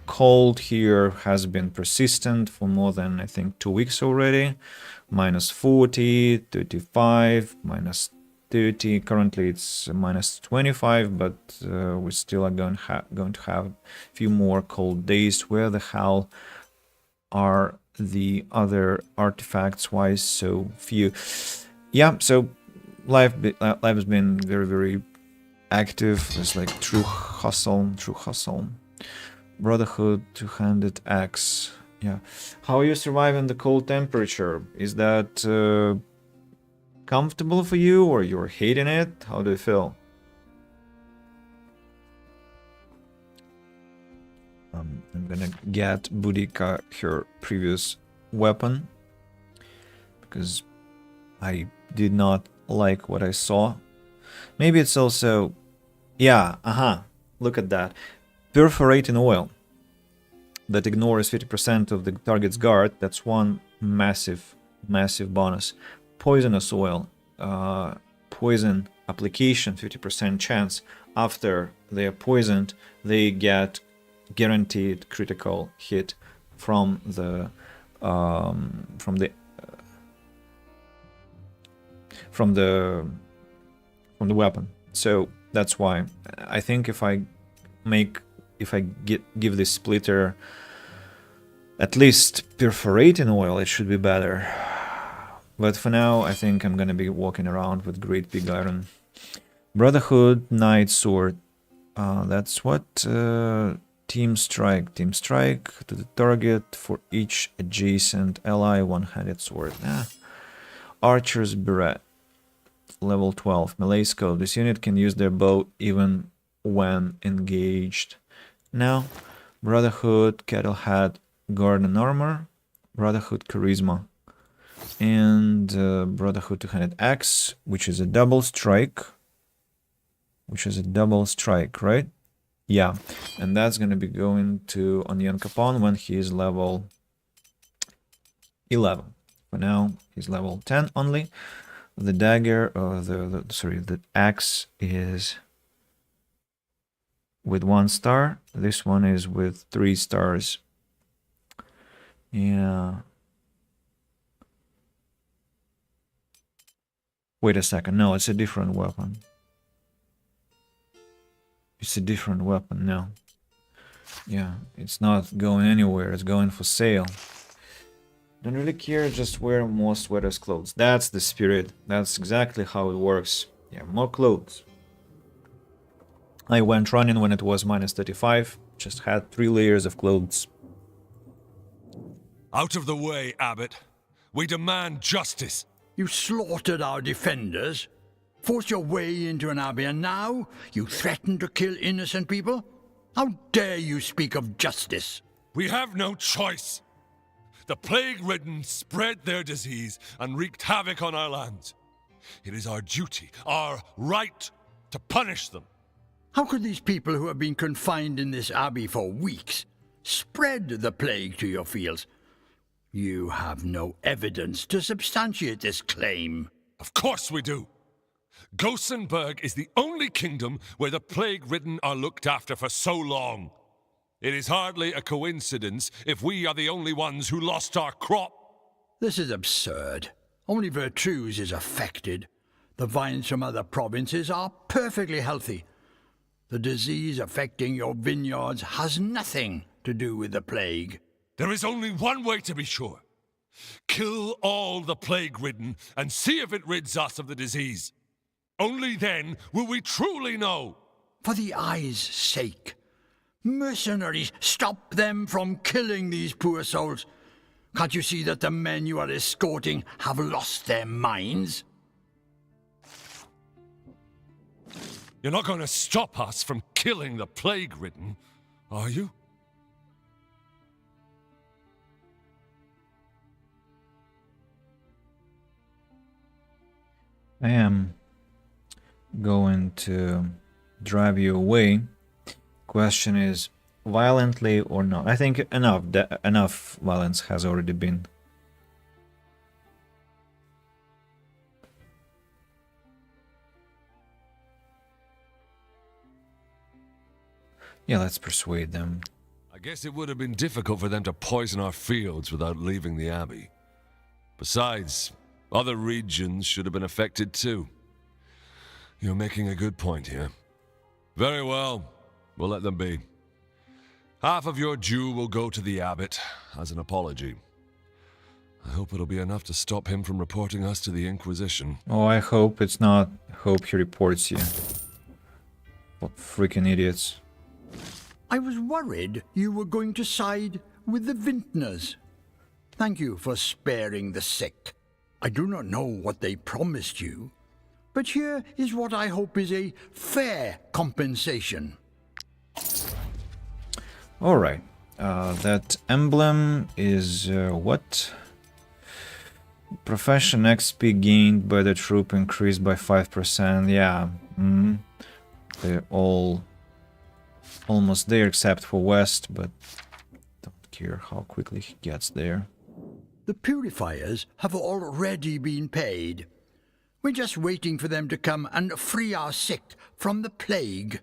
Cold here has been persistent for more than, I think, 2 weeks already. -40, 35, -30. Currently it's -25, but we still are going to have a few more cold days. Where the hell are the other artifacts? Why so few? Yeah, so life has been very, very active. It's like true hustle. Brotherhood, two-handed axe. Yeah. How are you surviving the cold temperature? Is that comfortable for you, or you're hating it? How do you feel? I'm gonna get Boudica her previous weapon, because I did not like what I saw. Maybe it's also... Yeah, look at that. Perforating oil that ignores 50% of the target's guard. That's one massive bonus. Poisonous oil, poison application, 50% chance. After they are poisoned, they get guaranteed critical hit from the weapon. So that's why I think if I give this splitter at least perforating oil, it should be better. But for now, I think I'm gonna be walking around with great big iron. Brotherhood, Knight Sword. That's what? Team Strike. Team Strike to the target for each adjacent ally, one-handed sword. Archer's Beret. Level 12. Melee scope. This unit can use their bow even when engaged. Now, Brotherhood, Cattle Hat, Guard and Armor. Brotherhood, Charisma. And Brotherhood two-handed axe, which is a double strike. Right? Yeah, and that's gonna be going to Onion Capone when he is level 11. For now, he's level 10 only. The dagger, the axe is with 1 star. This one is with 3 stars. Yeah. Wait a second. No, it's a different weapon. No. Yeah, it's not going anywhere. It's going for sale. Don't really care, just wear more sweaters, clothes. That's the spirit. That's exactly how it works. Yeah, more clothes. I went running when it was -35. Just had 3 layers of clothes. Out of the way, Abbot. We demand justice. You slaughtered our defenders, forced your way into an abbey, and now you threaten to kill innocent people? How dare you speak of justice? We have no choice. The plague-ridden spread their disease and wreaked havoc on our lands. It is our duty, our right, to punish them. How could these people who have been confined in this abbey for weeks spread the plague to your fields? You have no evidence to substantiate this claim. Of course we do. Gothenburg is the only kingdom where the plague-ridden are looked after for so long. It is hardly a coincidence if we are the only ones who lost our crop. This is absurd. Only Vertruse is affected. The vines from other provinces are perfectly healthy. The disease affecting your vineyards has nothing to do with the plague. There is only one way to be sure. Kill all the plague-ridden and see if it rids us of the disease. Only then will we truly know. For the eye's sake. Mercenaries, stop them from killing these poor souls. Can't you see that the men you are escorting have lost their minds? You're not going to stop us from killing the plague-ridden, are you? I am going to drive you away. Question is, violently or not? I think enough violence has already been. Yeah, let's persuade them. I guess it would have been difficult for them to poison our fields without leaving the abbey. Besides, other regions should have been affected too. You're making a good point here. Very well, we'll let them be. Half of your due will go to the abbot as an apology. I hope it'll be enough to stop him from reporting us to the Inquisition. Oh, I hope it's not. Hope he reports you. What freaking idiots. I was worried you were going to side with the vintners. Thank you for sparing the sick. I do not know what they promised you, but here is what I hope is a fair compensation. Alright, that emblem is what? Profession XP gained by the troop increased by 5%. Yeah, they're all almost there except for West, but don't care how quickly he gets there. The purifiers have already been paid. We're just waiting for them to come and free our sick from the plague.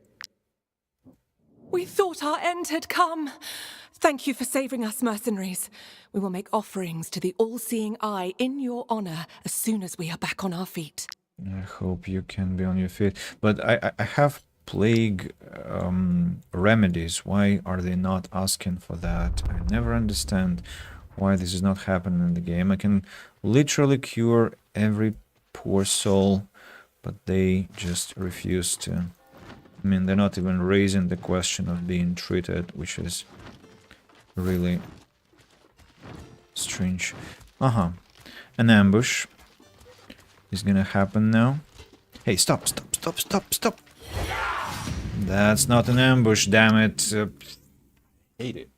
We thought our end had come. Thank you for saving us, mercenaries. We will make offerings to the all-seeing eye in your honor as soon as we are back on our feet. I hope you can be on your feet. But I have plague remedies. Why are they not asking for that? I never understand why this is not happening in the game. I can literally cure every poor soul, but they just refuse to. I mean, they're not even raising the question of being treated, which is really strange. An ambush is gonna happen now. Hey, stop. That's not an ambush, damn it. Hate it.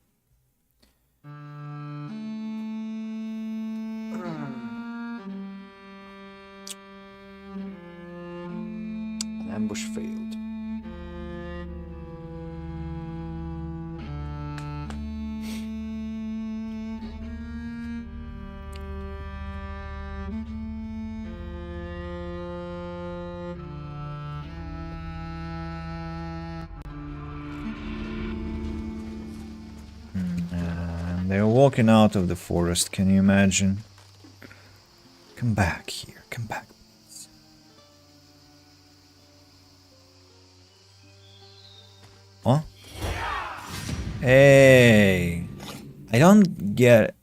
An ambush failed. They're walking out of the forest, can you imagine? Come back here, come back. Please. Huh? Hey! I don't get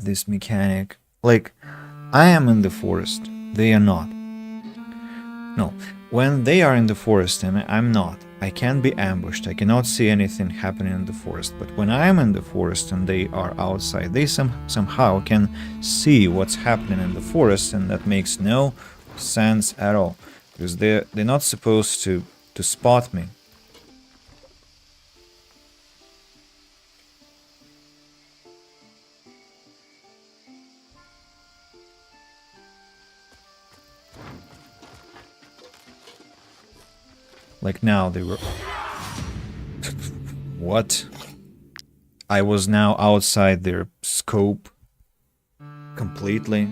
this mechanic. Like, I am in the forest, they are not. No, when they are in the forest and I'm not, I can't be ambushed, I cannot see anything happening in the forest, but when I am in the forest and they are outside, they somehow can see what's happening in the forest, and that makes no sense at all, because they're not supposed to spot me. Like now they were... What? I was now outside their scope completely.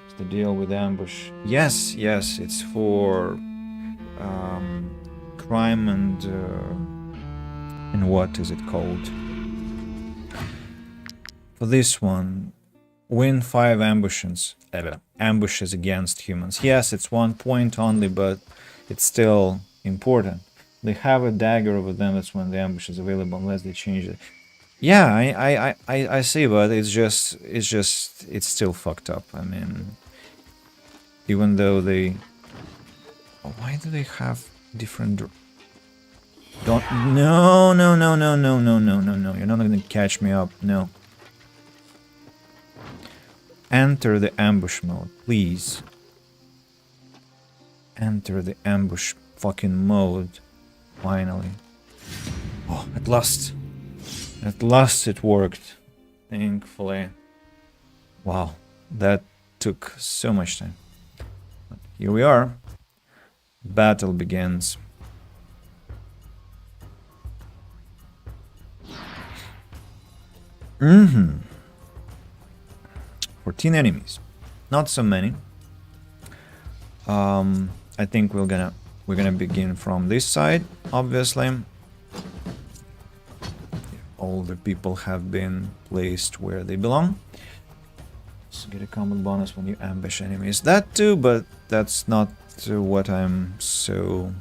It's the deal with ambush. Yes, yes, it's for crime and what is it called? For this one, win 5 ambushes against humans. Yes, it's 1 point only, but it's still important. They have a dagger over them. That's when the ambush is available, unless they change it. Yeah, I see, but it's still fucked up. I mean, even though they, why do they have different? No. You're not gonna catch me up. No. Enter the ambush mode, please. Enter the ambush fucking mode. Finally. Oh, at last. At last it worked. Thankfully. Wow, that took so much time. But here we are. Battle begins. Mm-hmm. 14 enemies. Not so many. I think we're gonna begin from this side, obviously. All the people have been placed where they belong. So get a combat bonus when you ambush enemies. That too, but that's not what I'm so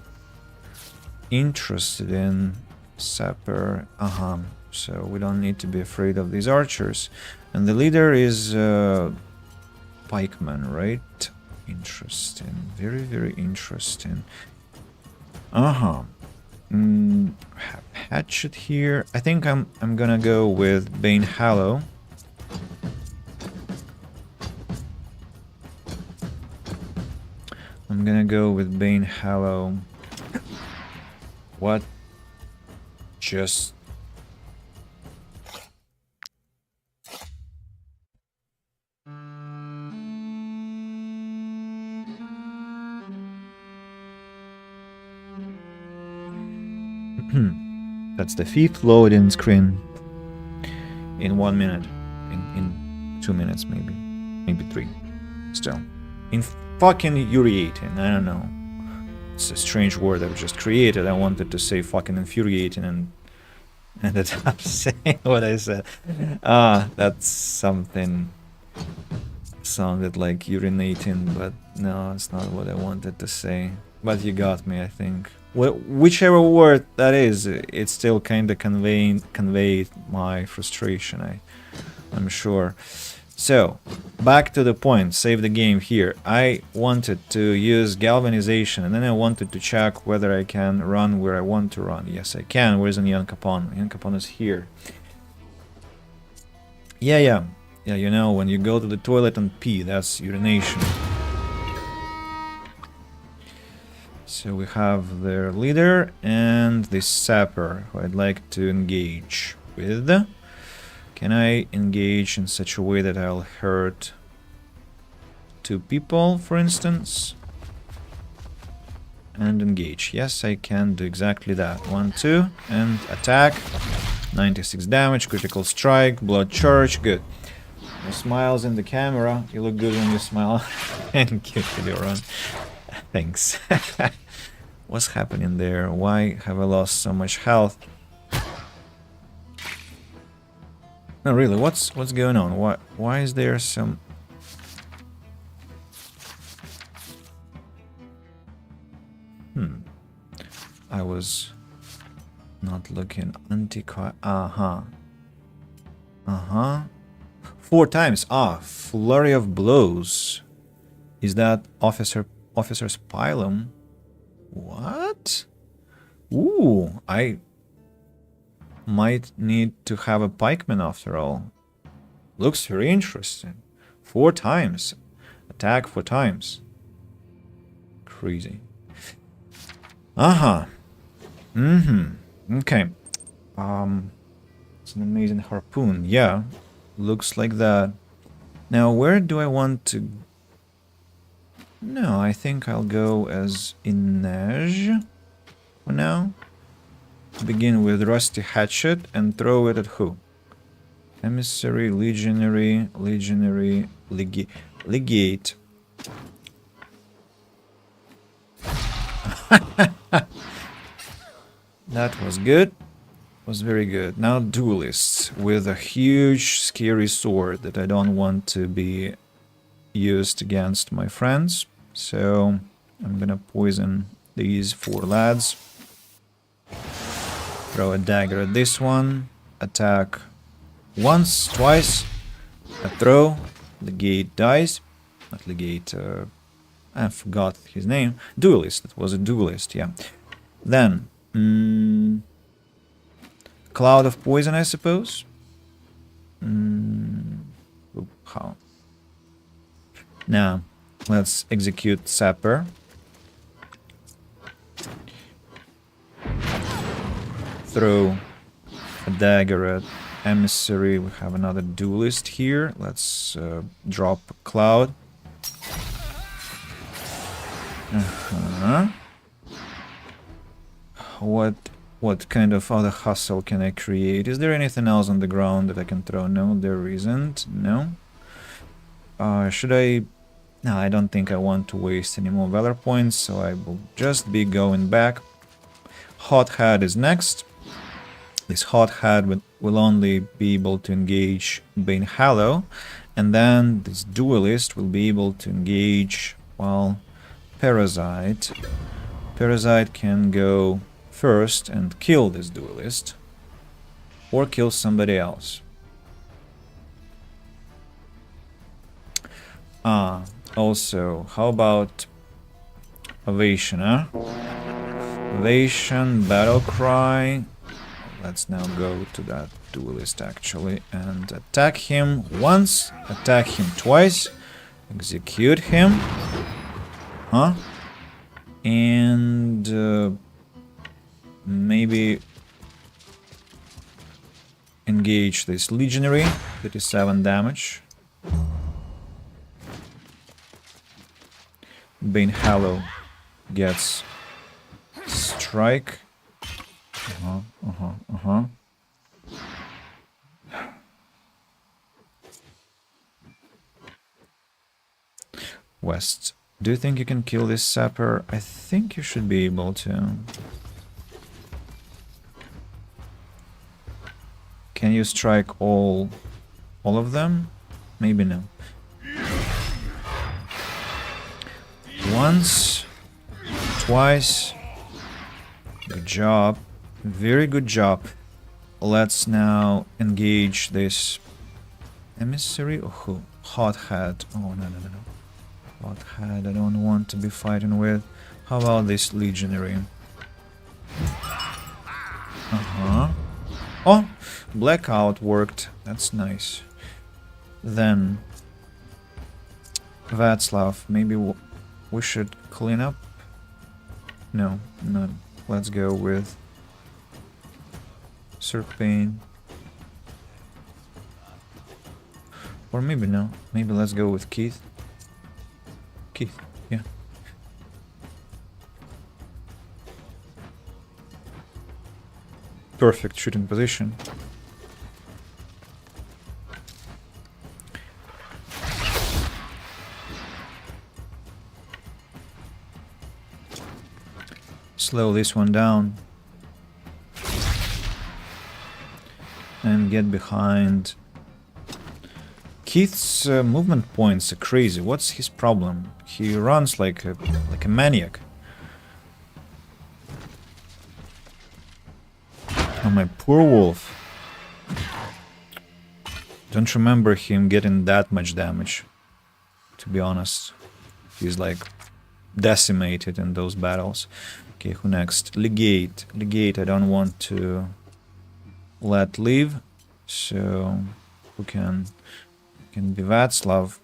interested in. Sapper, so we don't need to be afraid of these archers. And the leader is pikeman, right? Interesting, very, very interesting. Hatchet here. I think I'm gonna go with Bane Hallow. I'm gonna go with Bane Hallow. What? Just... That's the 5th loading screen in 1 minute, in 2 minutes maybe 3. Still, in fucking infuriating. I don't know. It's a strange word I've just created. I wanted to say fucking infuriating and ended up saying what I said. That's something sounded like urinating, but no, it's not what I wanted to say. But you got me, I think. Whichever word that is, it still kind of conveyed my frustration, I'm sure. So, back to the point, save the game here. I wanted to use galvanization, and then I wanted to check whether I can run where I want to run. Yes, I can. Where's Yan Capon? Yan Capon is here. Yeah, you know, when you go to the toilet and pee, that's urination. So we have their leader and the sapper who I'd like to engage with. Can I engage in such a way that I'll hurt 2 people, for instance? And engage. Yes, I can do exactly that. 1, 2, and attack. 96 damage, critical strike, blood charge, good. No smiles in the camera. You look good when you smile. And cute video run. Thanks. What's happening there? Why have I lost so much health? No, really, what's going on? Why is there some... I was not looking. Anti-car... 4 times. Flurry of blows. Is that Officer's Pylum? What? Ooh, I might need to have a pikeman after all. Looks very interesting. 4 times. Attack 4 times. Crazy. Okay. It's an amazing harpoon. Yeah, looks like that. Now, where do I want to... No, I think I'll go as Inej for now. Begin with Rusty Hatchet and throw it at who? Emissary, Legionary, Legate. That was good. Was very good. Now Duelists with a huge scary sword that I don't want to be used against my friends. So I'm gonna poison these 4 lads. Throw a dagger at this one. Attack once, twice. A throw. Legate dies. Not Legate, I forgot his name. Duelist. It was a duelist, yeah. Then Cloud of Poison, I suppose. How? Now, let's execute Sapper. Throw a dagger at Emissary. We have another duelist here. Let's drop a Cloud. What kind of other hustle can I create? Is there anything else on the ground that I can throw? No, there isn't. No. Should I... No, I don't think I want to waste any more Valor points, so I will just be going back. Hot Hat is next. This Hot Hat will only be able to engage Bane Hallow, and then this Duelist will be able to engage, well, Parasite. Parasite can go first and kill this Duelist, or kill somebody else. Also, how about Ovation, huh? Ovation, Battle Cry. Let's now go to that Duelist actually and attack him once, attack him twice, execute him. Huh? And maybe engage this Legionary, 37 damage. Bane Hallow gets strike. West, do you think you can kill this Sapper? I think you should be able to. Can you strike all of them? Maybe no. Once, twice. Good job. Very good job. Let's now engage this Emissary or who? Hot Hat. Oh, no. Hot Hat, I don't want to be fighting with. How about this Legionary? Oh, Blackout worked. That's nice. Then Václav, maybe we should clean up? No. Let's go with Serpane. Or maybe no. Maybe let's go with Keith. Keith, yeah. Perfect shooting position. Slow this one down. And get behind. Keith's movement points are crazy. What's his problem? He runs like a maniac. Oh, my poor wolf. Don't remember him getting that much damage, to be honest. He's like decimated in those battles. Okay, who next? Legate. Legate, I don't want to let live. So, who can be Václav?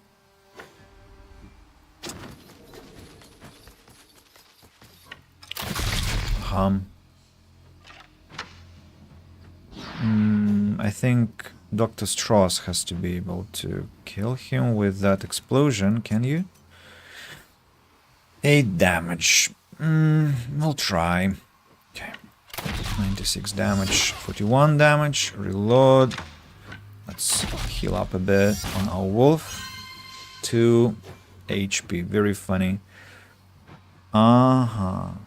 I think Dr. Strauss has to be able to kill him with that explosion. Can you? 8 damage. We'll try. Okay. 96 damage, 41 damage. Reload. Let's heal up a bit on our wolf. 2 HP. Very funny. And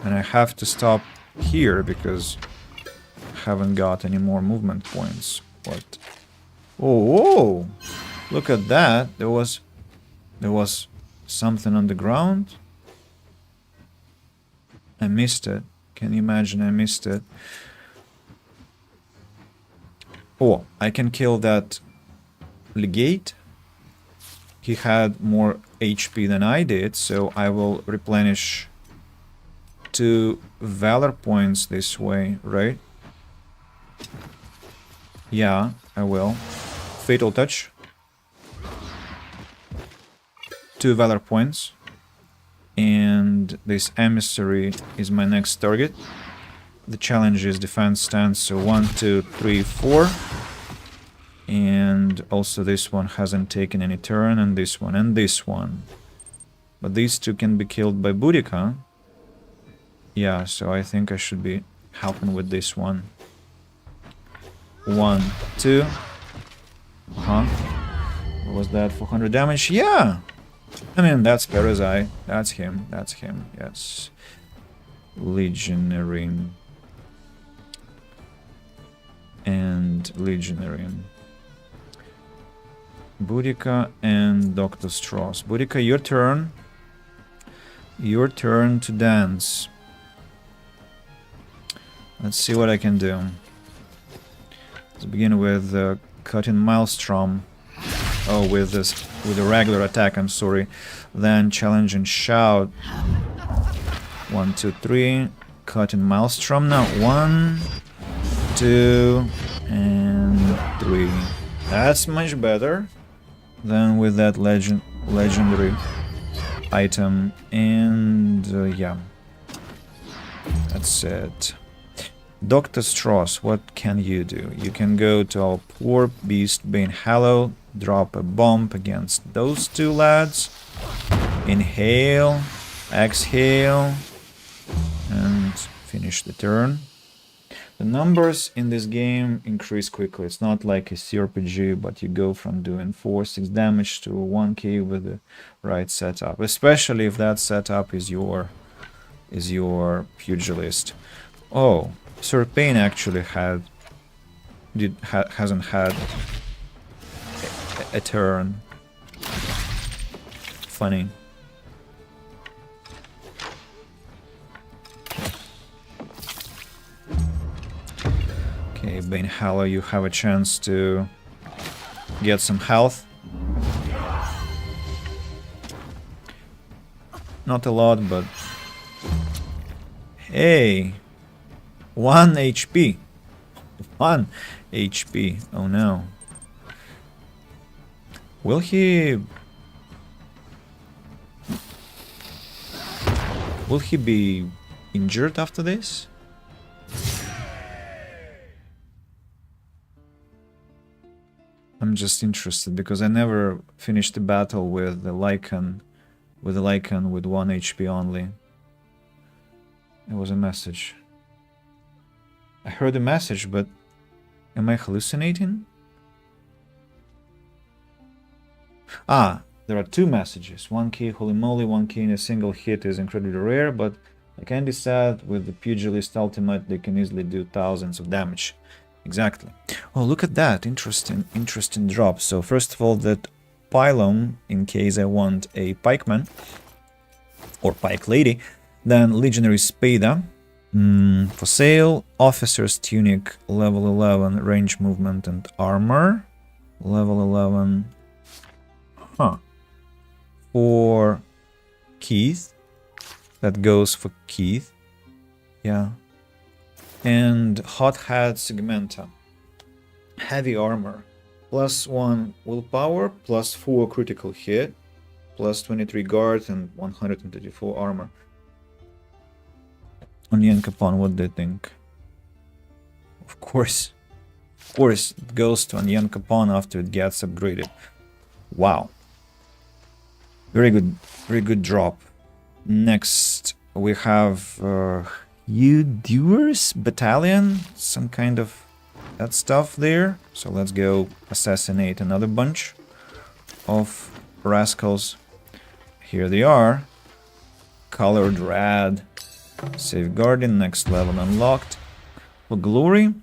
I have to stop here because I haven't got any more movement points. What? Oh, whoa! Look at that. There was something on the ground. I missed it. Can you imagine? I missed it. Oh, I can kill that legate. He had more HP than I did, so I will replenish 2 valor points this way, right? Yeah, I will. Fatal touch. 2 valor points. And this emissary is my next target. The challenge is defense stance, so 1, 2, 3, 4. And also this one hasn't taken any turn, and this one, and this one. But these 2 can be killed by Boudica. Yeah, so I think I should be helping with this one. 1, 2. What was that? 400 damage? Yeah! I mean, that's Perazai. That's him. That's him. Yes. Legionary. And Legionary. Boudica and Dr. Strauss. Boudica, your turn. Your turn to dance. Let's see what I can do. Let's begin with Cutting Maelstrom. Oh, with a regular attack, I'm sorry. Then Challenge and Shout. 1, 2, 3. Cutting Maelstrom now. 1, 2, and 3. That's much better than with that legendary item. And yeah, that's it. Dr. Strauss, what can you do? You can go to our poor beast Bane Hallow, drop a bomb against those 2 lads, inhale, exhale, and finish the turn. The numbers in this game increase quickly. It's not like a CRPG, but you go from doing 4-6 damage to 1k with the right setup, especially if that setup is your pugilist. Oh, Sir Payne actually hasn't had a turn. Funny. Okay, Bane Hallow, you have a chance to get some health. Not a lot, but hey, 1 HP. 1 HP. Oh no. Will he be injured after this? I'm just interested because I never finished the battle with the Lycan with 1 HP only. It was a message. I heard a message, but am I hallucinating? Ah, there are 2 messages. 1k, holy moly, 1k in a single hit is incredibly rare, but like Andy said, with the Pugilist ultimate they can easily do thousands of damage. Exactly. Oh, look at that. Interesting drop. So first of all, that pylon, in case I want a pikeman or pike lady. Then Legionary Spada. For sale, Officer's Tunic, level 11, range movement and armor. Level 11. For Keith. That goes for Keith. Yeah. And Hot Hat Segmenta. Heavy armor. +1 willpower, +4 critical hit, +23 guard, and 134 armor. Onion Capon, what do you think? Of course, it goes to Onion Capon after it gets upgraded. Wow. Very good drop. Next, we have Doers Battalion, some kind of that stuff there. So let's go assassinate another bunch of rascals. Here they are. Colored red. Safeguarding, next level unlocked. For glory,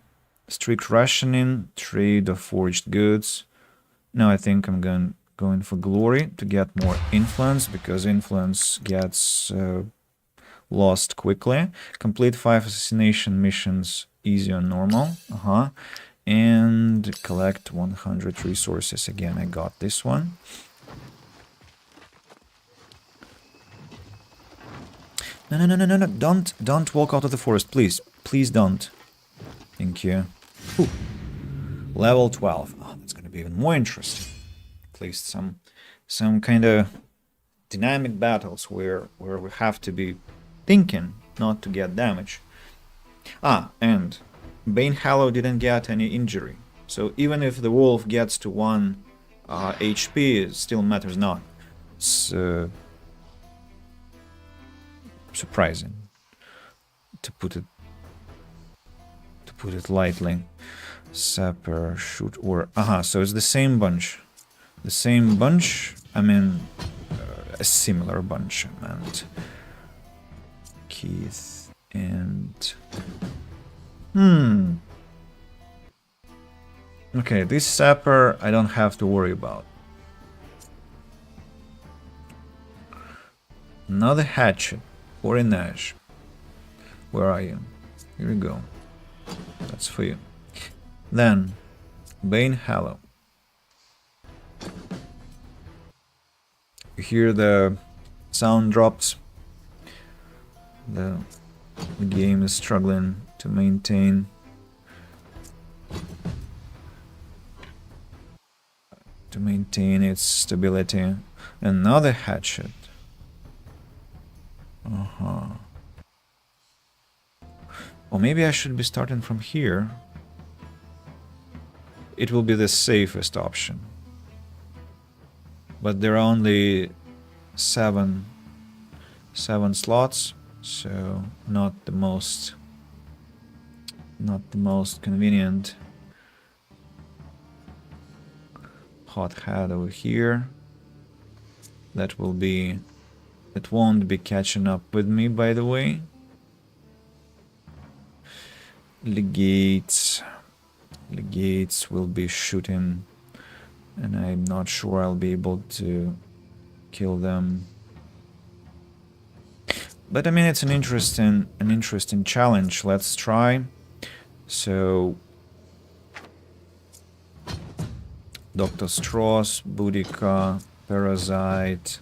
strict rationing, trade of forged goods. No, I think I'm going for glory to get more influence, because influence gets lost quickly. Complete 5 assassination missions, easy or normal. And collect 100 resources. Again, I got this one. No, don't walk out of the forest, please. Please don't. Thank you. Ooh. Level 12. Oh, that's gonna be even more interesting. At least some kind of dynamic battles where we have to be thinking not to get damage. And Bane Hallow didn't get any injury. So even if the wolf gets to 1 HP, it still matters not. It's surprising, to put it lightly. Sapper, shoot, or so it's the same bunch. The same bunch. I mean, a similar bunch. I meant Keith and okay, this sapper I don't have to worry about. Another hatchet or a Nash. Where are you? Here we go. That's for you. Then Bane Hallow. You hear the sound drops. The game is struggling to maintain its stability. Another hatchet. Or maybe I should be starting from here. It will be the safest option. But there are only 7 slots, so not the most convenient. Hot hat over here. That won't be catching up with me, by the way. Legates will be shooting, and I'm not sure I'll be able to kill them. But I mean, it's an interesting challenge. Let's try. So Dr. Strauss, Boudica, Parasite,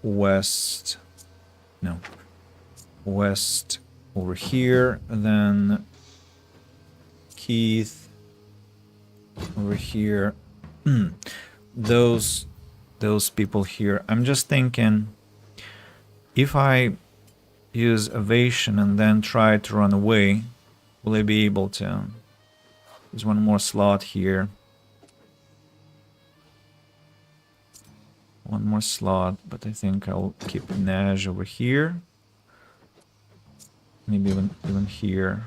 West over here, then Keith over here. Those people here. I'm just thinking, if I use evasion and then try to run away, will I be able to? There's one more slot here. One more slot, but I think I'll keep Nash over here. Maybe even here.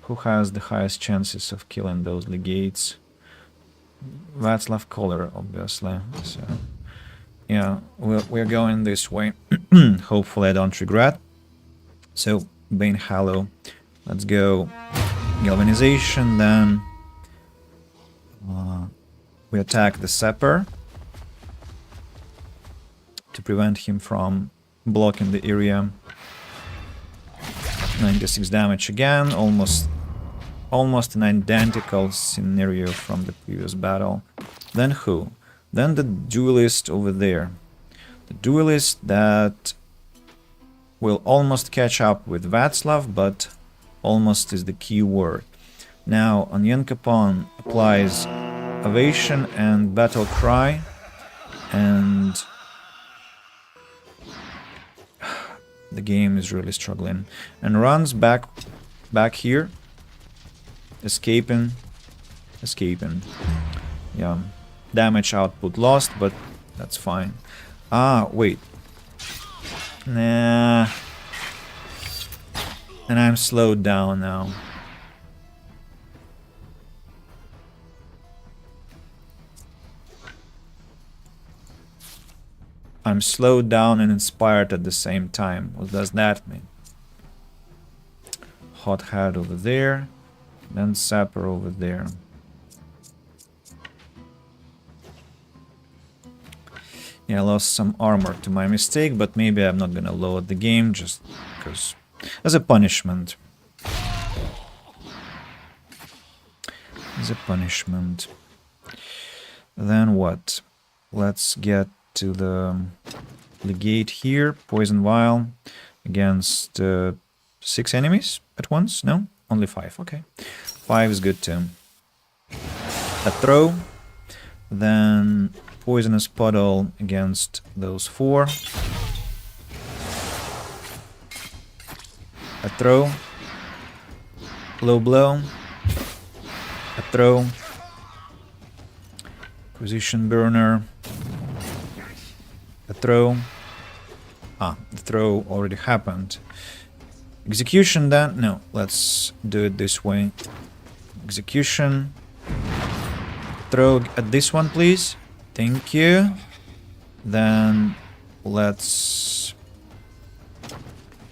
Who has the highest chances of killing those legates? Václav Koller, obviously. So yeah, we're going this way. Hopefully I don't regret. So Bane Hallow, let's go. Galvanization, then we attack the Sapper to prevent him from blocking the area. 96 damage again, almost an identical scenario from the previous battle. Then who? Then the duelist over there. The duelist that will almost catch up with Václav, but almost is the key word. Now Onion Capone applies Ovation and Battle Cry, and the game is really struggling, and runs back here, escaping. Yeah, damage output lost, but that's fine. Ah, wait. Nah. And I'm slowed down now. I'm slowed down and inspired at the same time. What does that mean? Hot Hat over there, then Sapper over there. Yeah, I lost some armor to my mistake, but maybe I'm not gonna load the game just because as a punishment. As a punishment. Then what? Let's get to the Legate here. Poison Vial against 6 enemies at once? No? Only 5. Okay. 5 is good too. A throw. Then Poisonous Puddle against those 4. A throw. Low blow. A throw. Position burner. A throw. Ah, the throw already happened. Execution then? No, let's do it this way. Execution. Throw at this one, please. Thank you. Then let's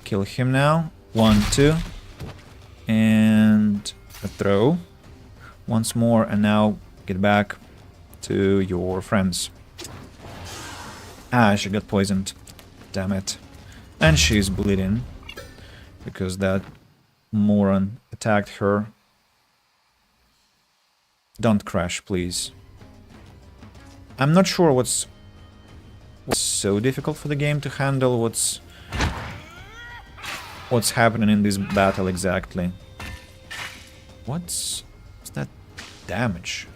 kill him now. 1, 2. And a throw. Once more, and now get back to your friends. Ah, she got poisoned. Damn it. And she's bleeding. Because that moron attacked her. Don't crash, please. I'm not sure what's so difficult for the game to handle. What's happening in this battle exactly. What's that damage?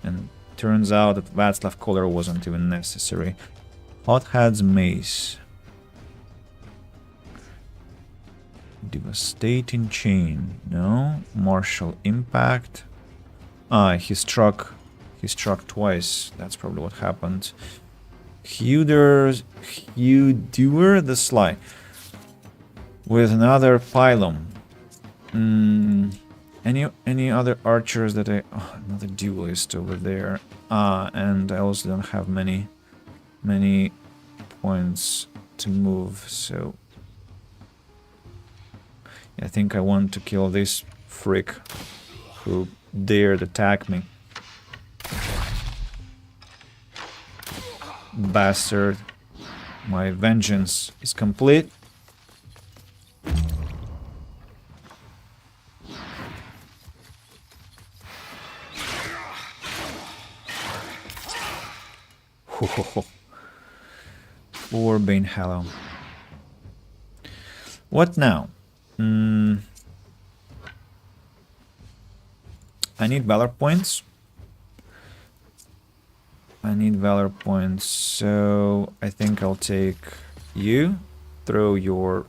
And turns out that Václav Collar wasn't even necessary. Hot Hat's Mace. Devastating Chain. No. Martial Impact. Ah, he struck twice. That's probably what happened. Hewdoer the Sly. With another Pylum. Any other archers that I... Oh, another duelist over there. Ah, and I also don't have many points to move, so... I think I want to kill this freak who dared attack me. Bastard. My vengeance is complete. Poor Bane Hallow. What now? I need Valor points. So I think I'll take you. Throw your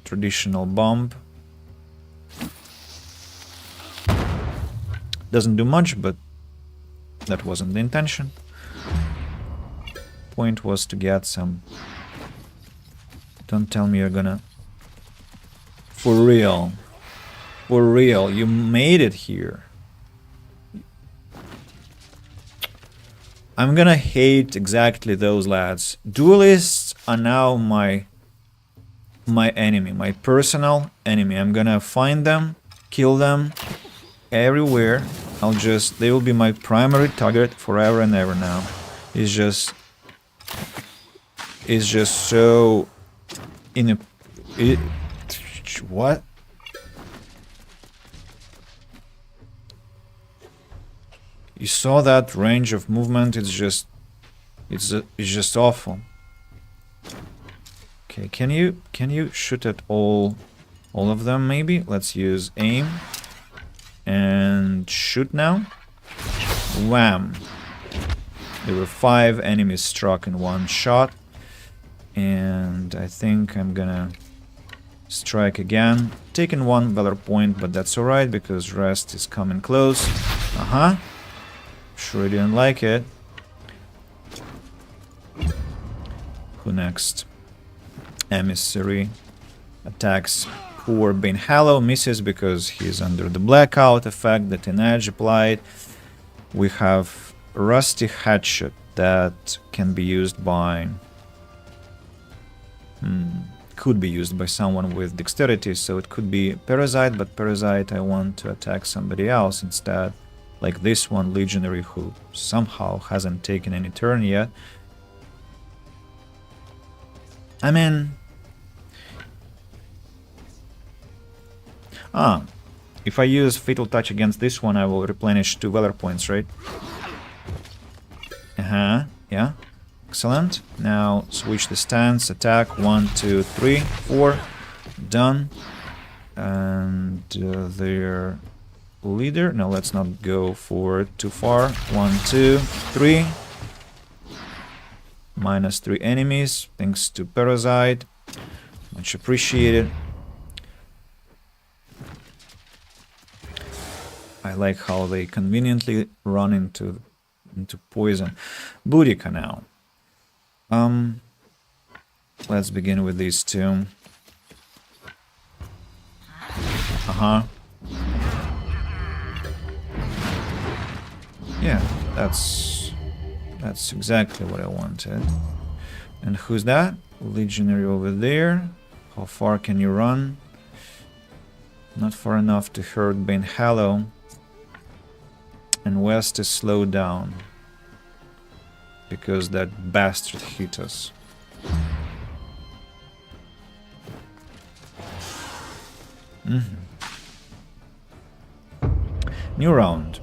traditional bomb. Doesn't do much, but that wasn't the intention. Point was to get some... Don't tell me you're gonna... For real. For real, you made it here. I'm gonna hate exactly those lads. Duelists are now my enemy, my personal enemy. I'm gonna find them, kill them everywhere. They will be my primary target forever and ever now. It's just so what? You saw that range of movement? It's just awful. Okay, can you shoot at all of them maybe? Let's use aim and shoot now. Wham! There were 5 enemies struck in one shot, and I think I'm gonna Strike again. Taking 1 valor point, but that's alright because rest is coming close. Sure didn't like it. Who next? Emissary attacks poor Bane Hallow, misses because he's under the blackout effect that Edge applied. We have Rusty Hatchet that can be used by... could be used by someone with dexterity, so it could be Parasite, but Parasite I want to attack somebody else instead. Like this one, Legionary, who somehow hasn't taken any turn yet. I mean... if I use Fatal Touch against this one, I will replenish 2 Valor points, right? Yeah. Excellent. Now switch the stance, attack, 1, 2, 3, 4. Done. And their leader... No, let's not go for too far. 1, 2, 3. Minus 3 enemies, thanks to Parasite. Much appreciated. I like how they conveniently run into poison. Boudica now. Let's begin with these two. Yeah, that's exactly what I wanted. And who's that? Legionary over there. How far can you run? Not far enough to hurt Bane Hallow. And West is slowed down because that bastard hit us. New round.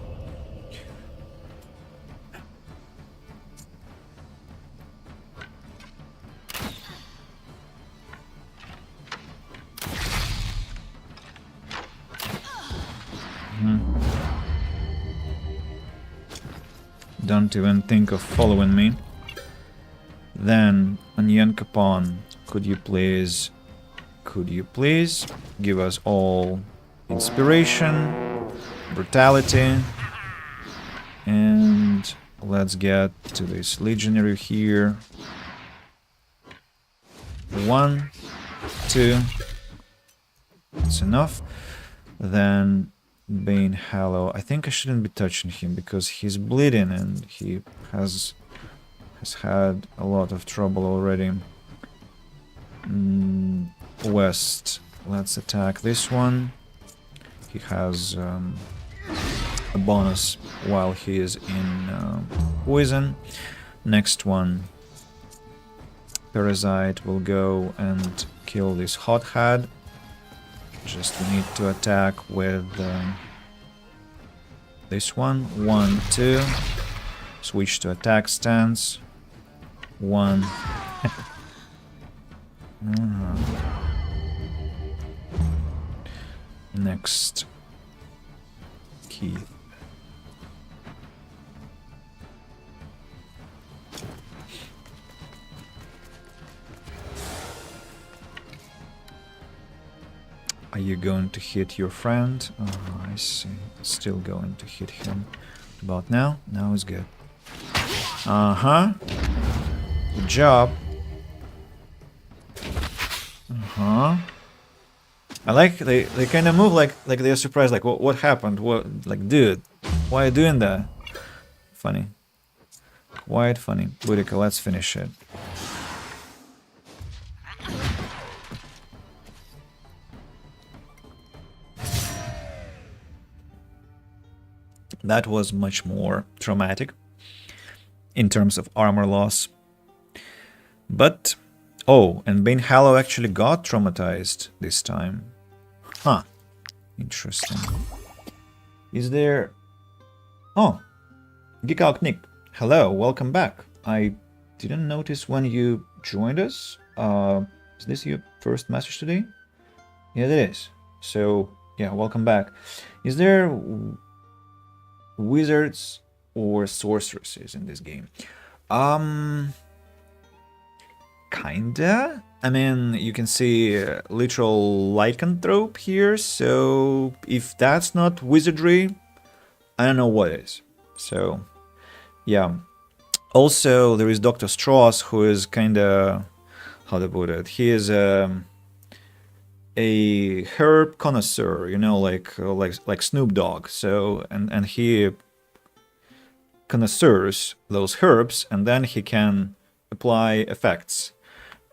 Don't even think of following me. Then, Onion Capon, could you please give us all inspiration, brutality, and let's get to this Legionary here. 1, 2. That's enough. Then Bane Hallow. I think I shouldn't be touching him because he's bleeding and he has had a lot of trouble already. West. Let's attack this one. He has a bonus while he is in poison. Next one. Parasite will go and kill this hothead. Just need to attack with this one. 1, 2. Switch to attack stance. 1. Next. Keith. Are you going to hit your friend? Oh, I see. Still going to hit him. About now? Now is good. Good job. I like they kind of move like they're surprised. Like what happened? What, like, dude, why are you doing that? Funny. Quite funny. Boudica, let's finish it. That was much more traumatic in terms of armor loss. But, oh, and Bane Hallow actually got traumatized this time. Huh. Interesting. Is there... Oh, Geek Out Nick. Hello, welcome back. I didn't notice when you joined us. Is this your first message today? Yeah, it is. So, yeah, welcome back. Is there wizards or sorceresses in this game? Kinda. I mean, you can see literal lycanthrope here, so if that's not wizardry, I don't know what is. So, yeah. Also, there is Dr. Strauss, who is kinda... how to put it? He is a herb connoisseur, you know, like Snoop Dogg. So, and he connoisseurs those herbs, and then he can apply effects.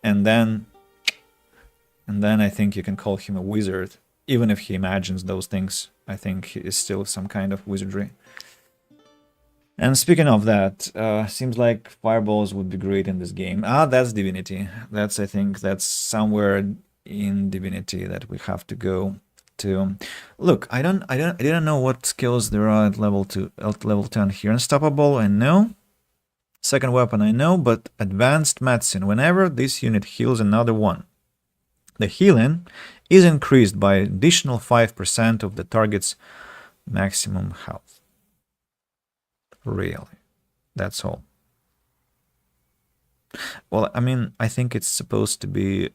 And then I think you can call him a wizard. Even if he imagines those things, I think he is still some kind of wizardry. And speaking of that, seems like fireballs would be great in this game. Ah, that's Divinity. I think that's somewhere in Divinity that we have to go to. Look, I didn't know what skills there are at level 10 here. Unstoppable, I know. Second weapon, I know, but advanced medicine. Whenever this unit heals another one, the healing is increased by additional 5% of the target's maximum health. Really, that's all. Well, I mean, I think it's supposed to be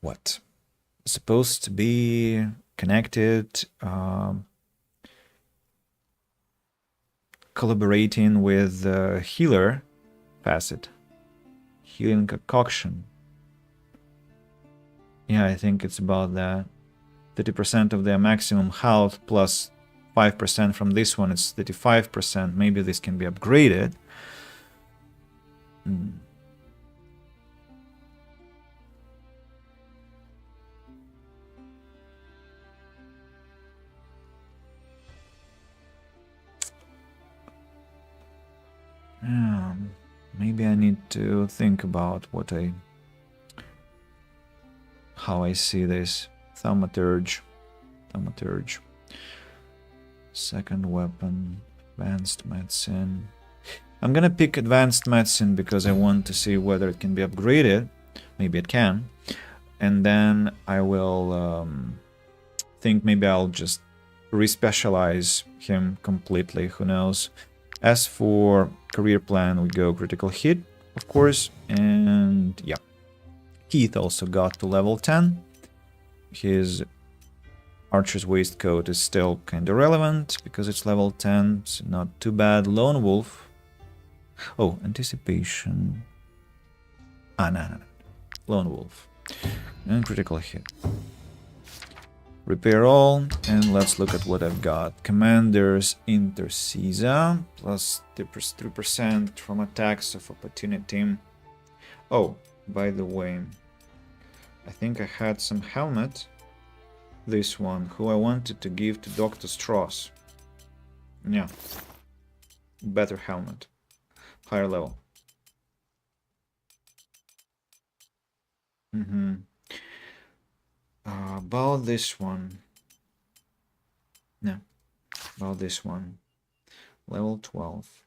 what? Supposed to be connected, collaborating with the healer facet. Healing concoction. Yeah, I think it's about that. 30% of their maximum health plus 5% from this one, it's 35%. Maybe this can be upgraded. Maybe I need to think about how I see this. Thaumaturge. Second weapon. Advanced medicine. I'm gonna pick advanced medicine because I want to see whether it can be upgraded. Maybe it can. And then I will think maybe I'll just respecialize him completely. Who knows? As for career plan, we go critical hit, of course. And yeah. Keith also got to level 10. His Archer's Waistcoat is still kind of relevant because it's level 10, so not too bad. Lone Wolf. Oh, Anticipation. No. Lone Wolf. And critical hit. Repair all, and let's look at what I've got. Commander's Intercesa, plus 3% from attacks of opportunity. Oh, by the way, I think I had some helmet. This one, who I wanted to give to Dr. Strauss. Yeah. Better helmet. Higher level. About this one. No. About this one. Level 12.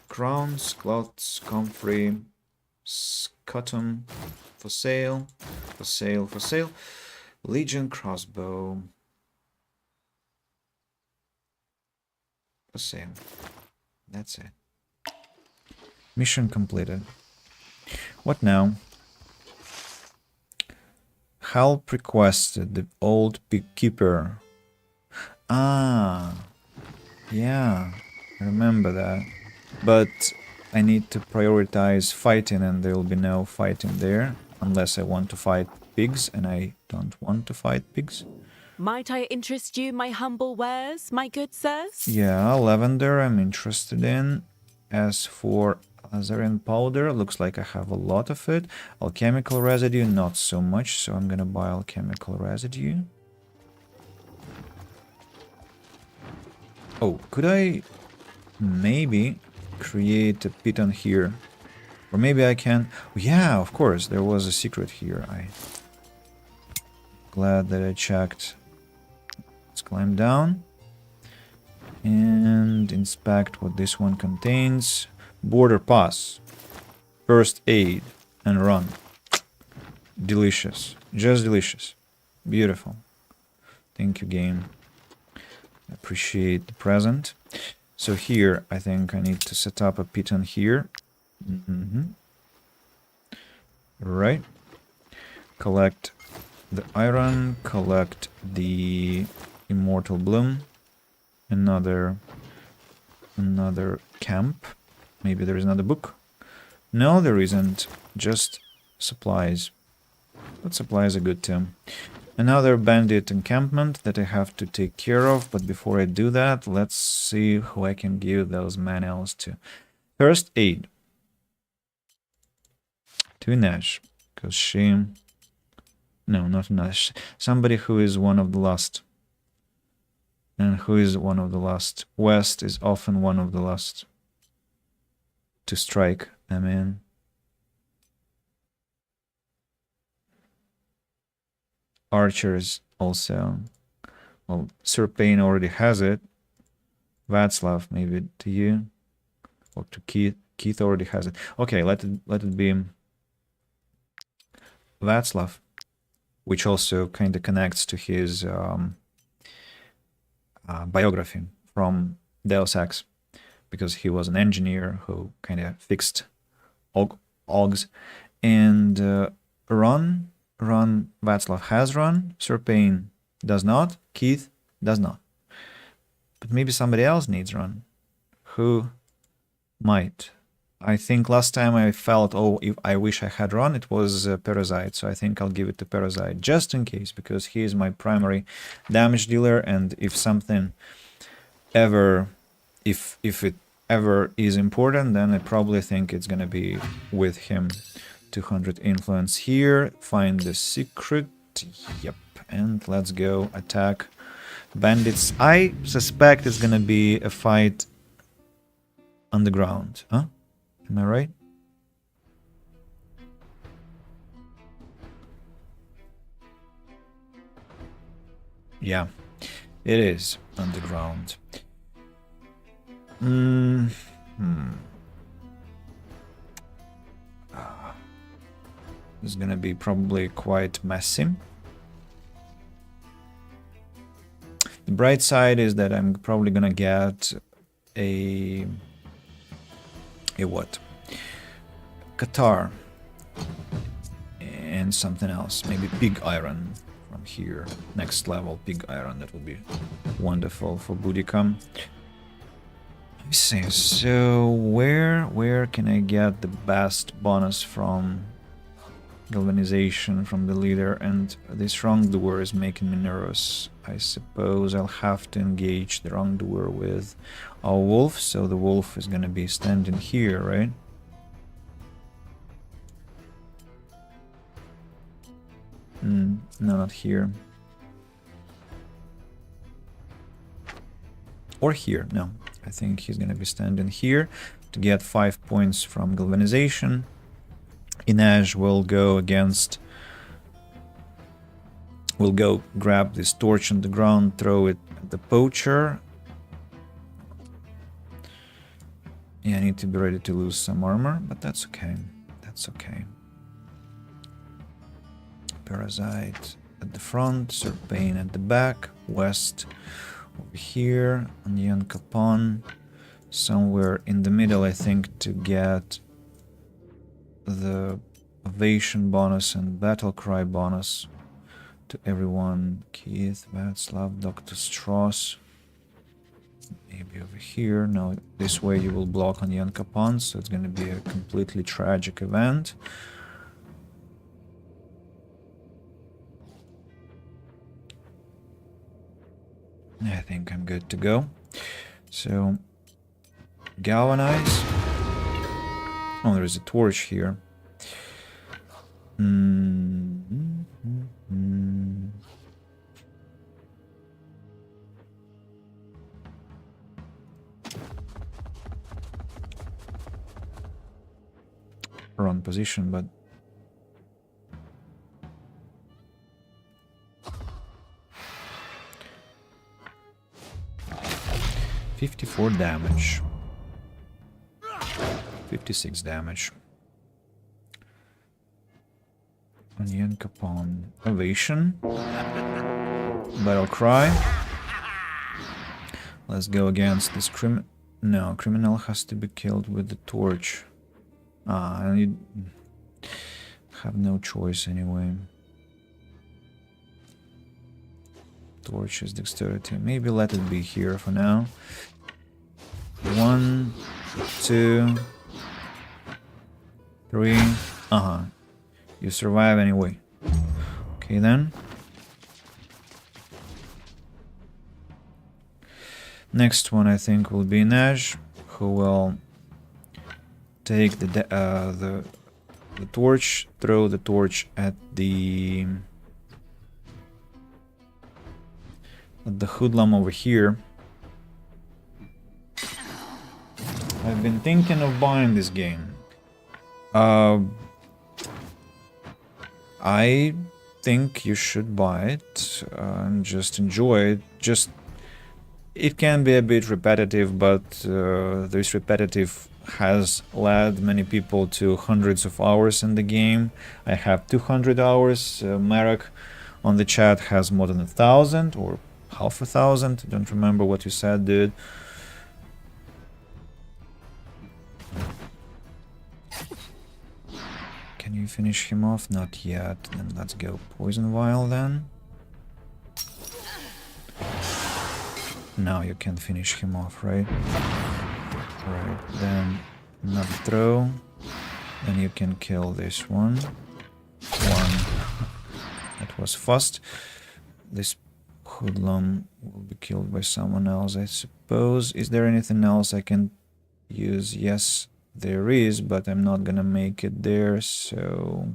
Crowns, cloths, comfrey, scutum, for sale, for sale, for sale. Legion crossbow. For sale. That's it. Mission completed. What now? Help requested, the old Beekeeper. Ah, yeah, I remember that. But I need to prioritize fighting, and there will be no fighting there unless I want to fight pigs, and I don't want to fight pigs. Might I interest you in my humble wares, my good sirs? Yeah, lavender I'm interested in. As for Azarian powder, looks like I have a lot of it. Alchemical residue, not so much, so I'm gonna buy alchemical residue. Oh, could I maybe create a piton here? Or maybe I can... Yeah, of course, there was a secret here. I'm glad that I checked. Let's climb down and inspect what this one contains. Border pass, first aid, and run. Delicious, just delicious, beautiful. Thank you, game. Appreciate the present. So here, I think I need to set up a piton here. Right. Collect the iron, collect the immortal bloom. Another camp. Maybe there is another book. No, there isn't. Just supplies. But supplies are good too. Another bandit encampment that I have to take care of, but before I do that, let's see who I can give those manuals to. First aid. To Nash, because she... No, not Nash. Somebody who is one of the last. And who is one of the last? West is often one of the last to strike, I mean. Archers also. Well, Sir Payne already has it. Václav, maybe to you. Or to Keith. Keith already has it. Okay, let it be Václav, which also kind of connects to his biography from Deus Ex, because he was an engineer who kind of fixed Augs. And Run, Václav has Run, Sir Payne does not, Keith does not. But maybe somebody else needs Run. Who might? I think last time I felt, oh, if I wish I had Run, it was Parasite, so I think I'll give it to Parasite, just in case, because he is my primary damage dealer, and if something ever, if it ever is important, then I probably think it's gonna be with him. 200 influence here, find the secret, yep, and let's go attack bandits. I suspect it's gonna be a fight on the ground, huh? Am I right? Yeah, it is underground. It's gonna be probably quite messy. The bright side is that I'm probably gonna get a what? Qatar and something else. Maybe pig iron from here. Next level pig iron. That would be wonderful for Boudica. Let me see. So where can I get the best bonus from? Galvanization from the leader, and this wrongdoer is making me nervous. I suppose I'll have to engage the wrongdoer with our wolf, so the wolf is gonna be standing here, right? No, not here. Or here, no. I think he's gonna be standing here to get 5 points from galvanization. Inaj will go against... We'll go grab this torch on the ground, throw it at the poacher. Yeah, I need to be ready to lose some armor, but that's okay. That's okay. Parasite at the front, Sir Payne at the back, West over here, on Yan Capon, somewhere in the middle, I think, to get the ovation bonus and battle cry bonus to everyone. Keith, Václav, Dr. Strauss. Maybe over here. No, this way you will block on Yan Capon, so it's going to be a completely tragic event. I think I'm good to go. So, galvanize. Oh, there is a torch here. Wrong position, but 54 damage. 56 damage. Onion Capone. Ovation. Battle Cry. Let's go against this No, criminal has to be killed with the torch. And you have no choice anyway. Torch is dexterity. Maybe let it be here for now. 1, 2, 3. You survive anyway. Okay then. Next one I think will be Nash, who will take the torch, throw the torch at the hoodlum over here. I've been thinking of buying this game. I think you should buy it and just enjoy it. It can be a bit repetitive, but this repetitive has led many people to hundreds of hours in the game. I have 200 hours. Marek on the chat has more than 1,000 or half 1,000. Don't remember what you said, dude. Can you finish him off? Not yet. Then let's go poison vial then. Now you can finish him off, right? Right, then another throw. Then you can kill this one. That was fast. This hoodlum will be killed by someone else, I suppose. Is there anything else I can use? Yes, there is, but I'm not gonna make it there, so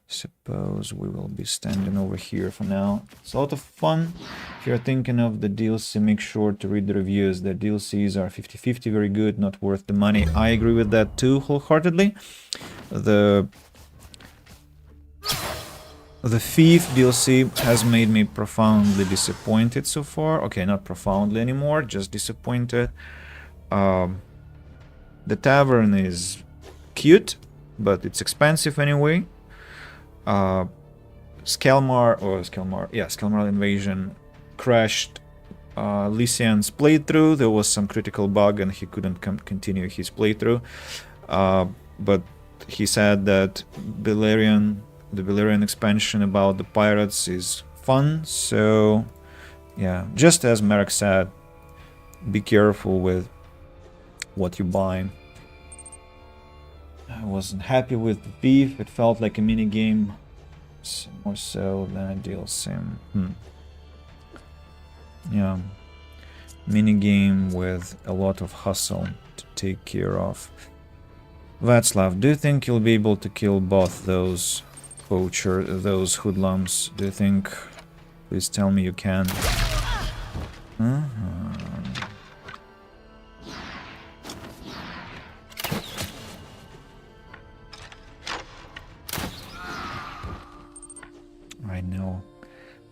suppose we will be standing over here for now. It's a lot of fun. If you're thinking of the DLC, make sure to read the reviews. The DLCs are 50-50, very good, not worth the money. I agree with that too, wholeheartedly. The Thief DLC has made me profoundly disappointed so far. Okay, not profoundly anymore, just disappointed. The Tavern is cute, but it's expensive anyway. Skelmar Invasion crashed Lysian's playthrough. There was some critical bug and he couldn't continue his playthrough. But he said that the Beleriand expansion about the pirates is fun. So yeah, just as Marek said, be careful with what you buy. I wasn't happy with the Thief. It felt like a mini game, more so than a DLC. Yeah, mini game with a lot of hustle to take care of. Václav, do you think you'll be able to kill both those hoodlums? Do you think? Please tell me you can.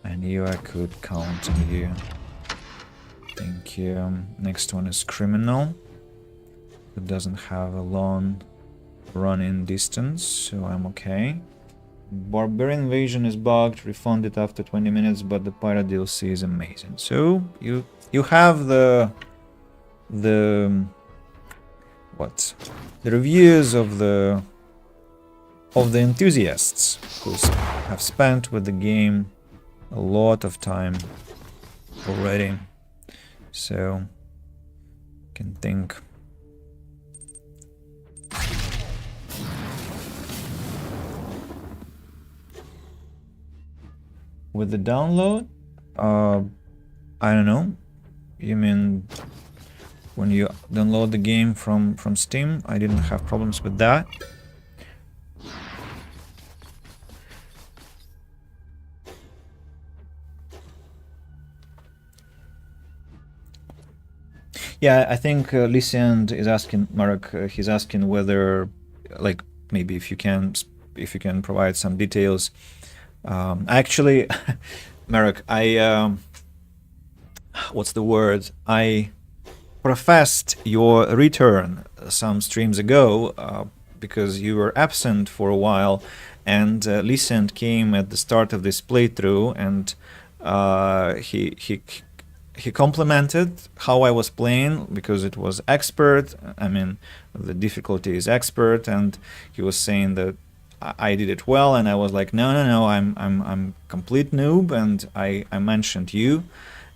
I knew I could count on you. Thank you. Next one is Criminal, who doesn't have a long run-in distance, so I'm okay. Barbarian Invasion is bugged, refunded after 20 minutes, but the Pirate DLC is amazing. So you have the reviews of the enthusiasts who have spent with the game a lot of time already, so can think. With the download, I don't know. You mean when you download the game from Steam? I didn't have problems with that. Yeah, I think Lysiand is asking Marek. He's asking whether, like, maybe if you can provide some details. Actually, Marek, what's the word? I professed your return some streams ago because you were absent for a while, and Lysiand came at the start of this playthrough, and he complimented how I was playing because it was expert. I mean, the difficulty is expert, and he was saying that I did it well, and I was like, no, I'm complete noob, and I mentioned you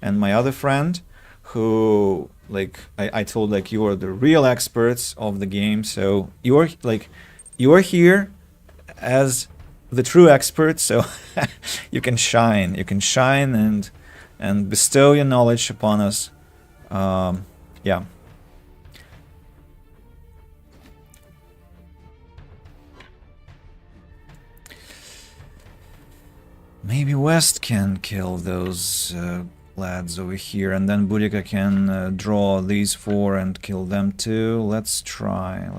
and my other friend, who like I told like you are the real experts of the game, so you are here as the true expert, so you can shine and bestow your knowledge upon us. Yeah. Maybe West can kill those lads over here, and then Boudica can draw these 4 and kill them too. Let's try.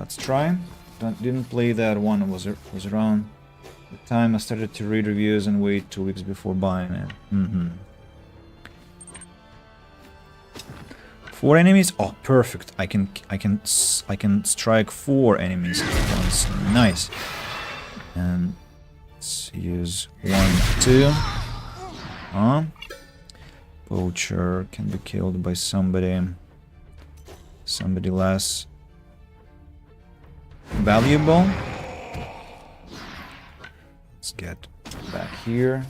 Didn't play that one. Was around the time I started to read reviews and wait 2 weeks before buying it. 4 enemies? Oh, perfect. I can strike 4 enemies at once. Nice. And let's use 1, 2. Poacher can be killed by somebody less valuable. Let's get back here.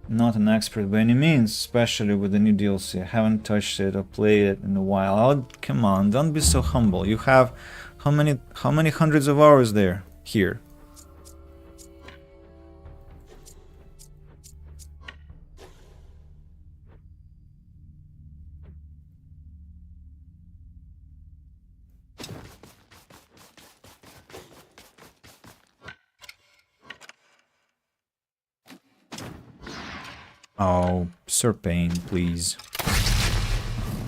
Not an expert by any means, especially with the new DLC. I haven't touched it or played it in a while. Oh, come on, don't be so humble. You have how many hundreds of hours there here? Oh, Serpane, please.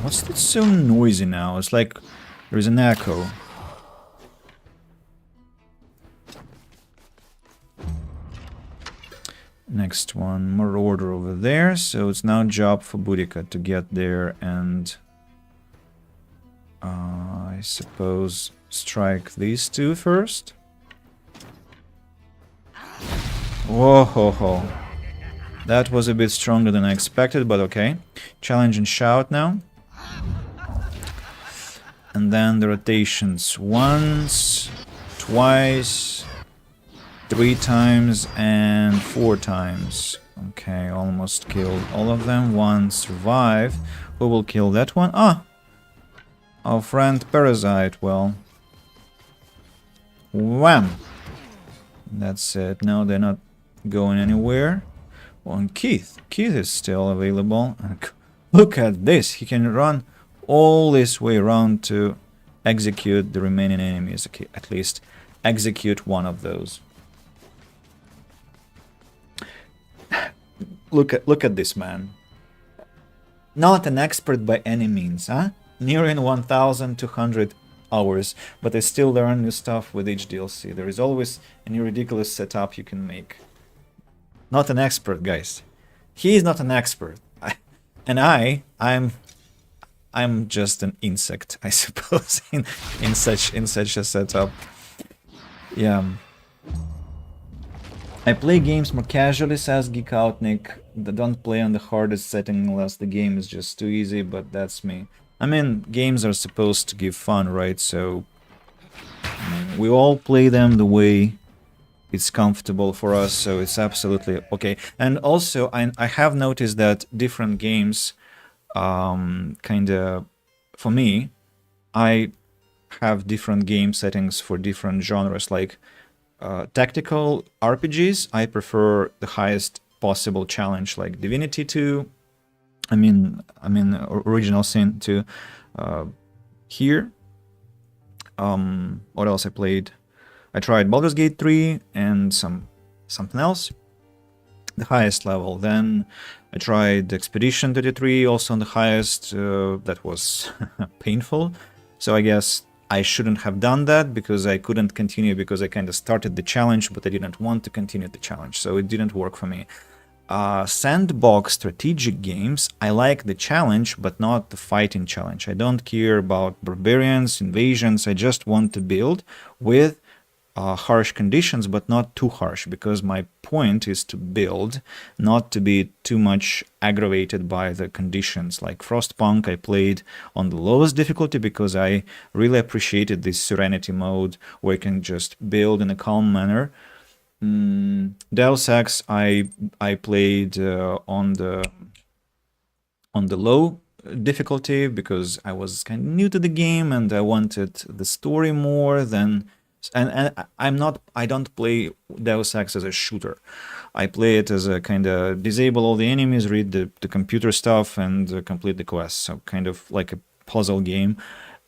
What's that so noisy now? It's like there's an echo. Next one, more order over there. So it's now job for Boudica to get there and I suppose strike these 2 first. Whoa ho ho. That was a bit stronger than I expected, but okay. Challenge and shout now. And then the rotations. Once, twice, 3 times, and 4 times. Okay, almost killed all of them. 1 survived. Who will kill that one? Ah! Our friend Parasite. Well. Wham! That's it. No, they're not going anywhere. On Keith. Keith is still available. Look at this. He can run all this way around to execute the remaining enemies. Okay, at least execute one of those. Look at this man. Not an expert by any means, huh? Nearing 1,200 hours, but I still learn new stuff with each DLC. There is always a new ridiculous setup you can make. Not an expert, guys. He is not an expert. I'm just an insect, I suppose, in such a setup. Yeah. I play games more casually, says Geek Out Nick. Don't play on the hardest setting unless the game is just too easy, but that's me. I mean, games are supposed to give fun, right? So we all play them the way it's comfortable for us, so it's absolutely okay. And also, I have noticed that different games, kinda, for me, I have different game settings for different genres. Like tactical RPGs, I prefer the highest possible challenge, like Divinity 2. I mean, Original Sin 2. Here, what else I played? I tried Baldur's Gate 3 and something else, the highest level. Then I tried Expedition 33, also on the highest. That was painful. So I guess I shouldn't have done that because I couldn't continue because I kind of started the challenge, but I didn't want to continue the challenge, so it didn't work for me. Sandbox strategic games, I like the challenge, but not the fighting challenge. I don't care about barbarians, invasions. I just want to build with harsh conditions, but not too harsh, because my point is to build, not to be too much aggravated by the conditions. Like Frostpunk, I played on the lowest difficulty because I really appreciated this serenity mode where you can just build in a calm manner. Deus Ex, I played on the low difficulty because I was kind of new to the game and I wanted the story more than. And I don't play Deus Ex as a shooter. I play it as a kind of disable all the enemies, read the computer stuff, and complete the quests. So kind of like a puzzle game.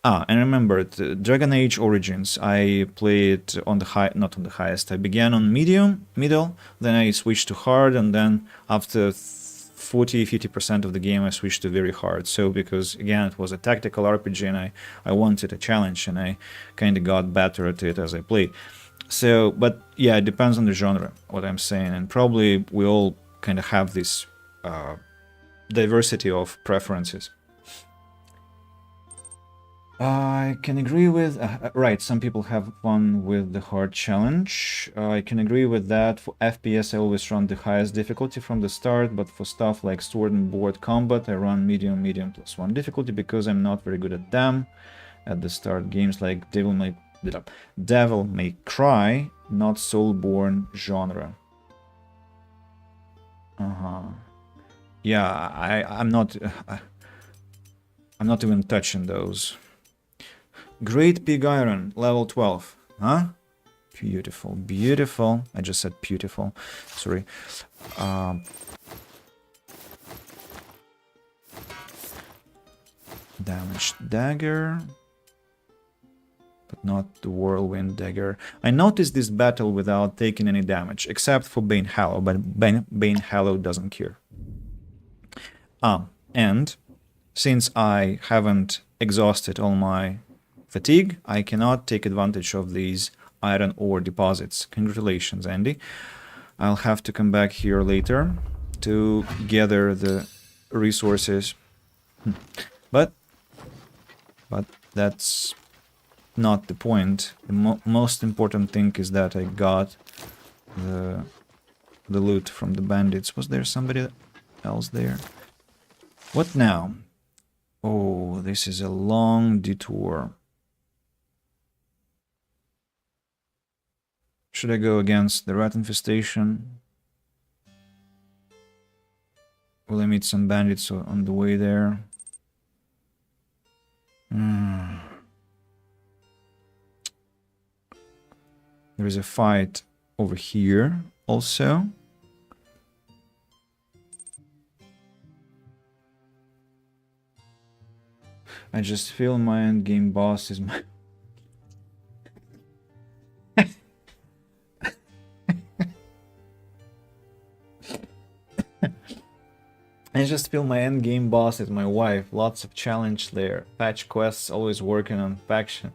And remember, Dragon Age Origins, I played on the not on the highest. I began on middle, then I switched to hard, and then after 40-50% of the game I switched to very hard. So because again it was a tactical RPG and I wanted a challenge, and I kind of got better at it as I played. So, but yeah, it depends on the genre, what I'm saying, and probably we all kind of have this diversity of preferences. I can agree with... right, some people have fun with the hard challenge. I can agree with that. For FPS, I always run the highest difficulty from the start, but for stuff like sword and board combat, I run medium +1 difficulty because I'm not very good at them at the start. Games like Devil May Cry, not Soulborn genre. Yeah, I'm not even touching those. Great Pig Iron, level 12. Huh? Beautiful, beautiful. I just said beautiful. Sorry. Damaged dagger. But not the whirlwind dagger. I noticed this battle without taking any damage, except for Bane Hallow, but Bane Hallow doesn't cure. And since I haven't exhausted all my fatigue, I cannot take advantage of these iron ore deposits. Congratulations, Andy. I'll have to come back here later to gather the resources. But that's not the point. The most important thing is that I got the loot from the bandits. Was there somebody else there? What now? Oh, this is a long detour. Should I go against the rat infestation? Will I meet some bandits on the way there? There is a fight over here also. I just feel my endgame boss is my... I just feel my endgame boss is my wife. Lots of challenge there. Patch quests, always working on faction.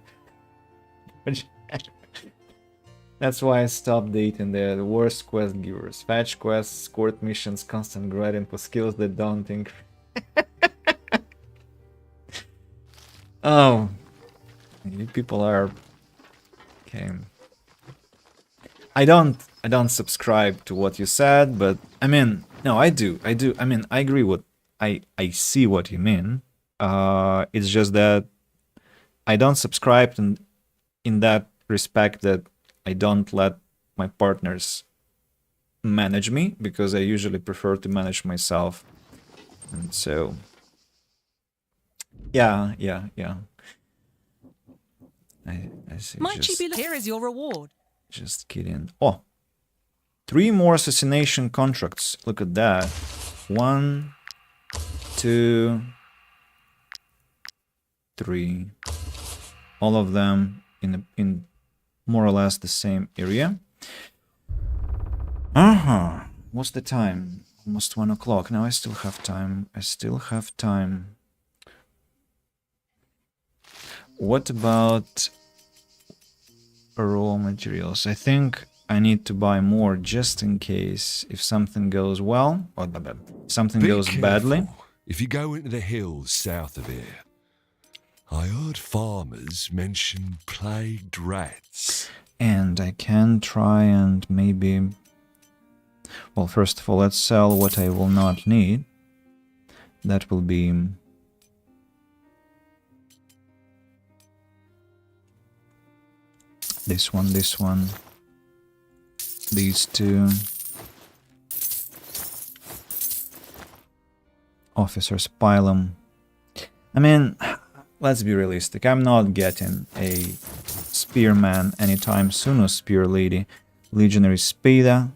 That's why I stopped dating. They're the worst quest givers. Patch quests, court missions, constant grinding for skills that don't increase. Oh, you people are... Okay. I don't subscribe to what you said, but I mean, no, I do. I mean, I agree with... I see what you mean. It's just that I don't subscribe in that respect that I don't let my partners manage me, because I usually prefer to manage myself. And so... Yeah. I see. Might you be... Here is your reward. Just kidding. Oh, 3 more assassination contracts. Look at that. 1, 2, 3. All of them in more or less the same area. What's the time? Almost 1 o'clock. Now I still have time. What about raw materials? I think I need to buy more just in case if something goes well or something goes badly. If you go into the hills south of here, I heard farmers mention plagued rats. And I can try and maybe... Well, first of all, let's sell what I will not need. That will be... this one, these two. Officers, pylum. I mean, let's be realistic. I'm not getting a spearman anytime soon, or spear lady. Legionary Spada.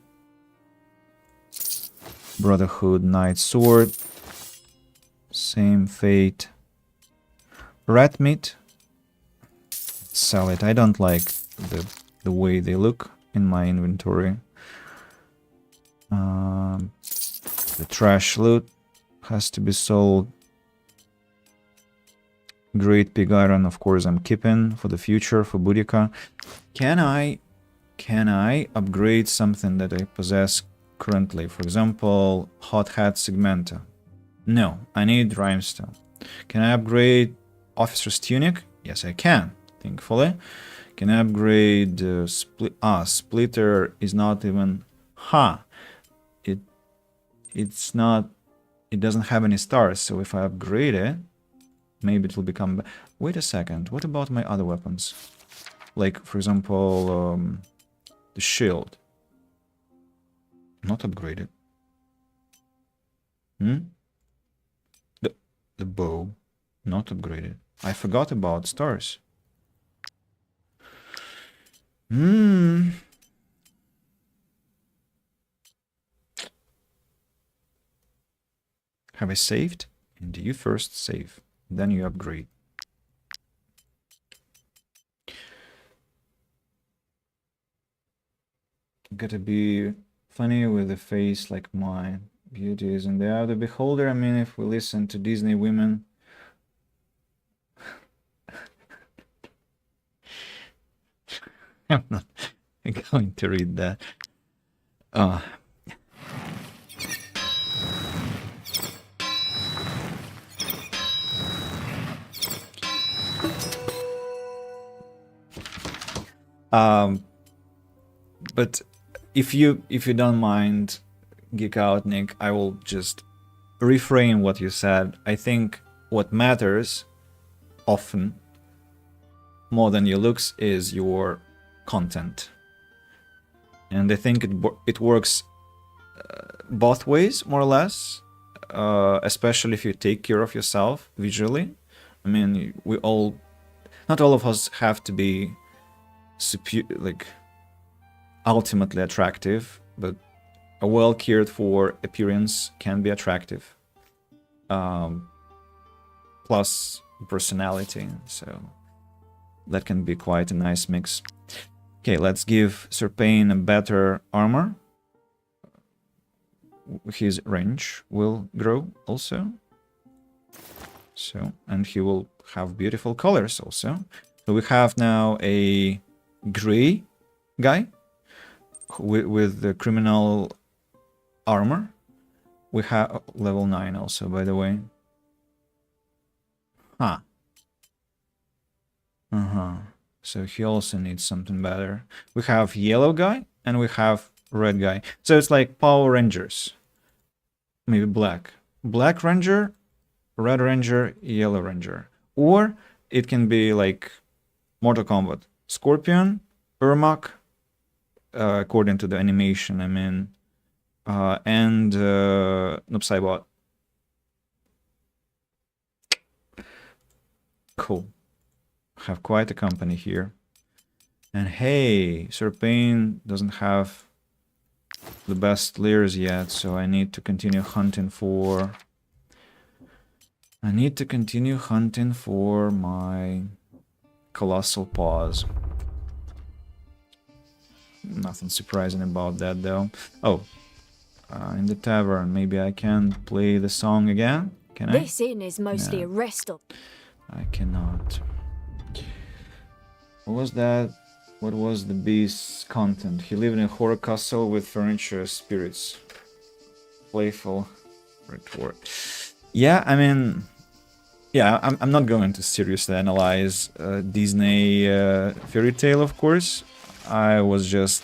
Brotherhood Knight Sword. Same fate. Rat meat. Sell it. I don't like the way they look in my inventory. The trash loot has to be sold. Great pig iron, of course, I'm keeping for the future for Boudica. Can I upgrade something that I possess currently? For example, hot hat segmenta. No, I need rhinestone. Can I upgrade officer's tunic? Yes, I can, thankfully. Can I upgrade splitter is not even... It's not... It doesn't have any stars, so if I upgrade it, maybe it will become... Wait a second, what about my other weapons? Like, for example, the shield. Not upgraded. The bow. Not upgraded. I forgot about stars. Have I saved? And you first save, then you upgrade. Gotta be funny with a face like mine. Beauty is in the eye of the beholder. I mean, if we listen to Disney women... I'm not going to read that. But if you don't mind, Geek Out Nick, I will just reframe what you said. I think what matters often more than your looks is your content, and I think it works both ways, more or less. Especially if you take care of yourself visually. I mean, not all of us have to be ultimately attractive, but a well cared for appearance can be attractive. Plus personality, so that can be quite a nice mix. Okay, let's give Serpain a better armor. His range will grow also. So, and he will have beautiful colors also. So we have now a gray guy with the criminal armor. We have level 9 also, by the way. So he also needs something better. We have yellow guy and we have red guy. So it's like Power Rangers. Maybe black. Black Ranger, Red Ranger, Yellow Ranger. Or it can be like Mortal Kombat. Scorpion, Ermac, according to the animation, I mean, and Noob Saibot. Cool. Have quite a company here. And hey, Serpain doesn't have the best layers yet, so I need to continue hunting for... my colossal paws. Nothing surprising about that though. Oh, in the tavern, maybe I can play the song again? Can I? This inn is mostly a rest of... I cannot. What was that? What was the beast's content? He lived in a horror castle with furniture spirits. Playful retort. Yeah, I mean... yeah, I'm not going to seriously analyze Disney fairy tale, of course. I was just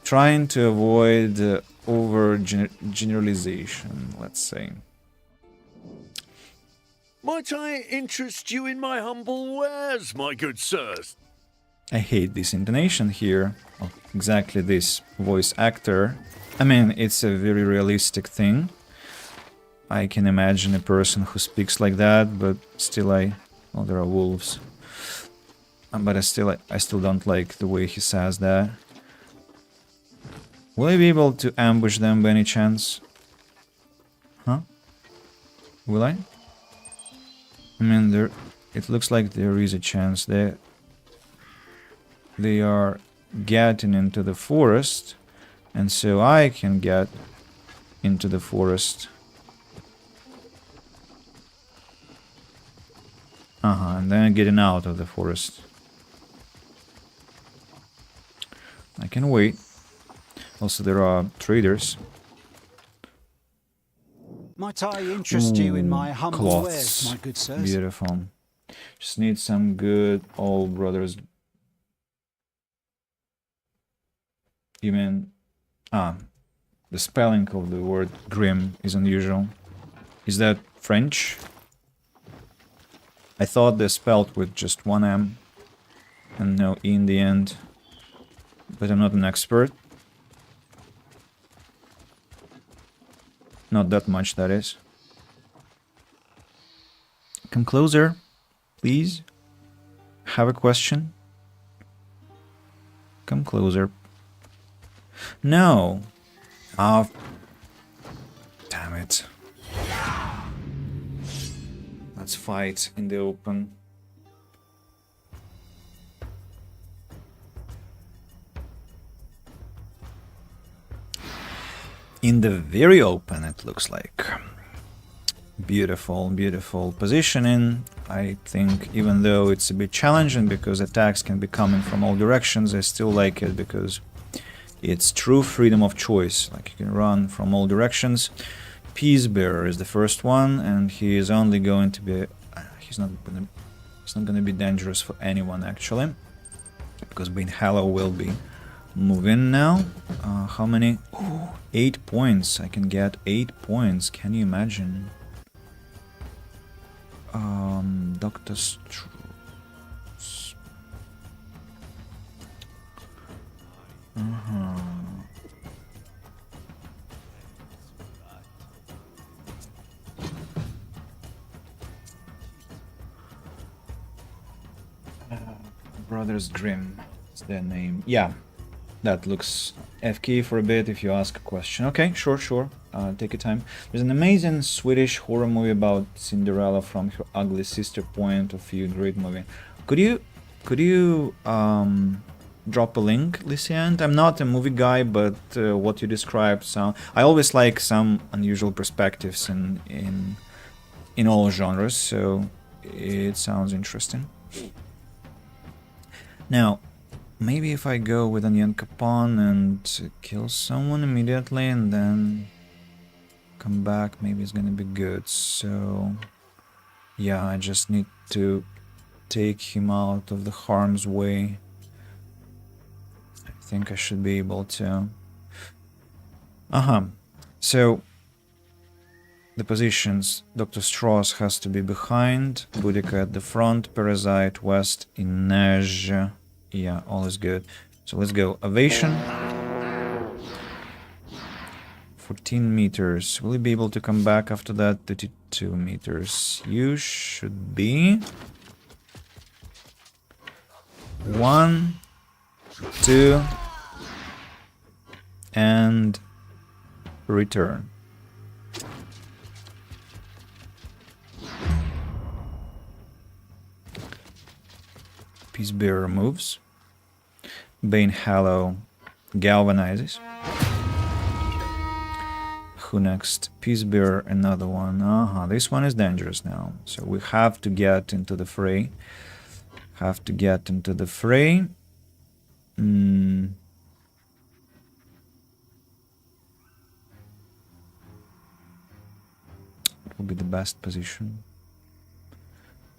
trying to avoid over generalization, let's say. Might I interest you in my humble wares, my good sirs? I hate this intonation here of exactly this voice actor. I mean, it's a very realistic thing. I can imagine a person who speaks like that, but still well, there are wolves. But I still don't like the way he says that. Will I be able to ambush them by any chance? Huh? Will I? I mean, it looks like there is a chance. They are getting into the forest, and so I can get into the forest. And then getting out of the forest. I can wait. Also, there are traders. Might I interest you in my humble cloths. wares, my good sirs? Beautiful. Just need some good old brothers. You mean... the spelling of the word grim is unusual. Is that French? I thought they spelled with just one M and no E in the end. But I'm not an expert. Not that much, that is. Come closer, please. Have a question? Come closer. No. Oh. Damn it. Let's fight in the open. In the very open, it looks like. Beautiful, beautiful positioning. I think even though it's a bit challenging because attacks can be coming from all directions, I still like it because it's true freedom of choice. Like you can run from all directions. Peace Bearer is the first one, and he is only going to be... He's not gonna be dangerous for anyone actually, because Bane Hallow will be moving now. How many? Ooh, 8 points. I can get 8 points. Can you imagine? Dr. Strauss. Brothers Grimm is their name. Yeah, that looks FK for a bit if you ask a question. Okay, sure. Take your time. There's an amazing Swedish horror movie about Cinderella from her ugly sister point of view. Great movie. Could you drop a link, Lysiant? I'm not a movie guy, but what you described sound. I always like some unusual perspectives in all genres, so it sounds interesting. Now, maybe if I go with Onion Capon and kill someone immediately and then come back, maybe it's gonna be good. So, yeah, I just need to take him out of the harm's way. I think I should be able to. So, the positions. Dr. Strauss has to be behind, Boudica at the front, Parasite west, Inej. Yeah, all is good. So let's go. Ovation. 14 meters. Will you be able to come back after that? 32 meters. You should be. 1, 2, and return. Peace Bearer moves. Bane Hallow galvanizes. Who next? Peace Bearer, another one. This one is dangerous now. So we have to get into the fray. It will be the best position.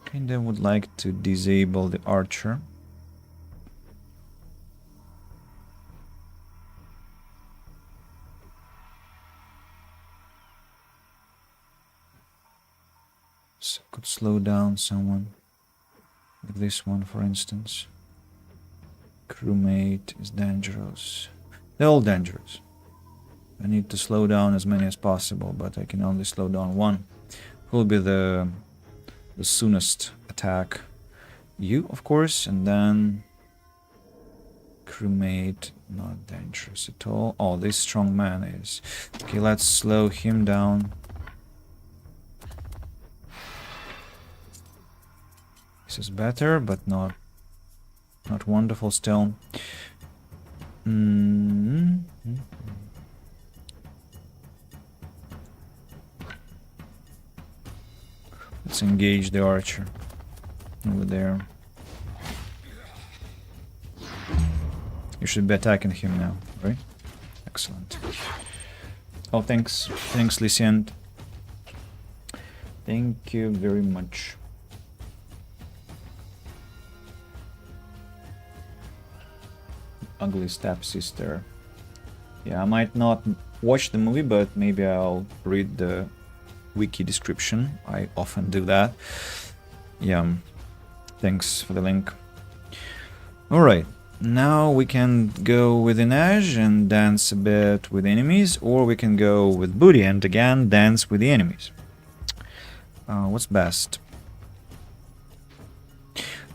Kinda would like to disable the archer. could slow down someone. Like this one, for instance. Crewmate is dangerous. They're all dangerous. I need to slow down as many as possible, but I can only slow down one. Will be the soonest attack. You, of course, and then crewmate, not dangerous at all. Oh, this strong man is. Okay, let's slow him down. This is better, but not wonderful still. Let's engage the archer over there. You should be attacking him now, right? Excellent. Oh, thanks, Lysiand. Thank you very much. Ugly stepsister. Yeah, I might not watch the movie, but maybe I'll read the wiki description. I often do that. Yeah, thanks for the link. Alright, now we can go with Inaj and dance a bit with enemies, or we can go with Booty and again dance with the enemies. What's best?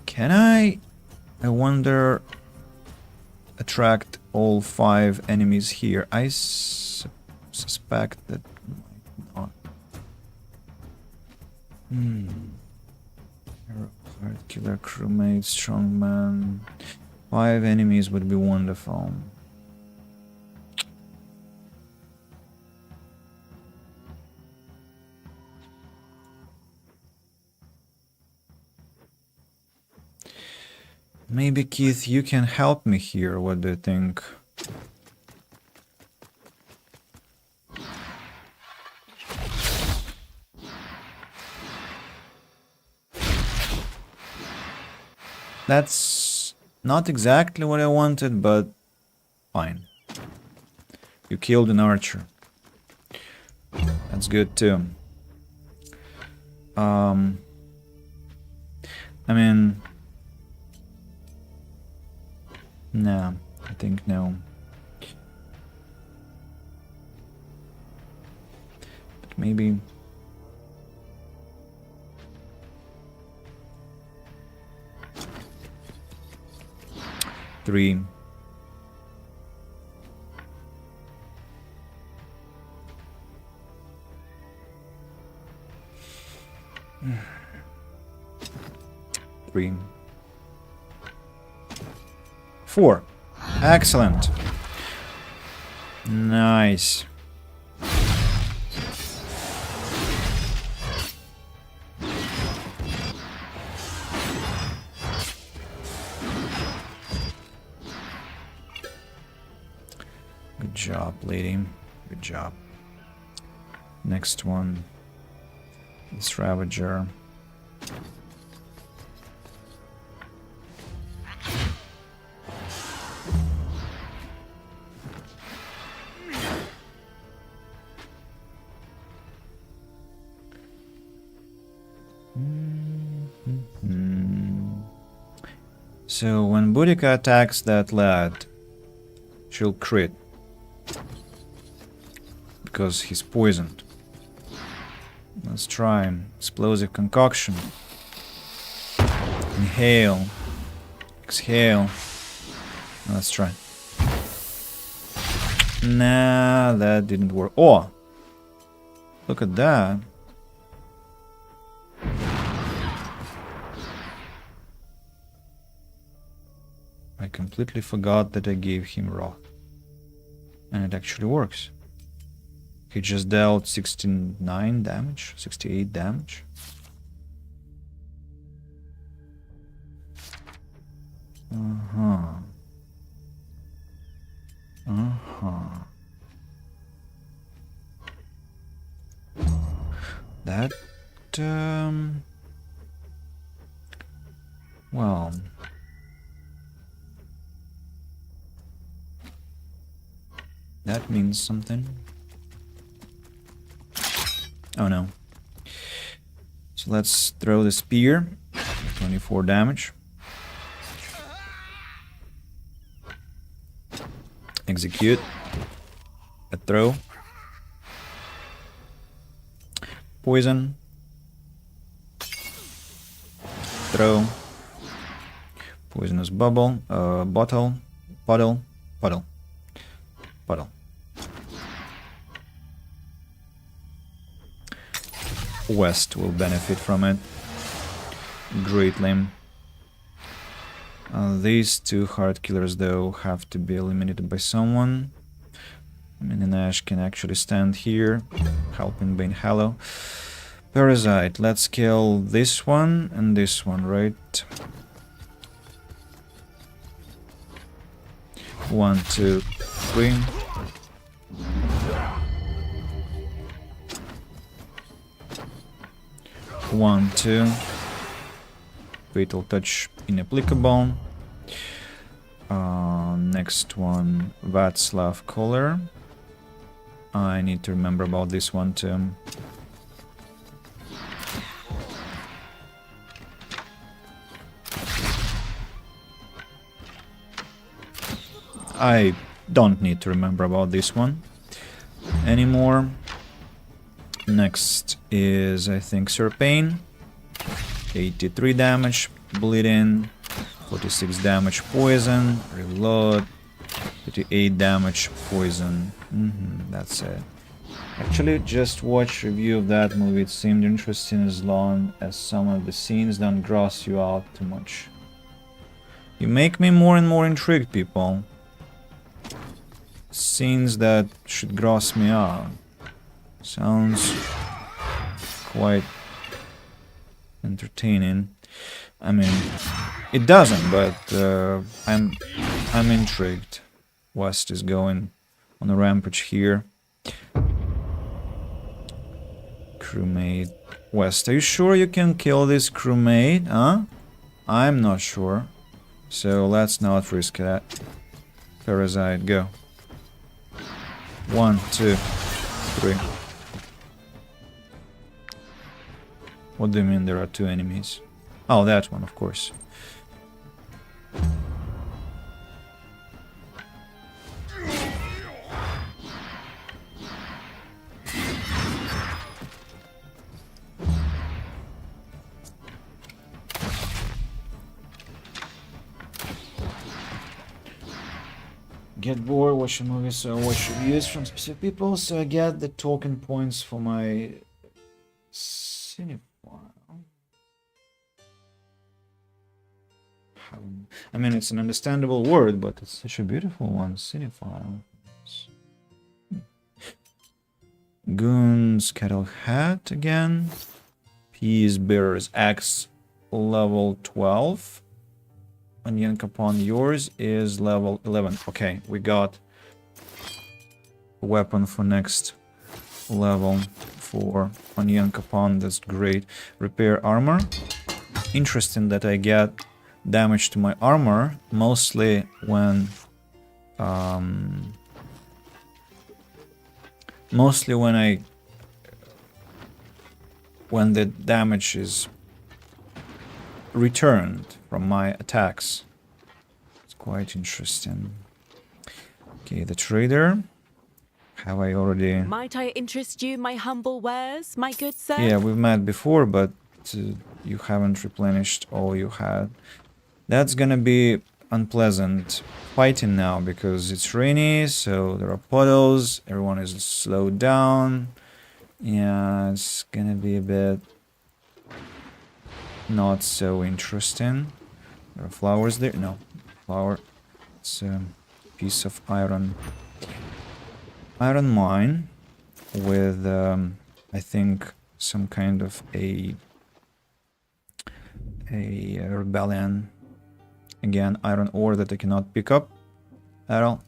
Can I wonder, attract all 5 enemies here? I suspect that might not. Hard killer, crewmate, strongman. 5 enemies would be wonderful. Maybe, Keith, you can help me here. What do you think? That's not exactly what I wanted, but fine. You killed an archer. That's good too. I mean, no, I think no. But maybe. Three. Three. 4. Excellent. Nice. Good job, lady. Good job. Next one. This Ravager. So when Boudica attacks that lad, she'll crit. Because he's poisoned. Let's try explosive concoction. Inhale. Exhale. Let's try. Nah, that didn't work. Oh! Look at that. I completely forgot that I gave him Wrath. And it actually works. He just dealt 69 damage, 68 damage. That, well, that means something. Oh no. So So let's throw the spear. 24 damage. Execute. A throw. Poison. Throw. Poisonous bubble. Bottle. Puddle. Puddle. Puddle. West will benefit from it greatly. These two hard killers, though, have to be eliminated by someone. I mean, an Ash can actually stand here, helping Bane Hallow. Parasite, let's kill this one and this one, right? 1, 2, 3. One, two. Fatal touch inapplicable. Next one, Václav Koller. I need to remember about this one too. I don't need to remember about this one anymore. Next is, I think, Serpane. 83 damage, bleeding, 46 damage, poison, reload, 58 damage, poison. That's it. Actually, just watch review of that movie. It seemed interesting as long as some of the scenes don't gross you out too much. You make me more and more intrigued, people. Scenes that should gross me out. Sounds quite entertaining. I mean, it doesn't, but I'm intrigued. West is going on a rampage here. Crewmate. West, are you sure you can kill this crewmate? Huh? I'm not sure. So let's not risk that. Parasite, go. 1, 2, 3. What do you mean there are two enemies? Oh, that one, of course. Get bored watching movies, so I watch reviews from specific people, so I get the talking points for my cinephile. I mean, it's an understandable word, but it's such a beautiful one, cinephile. Goons, Cattle Hat again. Peace Bearers, Axe level 12. Onion Capon, yours is level 11. Okay, we got a weapon for next level for Onion Capon. That's great. Repair armor. Interesting that I get damage to my armor mostly when when the damage is returned from my attacks. It's quite interesting. Okay, the trader. Have I already... Might I interest you in my humble wares, my good sir? Yeah, we've met before, but you haven't replenished all you had. That's gonna be unpleasant fighting now because it's rainy, so there are puddles, everyone is slowed down. Yeah, it's gonna be a bit not so interesting. There are flowers there. No, flower. It's a piece of iron mine with I think some kind of a rebellion. Again, iron ore that I cannot pick up at all.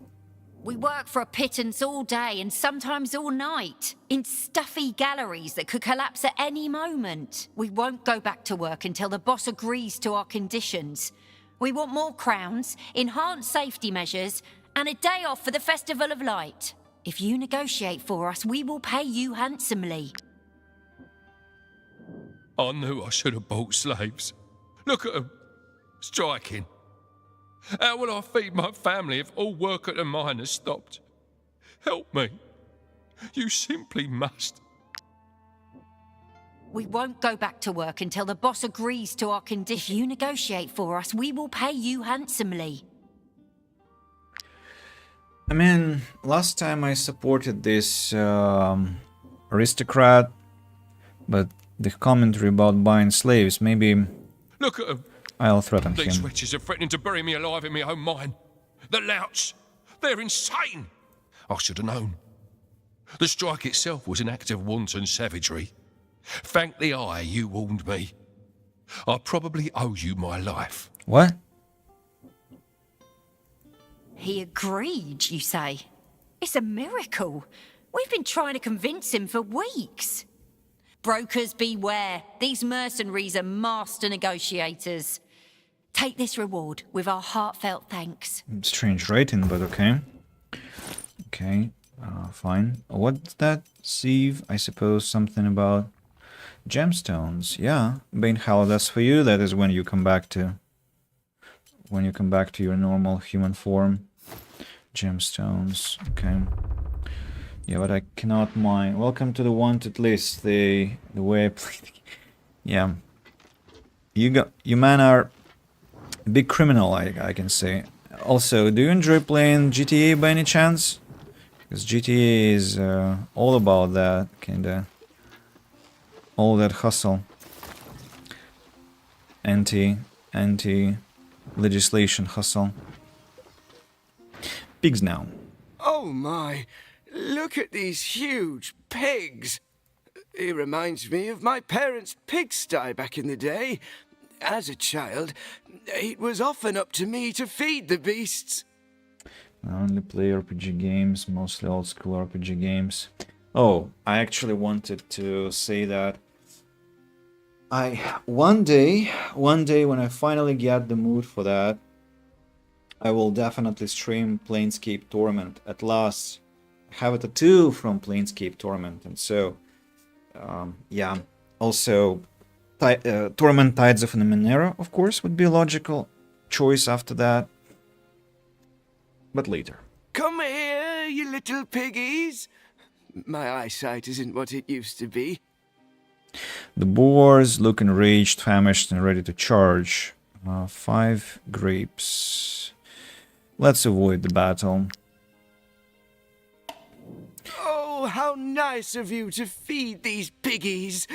We work for a pittance all day and sometimes all night, in stuffy galleries that could collapse at any moment. We won't go back to work until the boss agrees to our conditions. We want more crowns, enhanced safety measures, and a day off for the Festival of Light. If you negotiate for us, we will pay you handsomely. I knew I should have bought slaves. Look at them, striking. How will I feed my family if all work at the mine has stopped? Help me. You simply must. We won't go back to work until the boss agrees to our conditions. If you negotiate for us, we will pay you handsomely. I mean, last time I supported this aristocrat, but the commentary about buying slaves, maybe Look at them. I'll threaten These him. wretches are threatening to bury me alive in my own mine. The louts, they're insane. I should have known. The strike itself was an act of wanton savagery. Thank the eye you warned me. I probably owe you my life. What? He agreed, you say? It's a miracle. We've been trying to convince him for weeks. Brokers beware. These mercenaries are master negotiators. Take this reward with our heartfelt thanks. Strange rating, but okay. Okay, fine. What's that, Sieve? I suppose something about gemstones. Yeah, Banehala, that's for you. That is when you come back to your normal human form. Gemstones. Okay. Yeah, but I cannot mine. Welcome to the wanted list. The way I played. Yeah. You man are a big criminal, I can say. Also, do you enjoy playing GTA by any chance? Because GTA is all about that kinda, all that hustle. Anti legislation hustle. Pigs now. Oh my, look at these huge pigs. It reminds me of my parents' pigsty back in the day. As a child, it was often up to me to feed the beasts. I only play RPG games, mostly old school RPG games. Oh, I actually wanted to say that one day when I finally get the mood for that, I will definitely stream Planescape Torment. At last, I have a tattoo from Planescape Torment, and so, yeah. Also, Torment Tides of Numenera, of course, would be a logical choice after that. But later. Come here, you little piggies. My eyesight isn't what it used to be. The boars look enraged, famished, and ready to charge. 5 grapes. Let's avoid the battle. Oh, how nice of you to feed these piggies.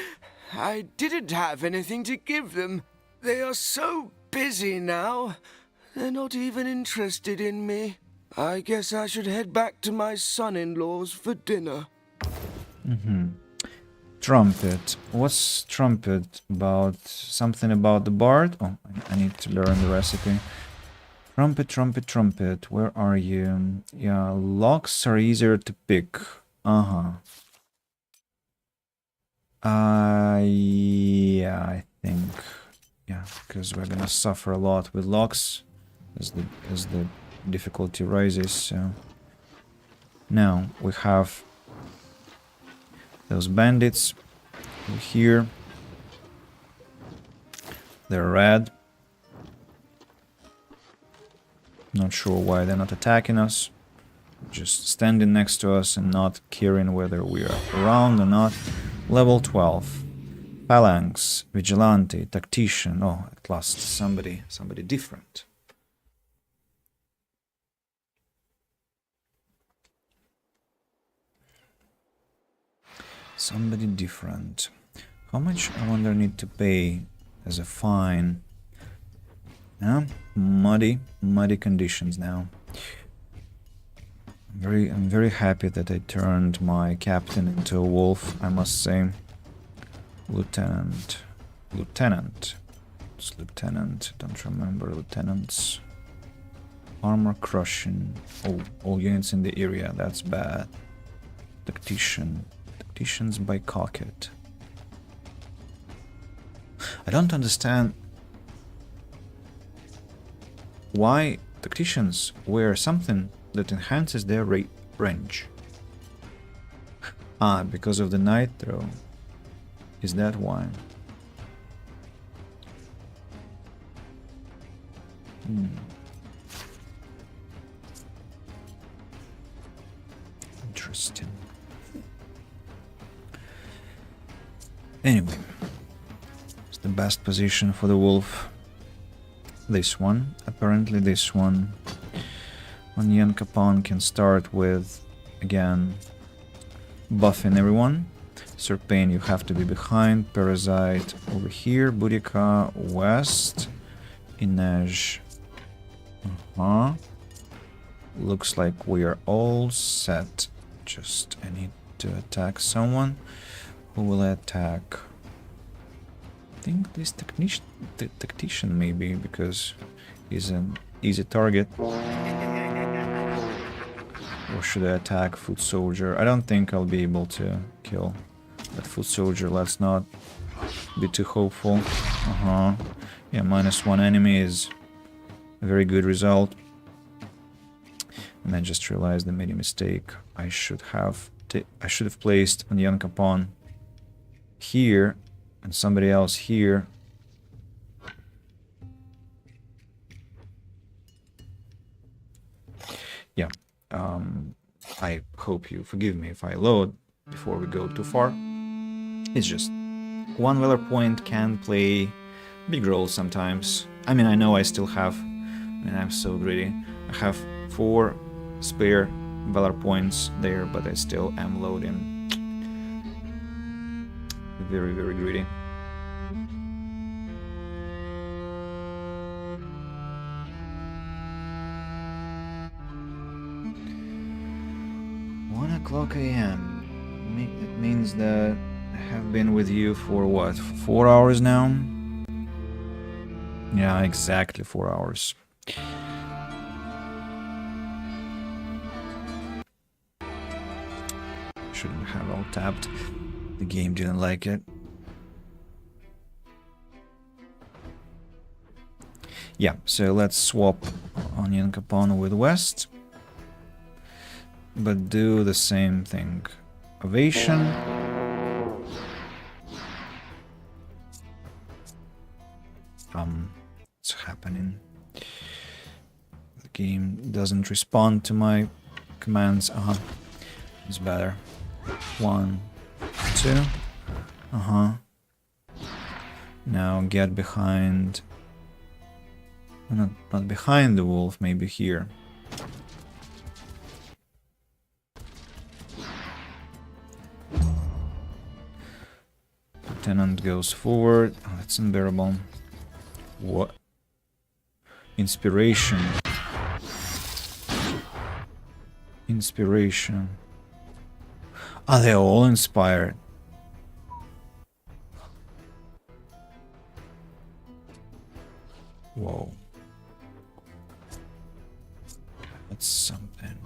I didn't have anything to give them. They are so busy now. They're not even interested in me. I guess I should head back to my son-in-law's for dinner. Trumpet. What's trumpet about? Something about the bard? Oh, I need to learn the recipe. Trumpet, trumpet, trumpet. Where are you? Yeah, locks are easier to pick. Yeah, I think. Yeah, because we're gonna suffer a lot with locks as the difficulty rises. So now we have those bandits here. They're red. Not sure why they're not attacking us. Just standing next to us and not caring whether we are around or not. Level 12. Phalanx, Vigilante, Tactician. Oh, at last somebody different. Somebody different. How much, I wonder, need to pay as a fine? Yeah, muddy conditions now. I'm very happy that I turned my captain into a wolf, I must say. Lieutenant. It's lieutenant, don't remember lieutenants. Armor crushing. Oh, all units in the area, that's bad. Tactician. Tacticians by Cocket. I don't understand why tacticians wear something that enhances their range. Because of the nitro. Is that why? Interesting. Anyway, it's the best position for the wolf. This one. Apparently this one. Onion Capon can start with, again, buffing everyone. Serpane, you have to be behind. Parasite over here. Boudica west. Inej. Looks like we are all set. Just I need to attack someone. Who will I attack? I think this tactician maybe, because he's an easy target. Or should I attack Foot Soldier? I don't think I'll be able to kill that Foot Soldier. Let's not be too hopeful. Yeah, -1 enemy is a very good result. And I just realized I made a mistake. I should have placed Onion Capon here and somebody else here. Yeah. I hope you forgive me if I load before we go too far. It's just one valor point can play big roles sometimes. I mean, I know I still have, I'm so greedy. I have 4 spare valor points there, but I still am loading. Very, very greedy. .1 AM. It means that I have been with you for what, 4 hours now? Yeah, exactly 4 hours. Shouldn't have all tapped. The game didn't like it. Yeah, so let's swap Onion Capon with West. But do the same thing. Ovation. What's happening? The game doesn't respond to my commands. It's better. 1, 2. Now get behind. Not behind the wolf, maybe here. Lieutenant goes forward. Oh, that's unbearable. What? Inspiration. Inspiration. Are they all inspired? Whoa. That's something.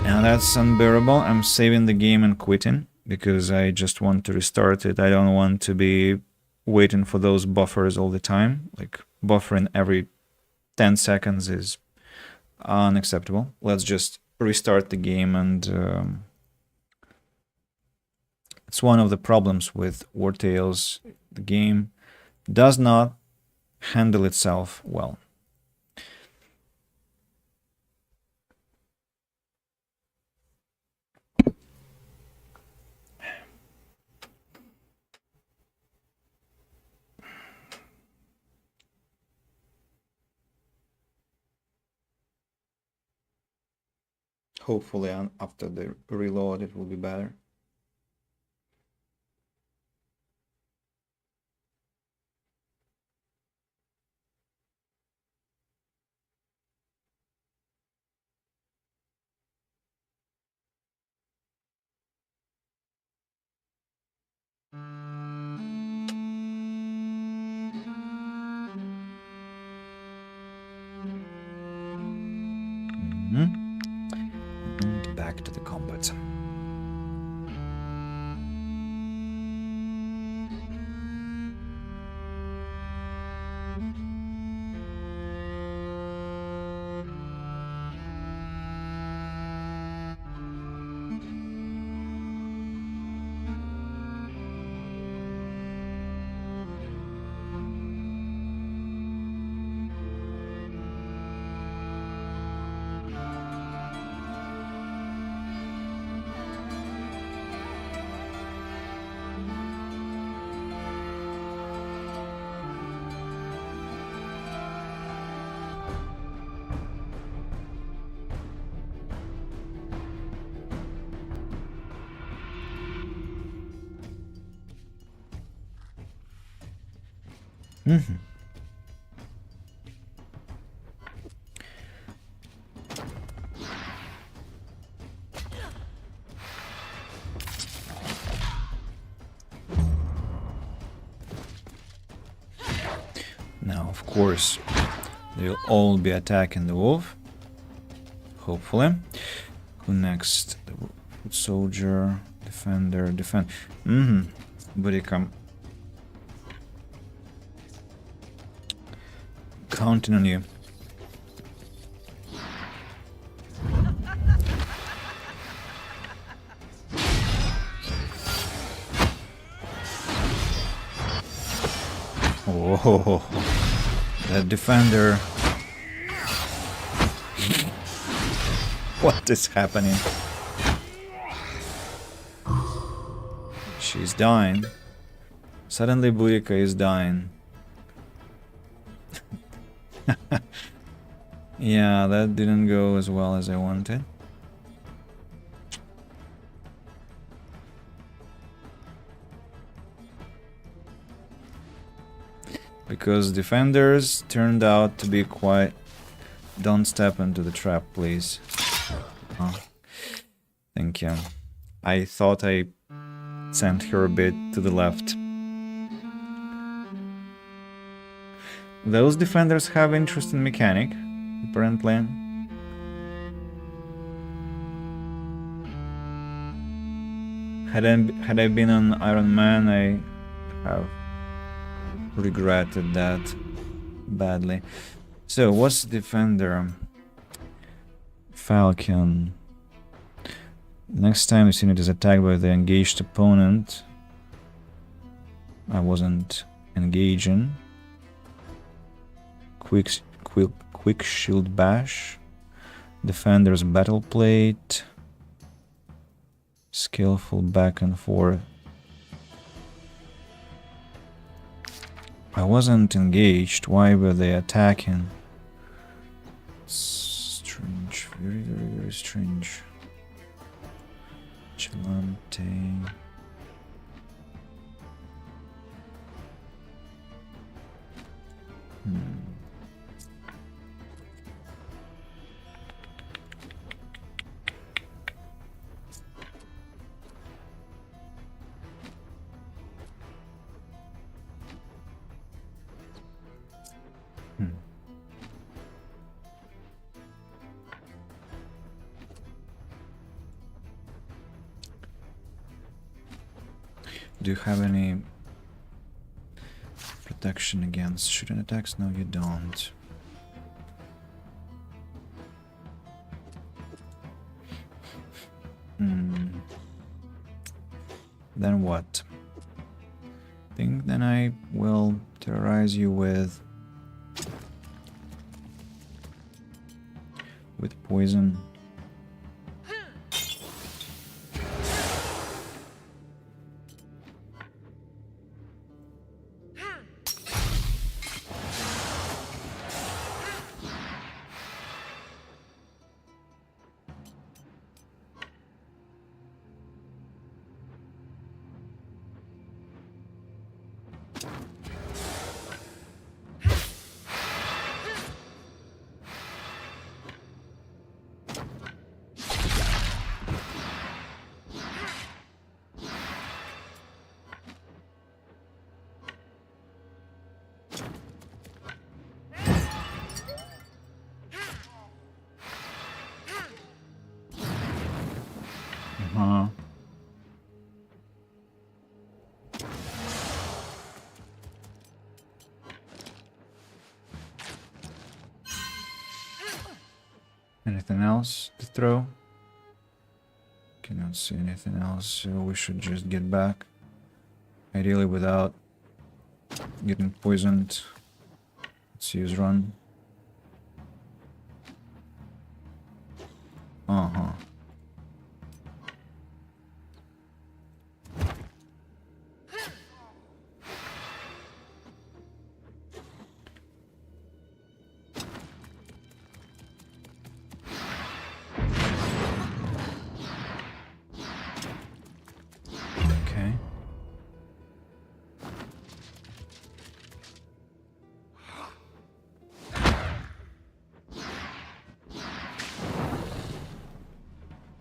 Now that's unbearable. I'm saving the game and quitting because I just want to restart it. I don't want to be waiting for those buffers all the time. Like buffering every 10 seconds is unacceptable. Let's just restart the game, and it's one of the problems with Wartales. The game does not handle itself well. Hopefully after the reload it will be better. And back to the combat. Mm-hmm. Now, of course, they'll all be attacking the wolf. Hopefully. Who next? The foot soldier, defender, defend. Buddy, come. Counting on you. Oh, that defender. What is happening? She's dying. Suddenly Boudica is dying. Yeah, that didn't go as well as I wanted. Because defenders turned out to be quite... Don't step into the trap, please. Oh. Thank you. I thought I sent her a bit to the left. Those defenders have interest in mechanic, apparently. Had I been an Iron Man, I have regretted that badly. So, what's the defender? Falcon. Next time this unit is attacked by the engaged opponent, I wasn't engaging. Quick shield bash. Defender's battle plate. Skillful back and forth. I wasn't engaged. Why were they attacking? Strange. Very, very, very strange. Chalante. Do you have any protection against shooting attacks? No, you don't. Then what? I think then I will terrorize you with poison. Anything else to throw? Cannot see anything else, so we should just get back. Ideally without getting poisoned. Let's use run.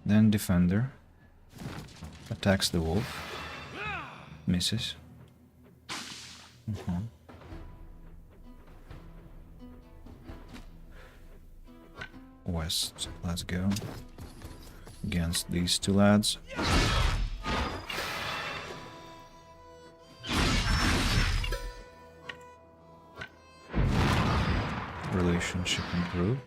Then defender attacks the wolf. Misses. West, let's go. Against these two lads. Relationship improved.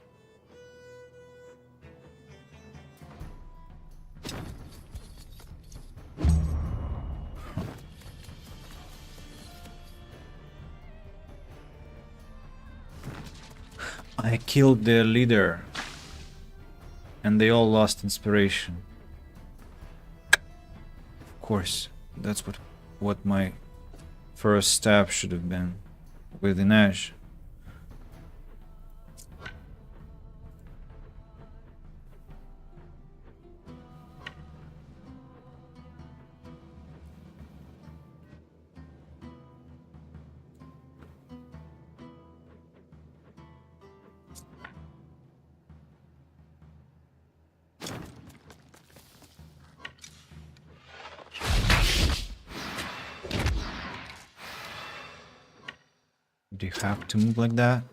I killed their leader, and they all lost inspiration. Of course, that's what my first step should have been with Inej. Do you have to move like that?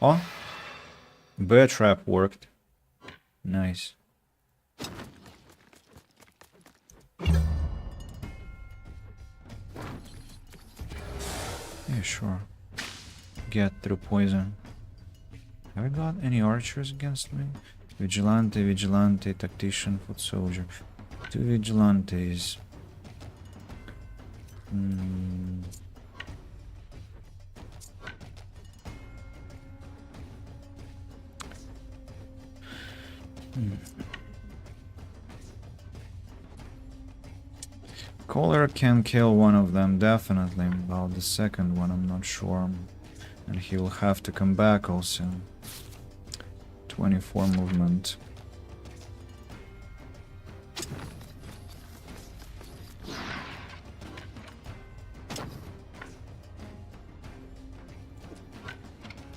Oh, bear trap worked. Nice. Yeah, sure. Get through poison. Have I got any archers against me? Vigilante, vigilante, tactician, foot soldier. 2 vigilantes. Caller can kill one of them, definitely. About the second one, I'm not sure. And he will have to come back also. 24 movement.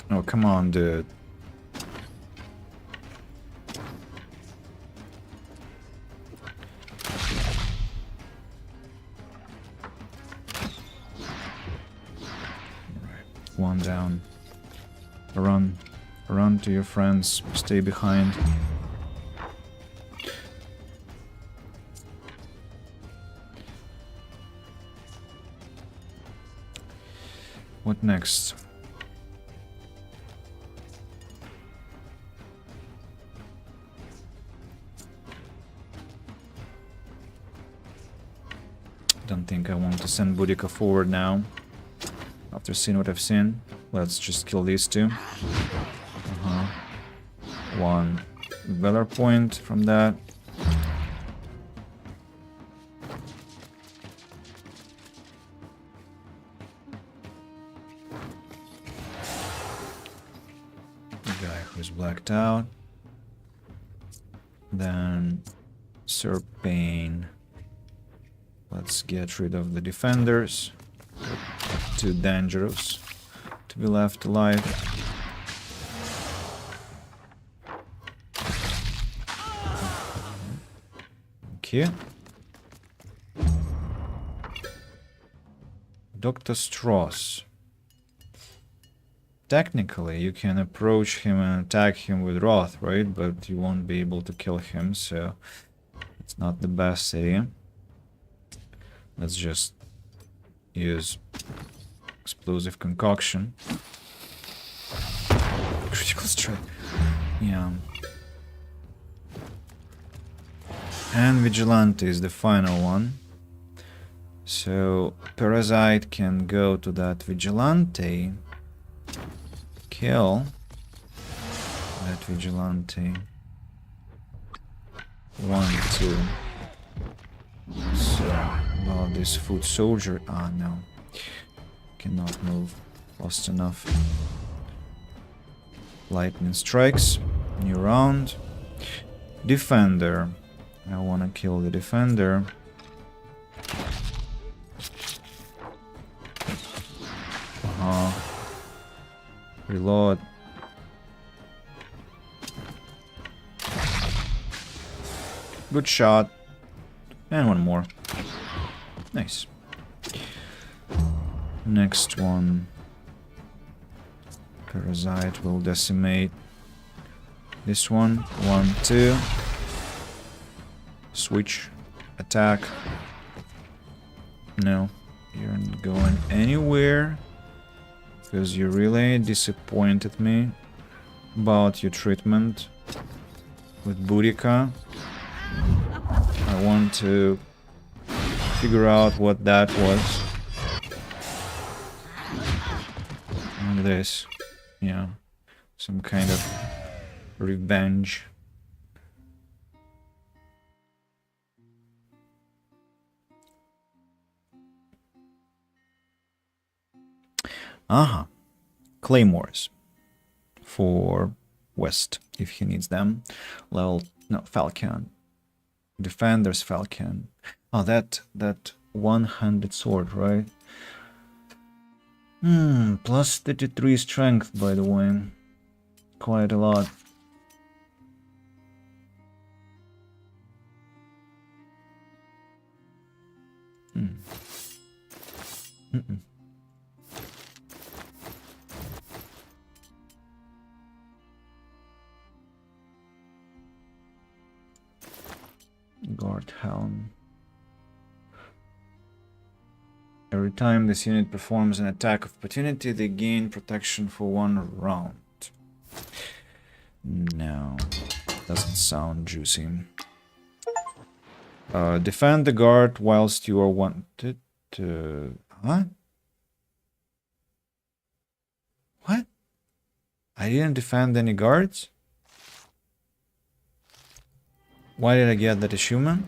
Oh, come on, dude. One down. Run. Run to your friends. Stay behind. What next? Don't think I want to send Boudica forward now. After seeing what I've seen, let's just kill these two. One valor point from that. The guy who's blacked out. Then Sir Pain. Let's get rid of the defenders. Too dangerous to be left alive. Okay. Dr. Strauss. Technically, you can approach him and attack him with Wrath, right? But you won't be able to kill him, so it's not the best idea. Let's just use explosive concoction. Critical strike. Yeah. And Vigilante is the final one. So Parasite can go to that Vigilante. Kill that Vigilante. 1, 2. So, well, this foot soldier. Ah, no. Cannot move. Lost enough. Lightning strikes. New round. Defender. I wanna kill the defender. Reload. Good shot. And one more. Nice. Next one. Parasite will decimate this one. 1, 2. Switch. Attack. No. You're not going anywhere. Because you really disappointed me about your treatment with Boudica. I want to figure out what that was. And this. Yeah. Some kind of revenge. Aha. Claymores. For West, if he needs them. Level... no, Falcon. Defender's Falcon. Oh, that one-handed sword, right? Plus 33 strength, by the way. Quite a lot. Guard Helm. Every time this unit performs an attack of opportunity, they gain protection for 1 round. No, doesn't sound juicy. Defend the guard whilst you are wanted to... Huh? What? I didn't defend any guards? Why did I get that achievement?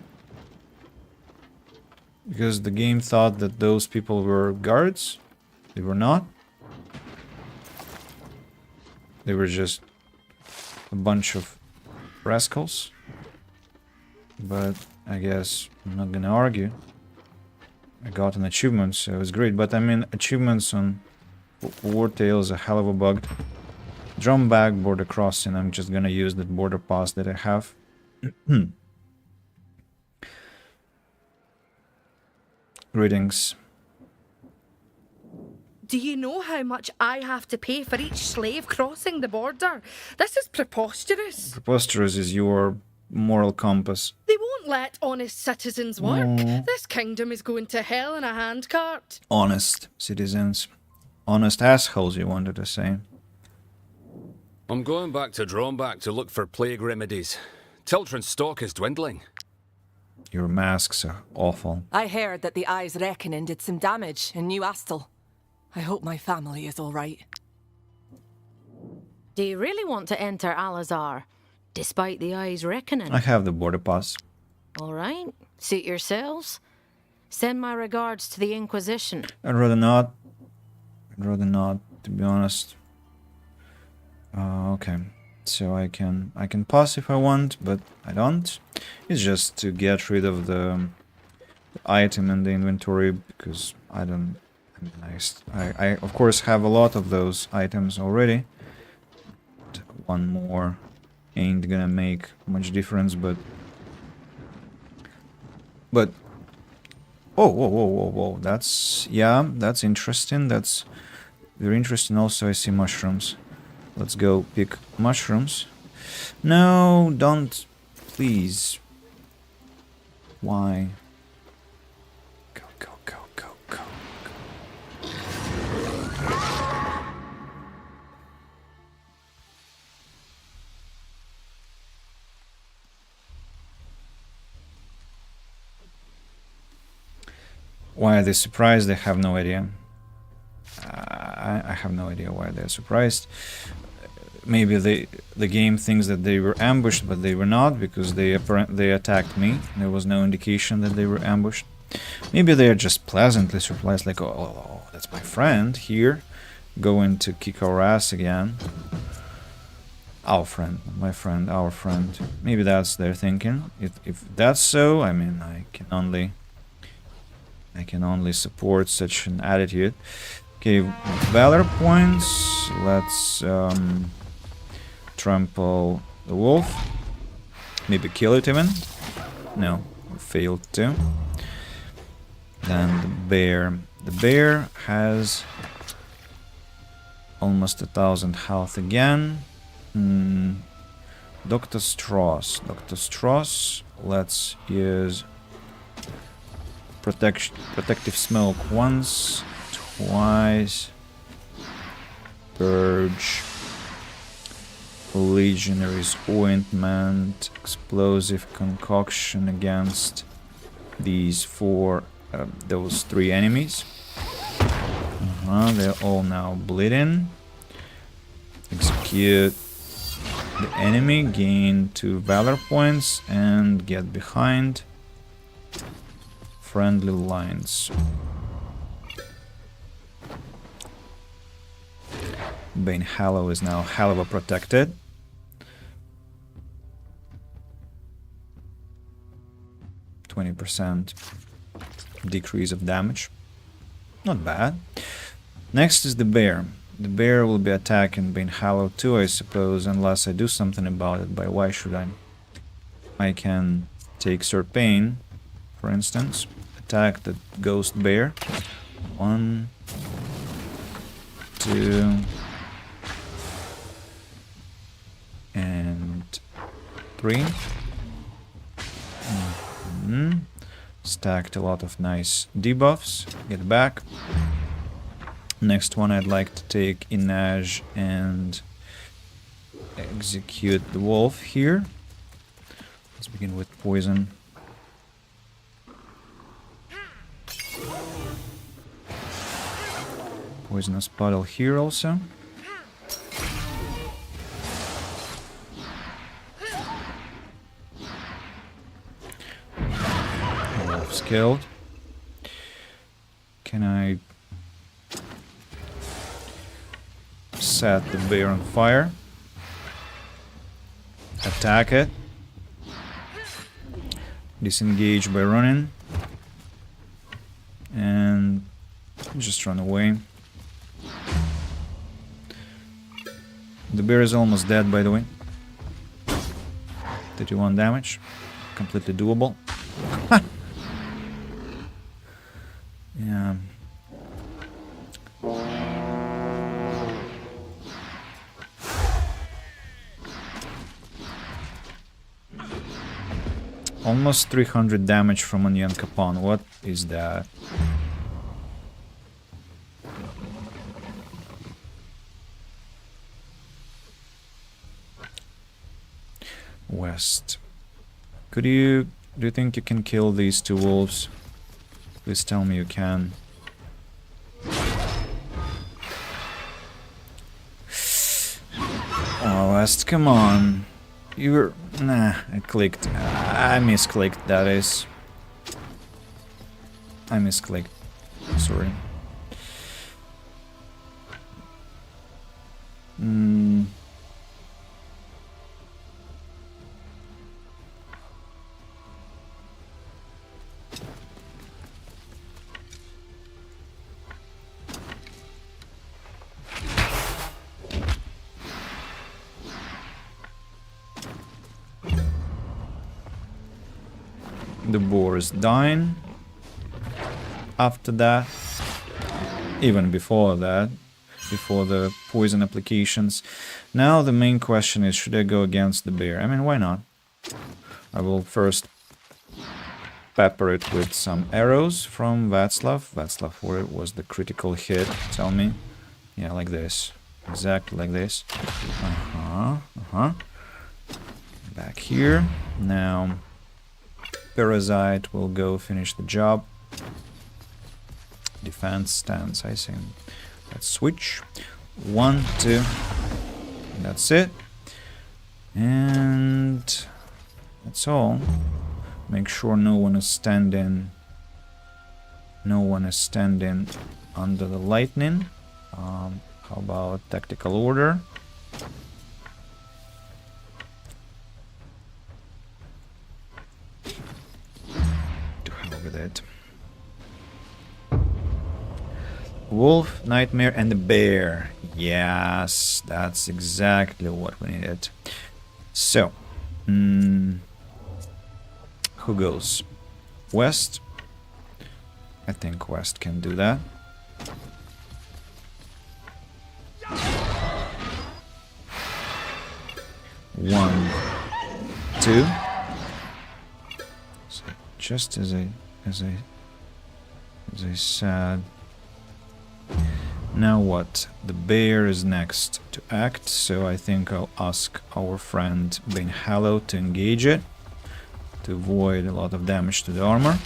Because the game thought that those people were guards? They were not? They were just a bunch of rascals? But I guess I'm not gonna argue. I got an achievement, so it was great. But I mean, achievements on Wartales are a hell of a bug. Drum back, border crossing. I'm just gonna use that border pass that I have. Greetings. Do you know how much I have to pay for each slave crossing the border? This is preposterous. Preposterous is your moral compass. They won't let honest citizens work. No. This kingdom is going to hell in a handcart. Honest citizens. Honest assholes, you wanted to say. I'm going back to Dronback to look for plague remedies. Tiltron's stock is dwindling. Your masks are awful. I heard that the Eye's Reckoning did some damage in New Astle. I hope my family is all right. Do you really want to enter Alazar, despite the Eye's Reckoning? I have the border pass. All right. Suit yourselves. Send my regards to the Inquisition. I'd rather not. I'd rather not, to be honest. Okay. So I can pass if I want, but I don't. It's just to get rid of the item in the inventory, because I don't... I of course have a lot of those items already. One more ain't gonna make much difference, but... Oh, whoa. That's... yeah, that's interesting. That's very interesting. Also, I see mushrooms. Let's go pick mushrooms. No, don't. Please. Why? Go. Why are they surprised? I have no idea. I have no idea why they're surprised. Maybe the game thinks that they were ambushed, but they were not, because they attacked me. There was no indication that they were ambushed. Maybe they are just pleasantly surprised, like, oh, that's my friend here, going to kick our ass again. Our friend, my friend, our friend. Maybe that's their thinking. If that's so, I mean, I can only support such an attitude. Okay, valor points. Let's trample the wolf. Maybe kill it even. No, we failed to. Then the bear. The bear has almost 1,000 health again. Dr. Strauss. Dr. Strauss, let's use protective smoke once, twice, purge, legionary's ointment, explosive concoction against these those 3 enemies. They're all now bleeding. Execute the enemy, gain 2 valor points, and get behind friendly lines. Bane Hallow is now hell protected. %20 decrease of damage. Not bad. Next is the bear. The bear will be attacking Bane Hallow too, I suppose, unless I do something about it. But why should I? I can take Sir Pain, for instance. Attack the ghost bear. 1, 2, and 3. Stacked a lot of nice debuffs. Get back. Next one, I'd like to take Inaj and execute the wolf here. Let's begin with poison. Poisonous puddle here also. Wolf's killed. Can I set the bear on fire? Attack it. Disengage by running. And just run away. The bear is almost dead, by the way. 31 damage. Completely doable. Yeah. Almost 300 damage from Onion Capon. What is that? West. Do you think you can kill these 2 wolves? Please tell me you can. Oh, West, come on. You're... Nah, I clicked. I misclicked, that is. I misclicked. Sorry. The boar is dying. After that, even before that, before the poison applications. Now the main question is, should I go against the bear? I mean, why not? I will first pepper it with some arrows from Václav. Václav, where was the critical hit? Tell me. Yeah, like this. Exactly like this. Back here. Now, Parasite will go finish the job. Defense stance, I think. Let's switch. 1, 2. That's it. And that's all. Make sure no one is standing. No one is standing under the lightning. How about tactical order? To hell with it. Wolf, Nightmare, and the bear. Yes, that's exactly what we needed. So, who Who goes? West? I think West can do that. One, two. So just as I said. Now what? The bear is next to act, so I think I'll ask our friend Bane Hallow to engage it to avoid a lot of damage to the armor.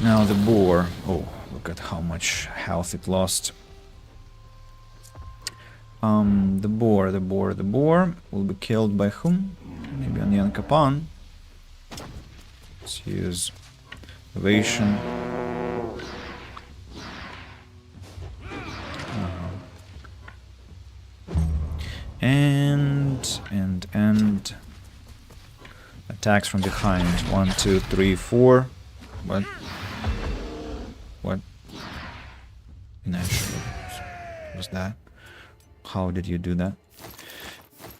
Now the boar. Oh, look at how much health it lost. The boar will be killed by whom? Maybe on Yankapan. Let's use evasion. And attacks from behind. 1, 2, 3, 4. What? Naturally. Was that? How did you do that?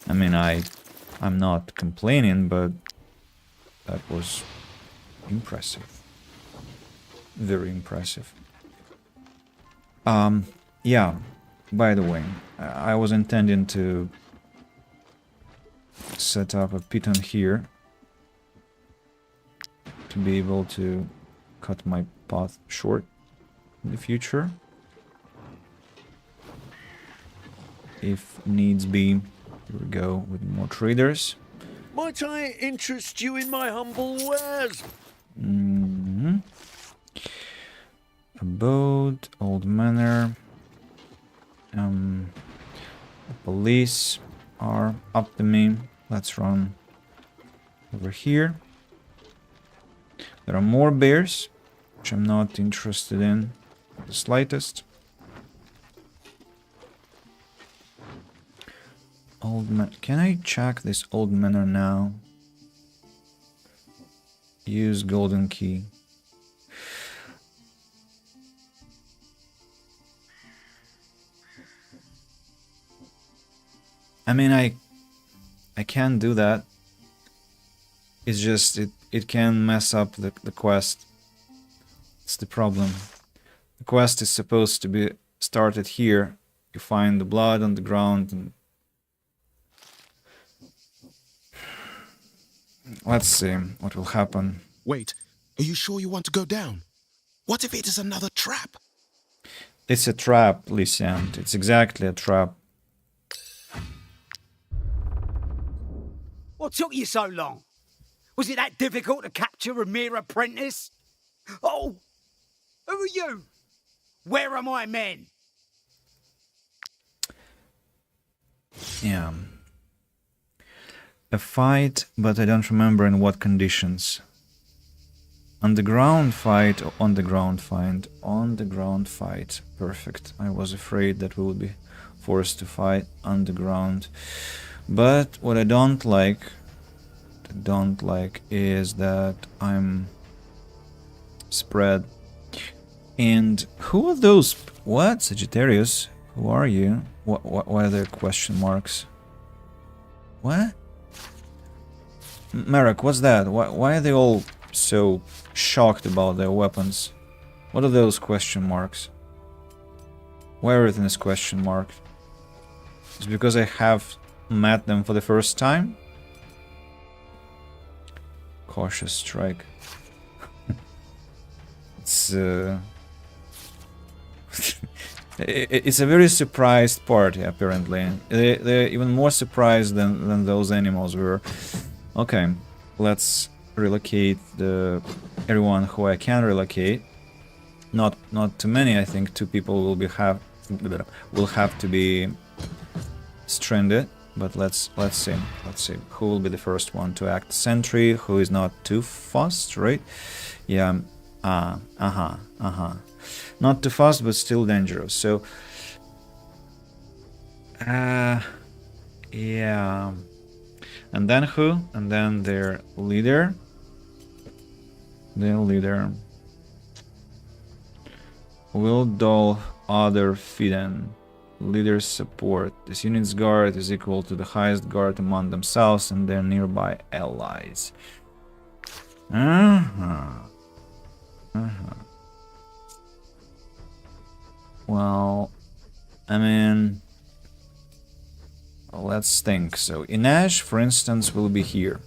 I mean, I'm not complaining, but that was impressive. Very impressive. Yeah, by the way, I was intending to set up a piton here to be able to cut my path short in the future, if needs be. Here we go with more traders. Might I interest you in my humble wares? Abode, old manor. The police are up to me. Let's run over here. There are more bears, which I'm not interested in the slightest. Old man. Can I check this old manor now? Use golden key. I mean, I can do that. It's just it can mess up the quest. It's the problem. The quest is supposed to be started here. You find the blood on the ground and let's see what will happen. Wait, are you sure you want to go down? What if it is another trap? It's a trap, Lysiant. It's exactly a trap. What took you so long? Was it that difficult to capture a mere apprentice? Oh, who are you? Where are my men? Yeah. A fight, but I don't remember in what conditions. Underground fight or on the ground fight? On the ground fight. Perfect. I was afraid that we would be forced to fight underground. But what I don't like is that I'm spread. And who are those? What? Sagittarius? Who are you? Why are there question marks? What? Merrick, what's that? Why are they all so shocked about their weapons? What are those question marks? Why everything is question marked? It's because I have met them for the first time? Cautious strike. It's it's a very surprised party, apparently. They're even more surprised than those animals were. Okay, let's relocate everyone who I can relocate. Not too many. I think 2 people will have to be stranded. But let's see who will be the first one to act. Sentry, who is not too fast, right? Yeah. Not too fast, but still dangerous. So, yeah. And then who? And then their leader. Will Dol Other Fiden. leader's support. This unit's guard is equal to the highest guard among themselves and their nearby allies. Well, I mean, let's think. So Inash, for instance, will be here.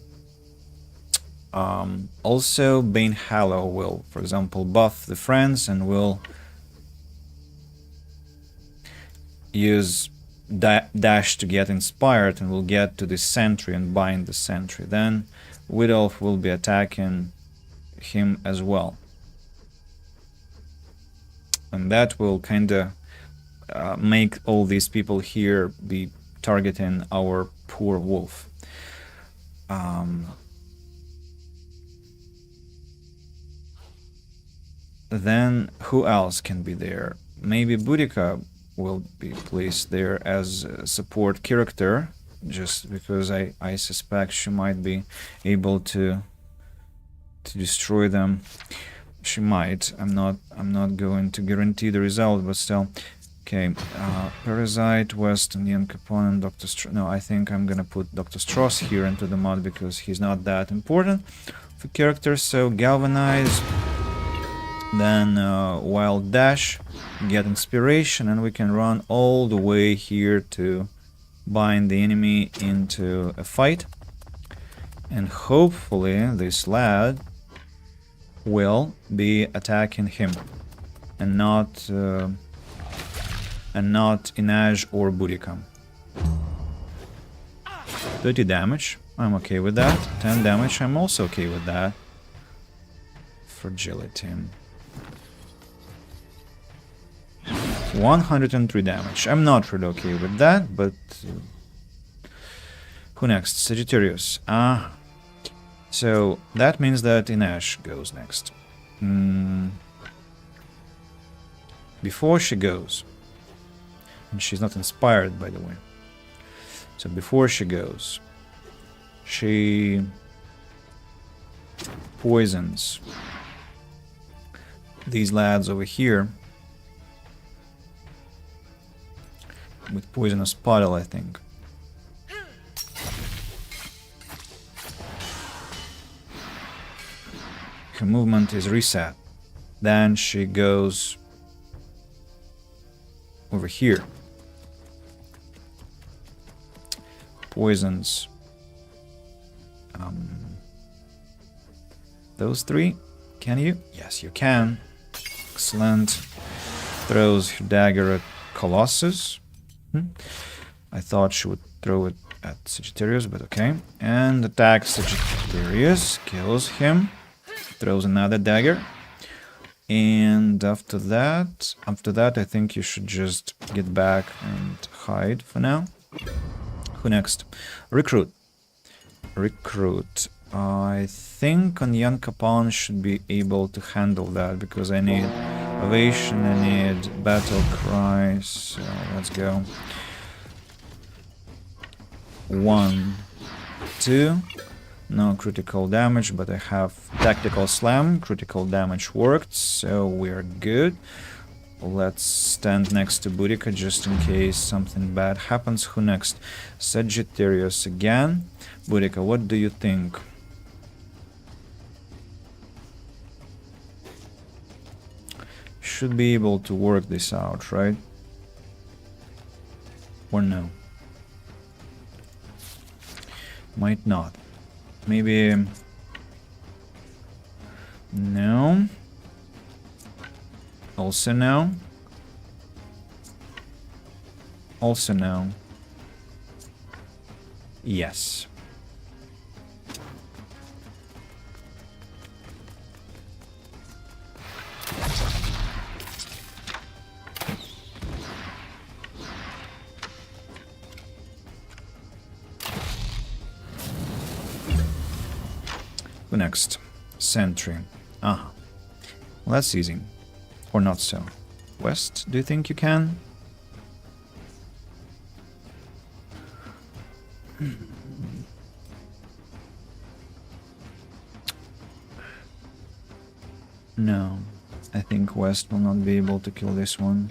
Also, Bane Hallow will, for example, buff the friends and will use dash to get inspired and will get to the sentry and bind the sentry. Then Widolf will be attacking him as well. And that will kind of make all these people here be targeting our poor wolf. Then who else can be there? Maybe Boudica will be placed there as a support character, just because I suspect she might be able to destroy them. She might. I'm not going to guarantee the result, but still. Okay, Parasite, West, and Ian Capone, and Dr. No, I think I'm gonna put Dr. Strauss here into the mod because he's not that important for characters. So Galvanize, then Wild Dash, get inspiration, and we can run all the way here to bind the enemy into a fight. And hopefully this lad will be attacking him and not Inaj or Boudica. 30 damage, I'm okay with that. 10 damage, I'm also okay with that. Fragility. 103 damage. I'm not really okay with that, but who next? Sagittarius. So that means that Inash goes next. Before she goes, and she's not inspired, by the way. So before she goes, she poisons these lads over here with poisonous puddle, I think. Her movement is reset. Then she goes over here. Poisons those three. Can you? Yes, you can. Excellent. Throws her dagger at Colossus. I thought she would throw it at Sagittarius, but okay. And attacks Sagittarius, kills him, throws another dagger. And after that, I think you should just get back and hide for now. Who next? Recruit. Recruit. I think Onion Capon should be able to handle that because I need Ovation, I need Battle Cry, so let's go. 1, 2. No critical damage, but I have Tactical Slam. Critical damage worked, so we're good. Let's stand next to Boudica just in case something bad happens. Who next? Sagittarius again. Boudica, what do you think? Should be able to work this out, right? Or no? Might not. Maybe... No. Also no. Also no. Yes. Who next? Sentry. Well, that's easy. Or not so. West, do you think you can? No. I think West will not be able to kill this one.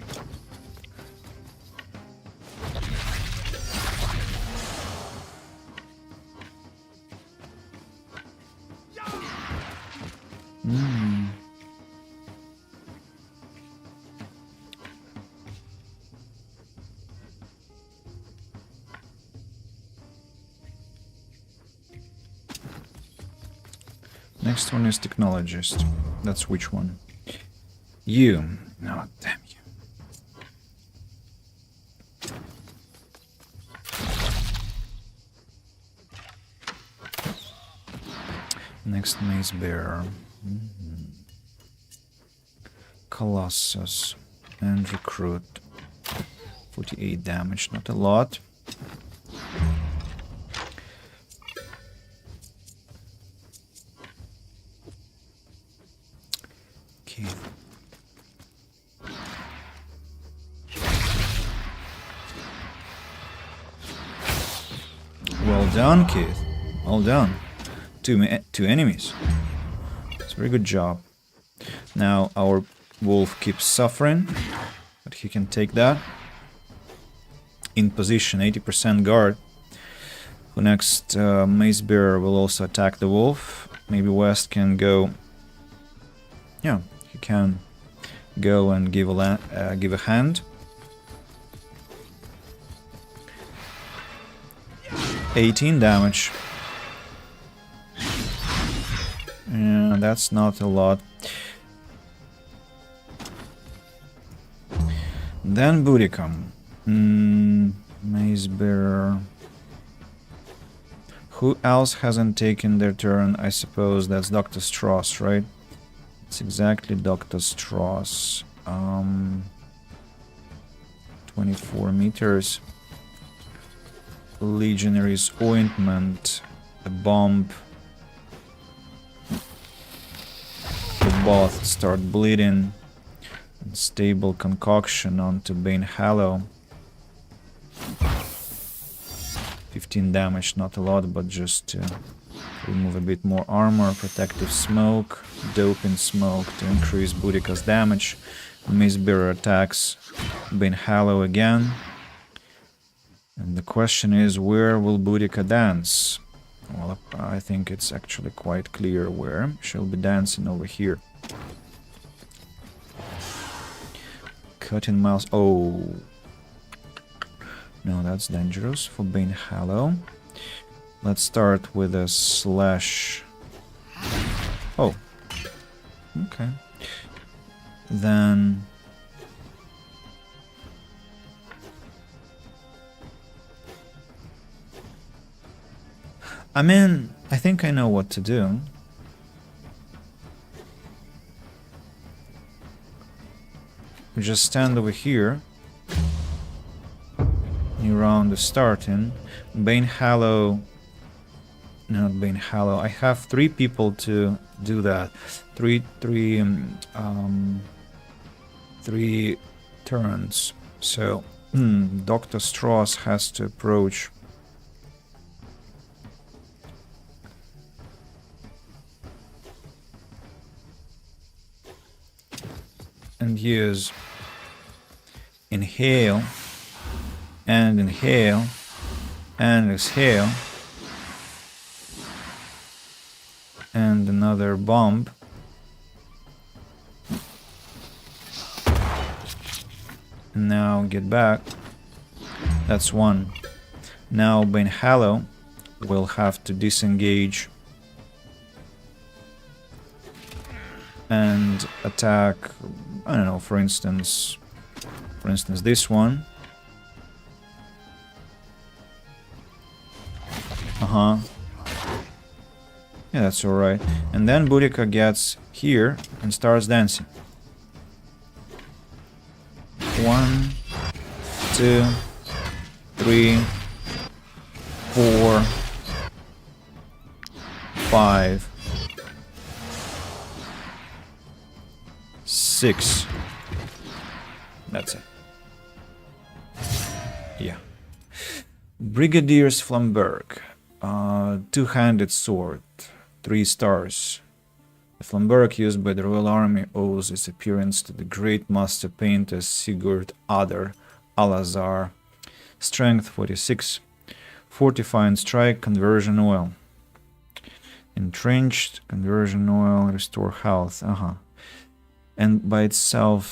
Next one is technologist. That's which one? You. No, damn you. Next mace bearer. Colossus and recruit. 48 damage, not a lot. Okay. Well done, Keith. Well done. Two enemies. It's a very good job. Now our wolf keeps suffering, but he can take that. In position, 80% guard. The next mace bearer will also attack the wolf. Maybe West can go. Yeah, he can go and give a hand. 18 damage. Yeah, that's not a lot. Then Boudica. Mace bearer. Who else hasn't taken their turn? I suppose that's Dr. Strauss, right? It's exactly Dr. Strauss. 24 meters. Legionary's ointment. A bomb. They both start bleeding. Stable concoction onto Bane Hallow. 15 damage, not a lot, but just to remove a bit more armor. Protective smoke, doping smoke to increase Boudica's damage. Mace bearer attacks Bane Hallow again. And the question is, where will Boudica dance? Well, I think it's actually quite clear where. She'll be dancing over here. Cutting mouse. Oh. No, that's dangerous for Bane Hallow. Let's start with a slash. Oh. Okay. Then. I mean, I think I know what to do. We just stand over here. New round is starting. Bane Hallow. Not Bane Hallow. I have 3 people to do that. Three turns. So Dr. Strauss has to approach. And use inhale and inhale and exhale and another bomb. And now get back. That's one. Now Bane Hallow will have to disengage and attack, I don't know, for instance this one. Yeah, that's alright. And then Boudica gets here and starts dancing. 1, 2, 3, 4, 5, 6. That's it. Yeah. Brigadier's Flamberg. Two-handed sword. 3 stars. The Flamberg used by the Royal Army owes its appearance to the great master painter Sigurd Adar Alazar. Strength 46. Fortifying strike, conversion oil. Entrenched, conversion oil, restore health. And by itself,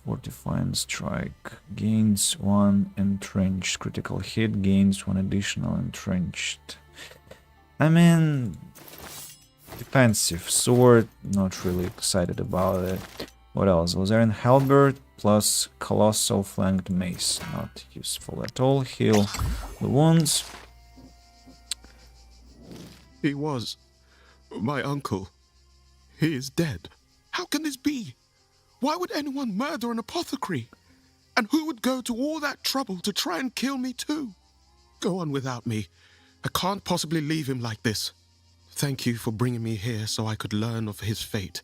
fortifying strike gains 1 entrenched. Critical hit gains 1 additional entrenched. I mean, defensive sword, not really excited about it. What else? Lazarian halberd plus colossal flanked mace, not useful at all. Heal the wounds. He was my uncle. He is dead. How can this be? Why would anyone murder an apothecary? And who would go to all that trouble to try and kill me too? Go on without me. I can't possibly leave him like this. Thank you for bringing me here so I could learn of his fate.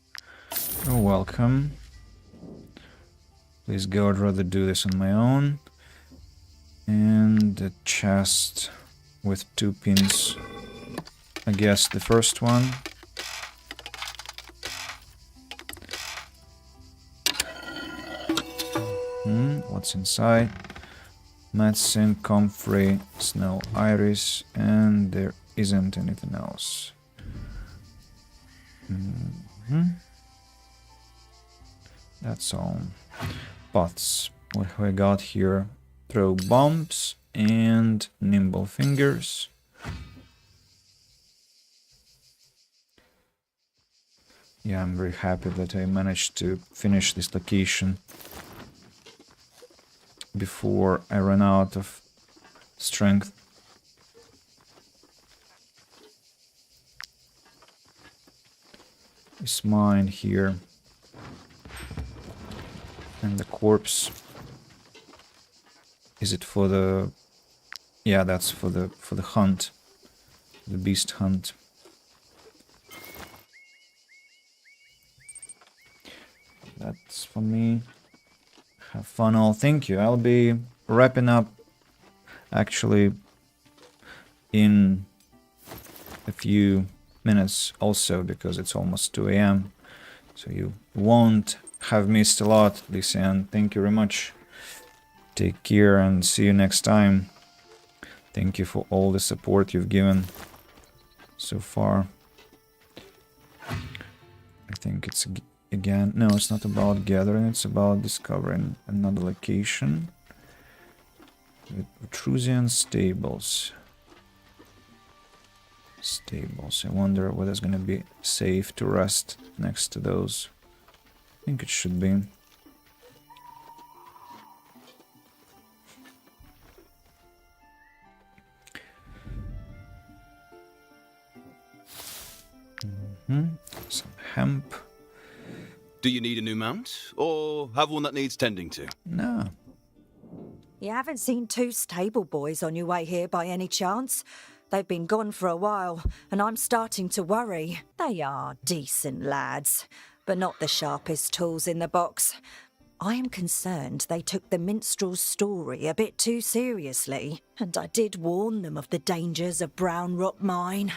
You're welcome. Please go, I'd rather do this on my own. And a chest with 2 pins. I guess the first one. What's inside? Medicine, comfrey, snow iris, and there isn't anything else. That's all. Pots. What have I got here? Throw bombs and nimble fingers. Yeah, I'm very happy that I managed to finish this location before I run out of strength. It's mine here. And the corpse. Is it for the... Yeah, that's for the hunt. The beast hunt. That's for me. Have fun all. Thank you. I'll be wrapping up actually in a few minutes also because it's almost 2 a.m. So you won't have missed a lot, Lysian. Thank you very much. Take care and see you next time. Thank you for all the support you've given so far. I think it's again, no, it's not about gathering, it's about discovering another location. With Etrusian stables. Stables. I wonder whether it's gonna be safe to rest next to those. I think it should be. Some hemp. Do you need a new mount, or have one that needs tending to? No. You haven't seen 2 stable boys on your way here by any chance? They've been gone for a while, and I'm starting to worry. They are decent lads, but not the sharpest tools in the box. I am concerned they took the minstrel's story a bit too seriously, and I did warn them of the dangers of Brown Rock Mine.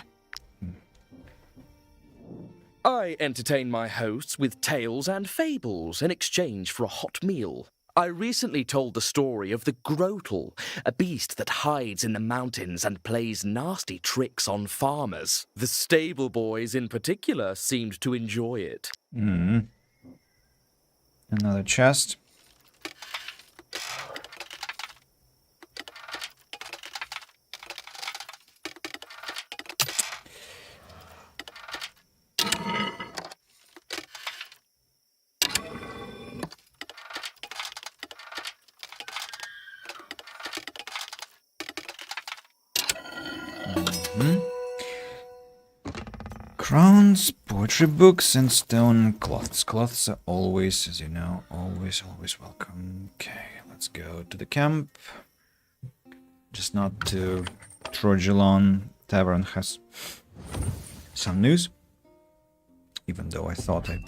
I entertain my hosts with tales and fables in exchange for a hot meal. I recently told the story of the Grotel, a beast that hides in the mountains and plays nasty tricks on farmers. The stable boys in particular seemed to enjoy it. Another chest. Crowns, poetry books, and stone cloths. Cloths are always, as you know, always welcome. Okay, let's go to the camp. Just not to Trogelon Tavern has some news. Even though I thought I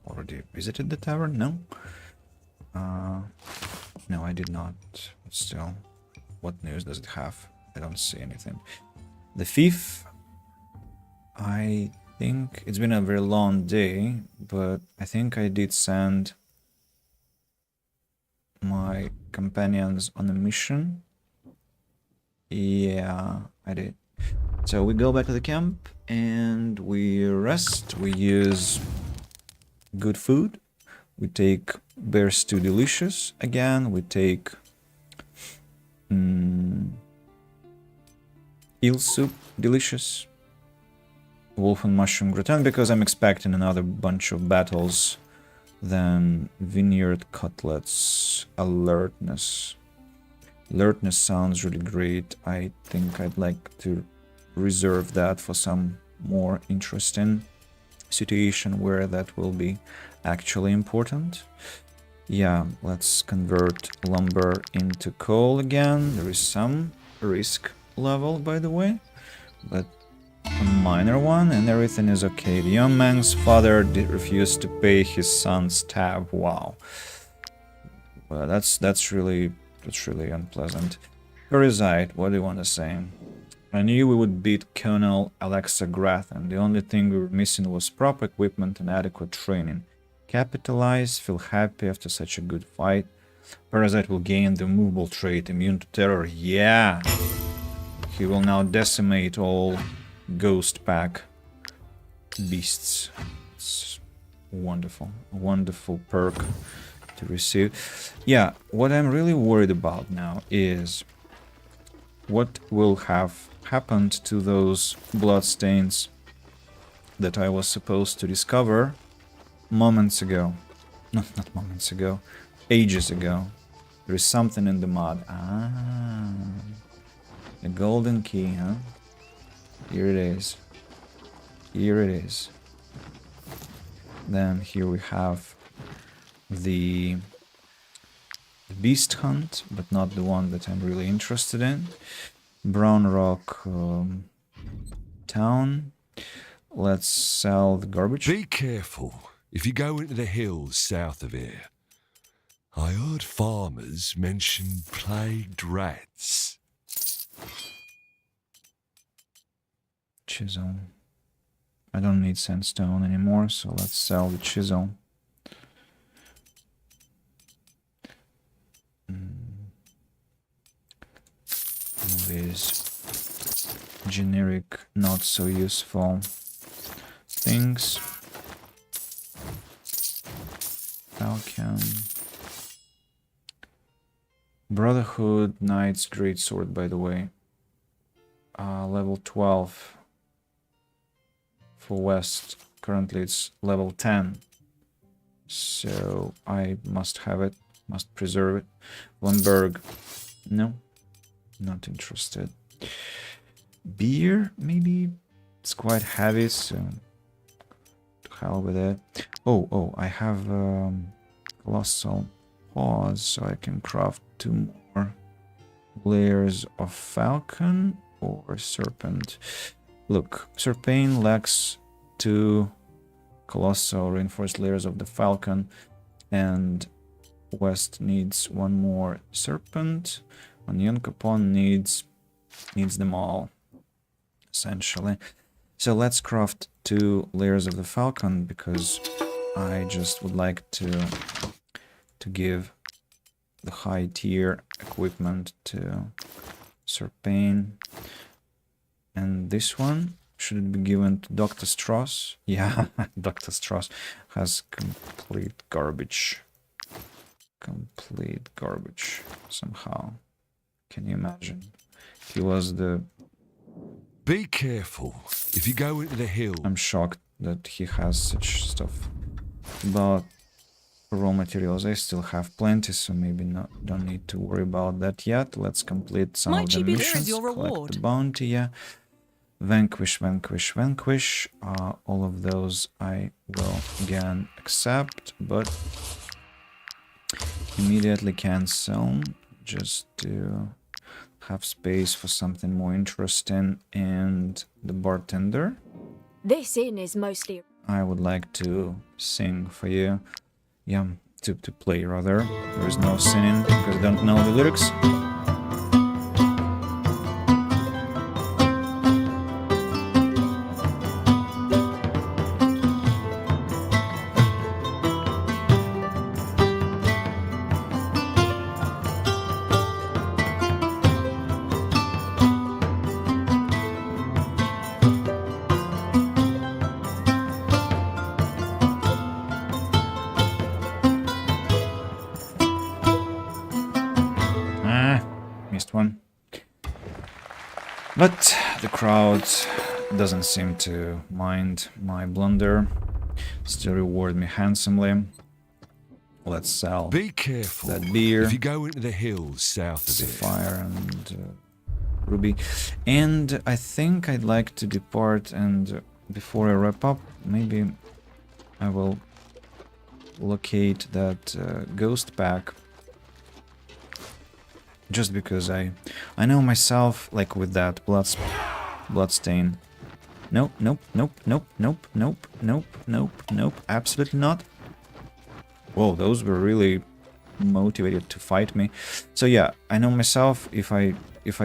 already visited the tavern, no? No, I did not. But still, what news does it have? I don't see anything. The thief. I think it's been a very long day, but I think I did send my companions on a mission. Yeah, I did. So we go back to the camp and we rest. We use good food. We take bear stew delicious again. We take eel soup delicious. wolf and mushroom gratin because I'm expecting another bunch of battles. Then vineyard cutlets, alertness. Alertness sounds really great. I think I'd like to reserve that for some more interesting situation where that will be actually important. Yeah, let's convert lumber into coal again. There is some risk level, by the way, but a minor one, and everything is okay. The young man's father refused to pay his son's tab. Wow. Well, that's really unpleasant. Parasite, what do you want to say? I knew we would beat Colonel Alexa Grathan. The only thing we were missing was proper equipment and adequate training. Capitalize, feel happy after such a good fight. Parasite will gain the movable trait, immune to terror. Yeah! He will now decimate all ghost pack beasts. It's wonderful. A wonderful perk to receive. Yeah, what I'm really worried about now is what will have happened to those bloodstains that I was supposed to discover moments ago. Not moments ago. Ages ago. There is something in the mud. Ah. A golden key, huh? Here it is. Here it is. Then here we have the beast hunt, but not the one that I'm really interested in. Brown Rock town. Let's sell the garbage. Be careful if you go into the hills south of here. I heard farmers mention plagued rats. Chisel. I don't need sandstone anymore, so let's sell the chisel. All these generic, not so useful things. Falcon. Brotherhood Knight's Greatsword, by the way. Level 12 for West. Currently it's level 10. So I must have it, must preserve it. Lemberg. No, not interested. Beer, maybe? It's quite heavy, so to hell with it. Oh, I have Colossal Paws, so I can craft 2 more layers of Falcon or Serpent. Look, Serpane lacks 2 Colossal reinforced layers of the Falcon, and West needs 1 more Serpent. Onion Capone needs them all, essentially. So let's craft 2 layers of the Falcon, because I just would like to give the high tier equipment to Serpane. And this one, should it be given to Dr. Strauss? Yeah, Dr. Strauss has complete garbage. Complete garbage, somehow. Can you imagine? He was the... Be careful if you go into the hill. I'm shocked that he has such stuff. But raw materials, I still have plenty, so maybe don't need to worry about that yet. Let's complete some of the missions. Your collect reward. the bounty, yeah. Vanquish, vanquish, vanquish. All of those I will again accept, but immediately cancel, just to have space for something more interesting. And the bartender. This inn is mostly... I would like to sing for you. Yeah, to play rather. There is no singing because I don't know the lyrics. Missed one. But the crowd doesn't seem to mind my blunder. Still reward me handsomely. Let's sell. Be careful. That beer. If you go into the hills south of here. Sapphire and ruby. And I think I'd like to depart, and before I wrap up, maybe I will locate that ghost pack. Just because I know myself, like with that bloodstain. Nope, nope, nope, nope, nope, nope, nope, nope, nope, absolutely not. Whoa, those were really motivated to fight me. So yeah, I know myself, if I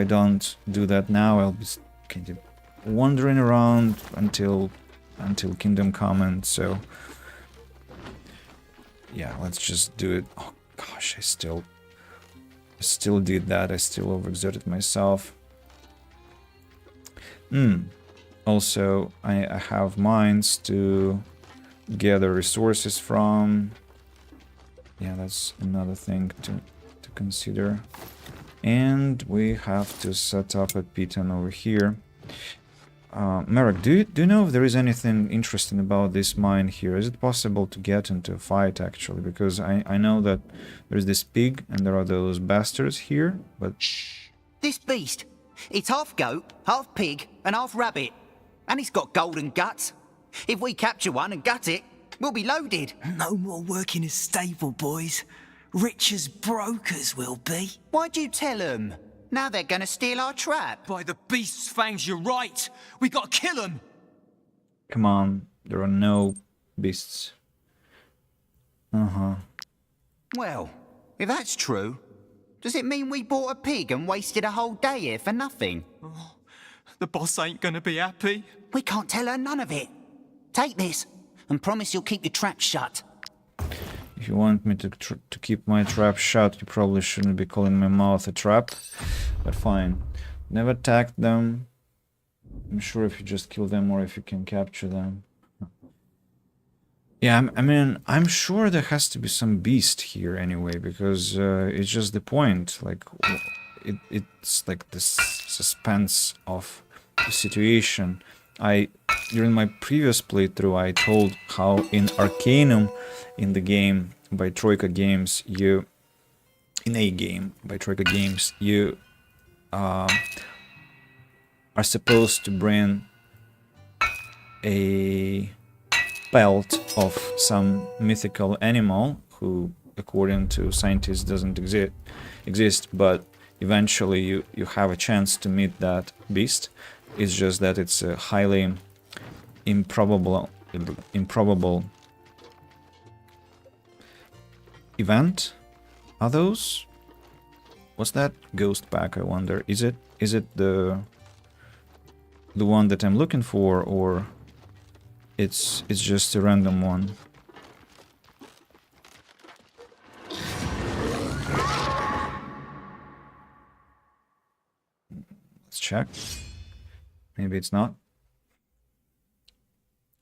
don't do that now, I'll be kind of wandering around until Kingdom Come, and so yeah, let's just do it. Oh gosh, I still did that. I still overexerted myself. Also, I have mines to gather resources from. Yeah, that's another thing to consider. And we have to set up a piton over here. Merrick, do you know if there is anything interesting about this mine here? Is it possible to get into a fight, actually? Because I know that there's this pig and there are those bastards here, but... Shh! This beast, it's half goat, half pig, and half rabbit. And it's got golden guts. If we capture one and gut it, we'll be loaded. No more work in a stable, boys. Rich as brokers will be. Why'd you tell them? Now they're gonna steal our trap. By the beast's fangs, you're right. We gotta kill them. Come on, there are no beasts. Well, if that's true, does it mean we bought a pig and wasted a whole day here for nothing? Oh, the boss ain't gonna be happy. We can't tell her none of it. Take this, and promise you'll keep your trap shut. If you want me to keep my trap shut, you probably shouldn't be calling my mouth a trap. But fine. Never attack them. I'm sure if you just kill them or if you can capture them. Yeah, I mean, I'm sure there has to be some beast here anyway, because it's just the point. Like, it's like this suspense of the situation. During my previous playthrough, I told how in Arcanum, in the game by Troika Games, you are supposed to bring a pelt of some mythical animal who, according to scientists, doesn't exist, but eventually you have a chance to meet that beast. It's just that it's a highly improbable event. Are those? What's that ghost pack, I wonder? Is it the one that I'm looking for, or it's just a random one? Let's check. Maybe it's not.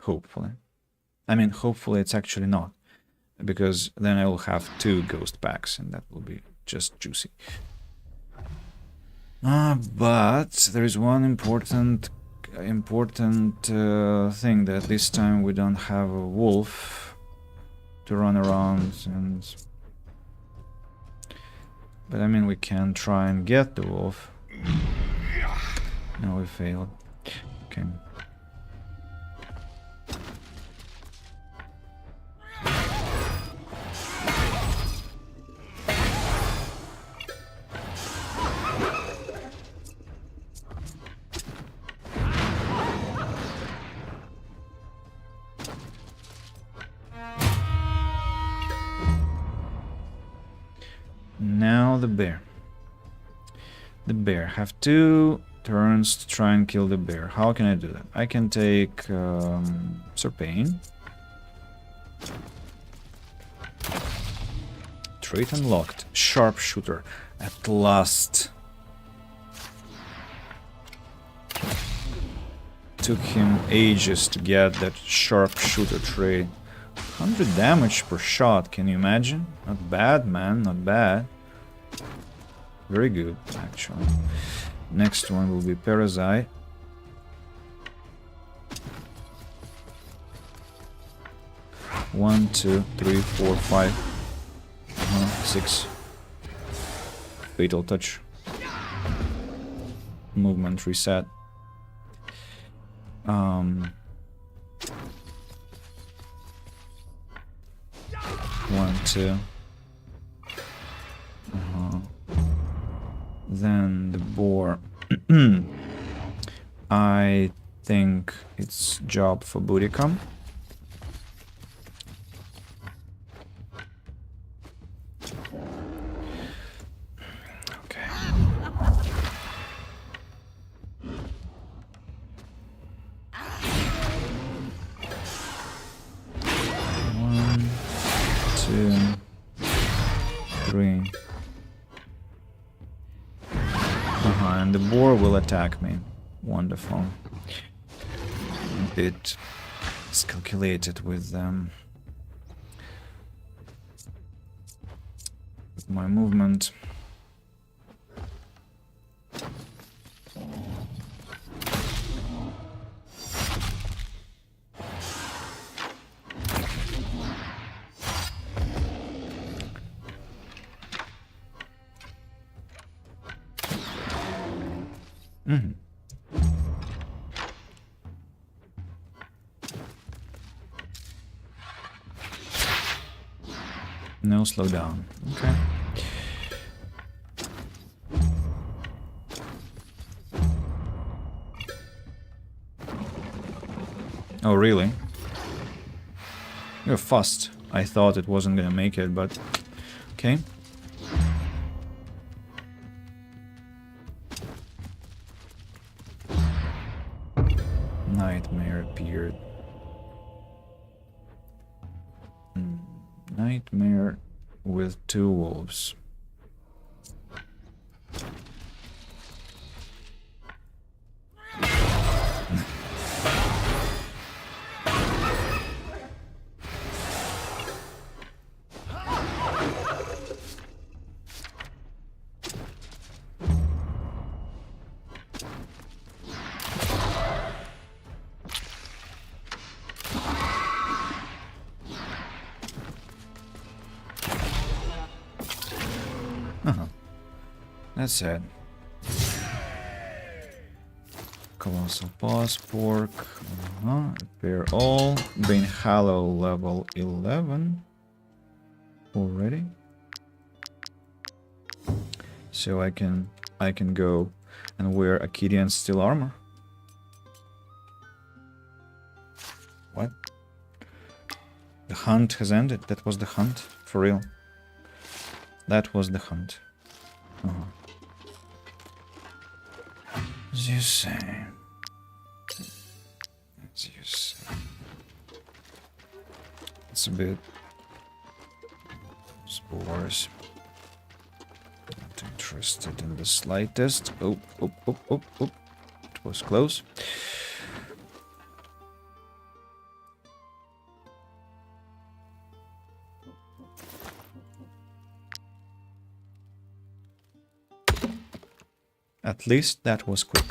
Hopefully. I mean, hopefully it's actually not. Because then I will have 2 ghost packs and that will be just juicy. But there is one important thing, that this time we don't have a wolf to run around, and... But I mean, we can try and get the wolf. No, we failed. Okay. Now the bear. The bear. Have 2 turns to try and kill the bear. How can I do that? I can take Serpane. Trait unlocked. Sharpshooter. At last. Took him ages to get that sharpshooter trait. 100 damage per shot, can you imagine? Not bad, man, not bad. Very good, actually. Next one will be Parasite. 1, 2, 3, 4, 5, 6. Fatal touch. Movement reset. 1, 2. Then the boar. I think it's job for Budicom. Okay. 1, 2, 3. And the boar will attack me. Wonderful. A bit miscalculated with my movement. No slowdown. Okay. Oh, really? You're fast. I thought it wasn't gonna make it, but okay. Nightmare appeared. Nightmare with 2 wolves. That's sad. Colossal Boss, Pork. Repair all. Bane Hallow level 11. Already. So I can go and wear Akkadian steel armor. What? The hunt has ended? That was the hunt? For real? That was the hunt. As you say. As you say. It's a bit spores. Not interested in the slightest. Oh. It was close. At least that was quick.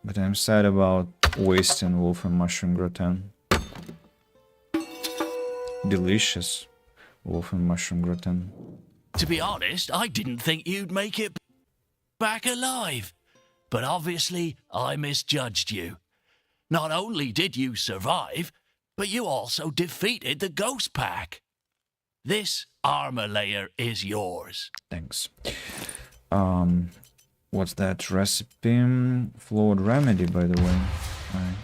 But I'm sad about wasting wolf and mushroom gratin. Delicious wolf and mushroom gratin. To be honest, I didn't think you'd make it back alive. But obviously, I misjudged you. Not only did you survive, but you also defeated the ghost pack. This armor layer is yours. Thanks. What's that recipe? Flawed remedy, by the way. I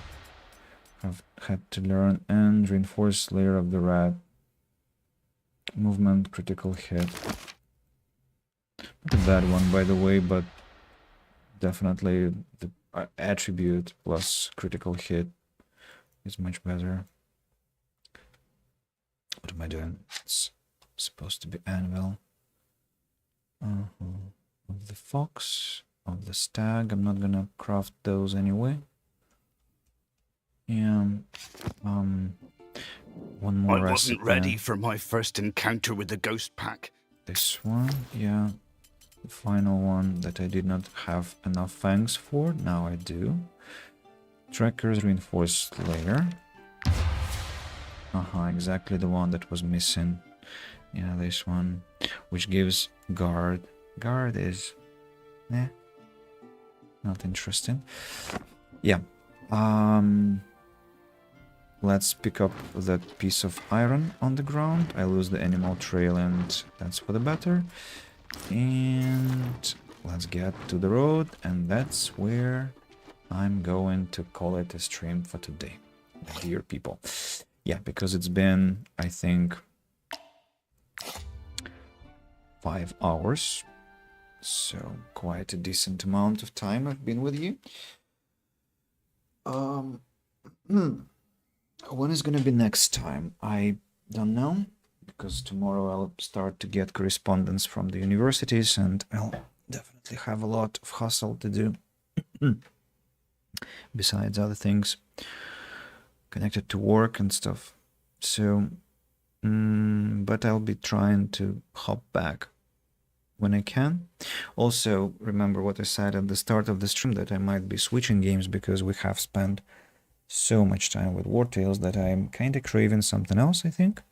have had to learn. And reinforced layer of the rat. Movement, critical hit. Not a bad one, by the way, but definitely the attribute plus critical hit is much better. What am I doing? It's supposed to be anvil. Of the fox, of the stag. I'm not gonna craft those anyway. Yeah. One more I recipe. wasn't ready for my first encounter with the ghost pack. This one, yeah. The final one that I did not have enough fangs for. Now I do. Tracker's reinforced layer. Exactly the one that was missing. Yeah, this one, which gives guard. Guard is, not interesting. Yeah. Let's pick up that piece of iron on the ground. I lose the animal trail, and that's for the better. And let's get to the road, and that's where I'm going to call it a stream for today, dear people. Yeah, because it's been, I think, 5 hours. So quite a decent amount of time I've been with you. When is gonna be next time? I don't know, because tomorrow I'll start to get correspondence from the universities, and I'll definitely have a lot of hustle to do. Besides other things connected to work and stuff. So, but I'll be trying to hop back when I can. Also, remember what I said at the start of the stream, that I might be switching games because we have spent so much time with Wartales that I'm kind of craving something else, I think.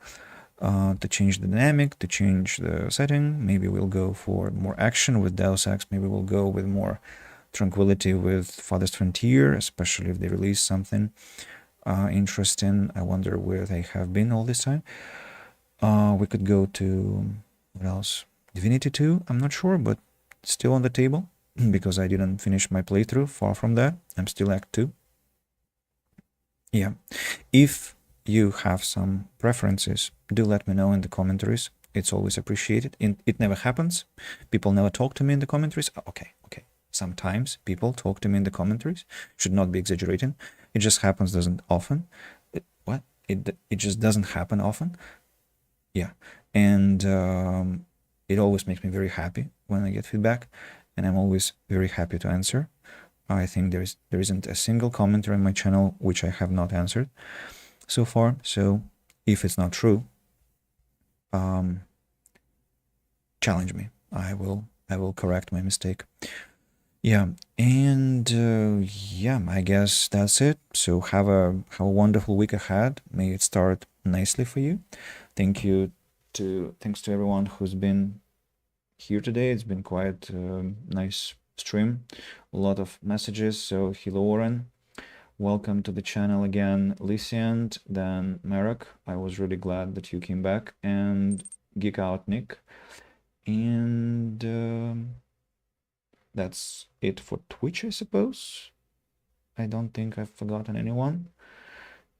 To change the dynamic, to change the setting. Maybe we'll go for more action with Deus Ex. Maybe we'll go with more tranquility with Farthest Frontier, especially if they release something interesting. I wonder where they have been all this time. We could go to, what else? Divinity 2, I'm not sure, but still on the table, because I didn't finish my playthrough. Far from that, I'm still Act 2. Yeah, if you have some preferences, do let me know in the commentaries. It's always appreciated. It never happens. People never talk to me in the commentaries. Okay. Sometimes people talk to me in the commentaries. Should not be exaggerating. It just happens, doesn't often. It just doesn't happen often. Yeah, and it always makes me very happy when I get feedback, and I'm always very happy to answer. I think there isn't a single commentary on my channel which I have not answered so far. So if it's not true, challenge me. I will correct my mistake. Yeah, and yeah, I guess that's it. So have a wonderful week ahead. May it start nicely for you. Thanks to everyone who's been here today. It's been quite a nice stream. A lot of messages. So hello, Warren. Welcome to the channel again, Lysiand, then Merrick. I was really glad that you came back, and Geek Out Nick. And that's it for Twitch, I suppose. I don't think I've forgotten anyone.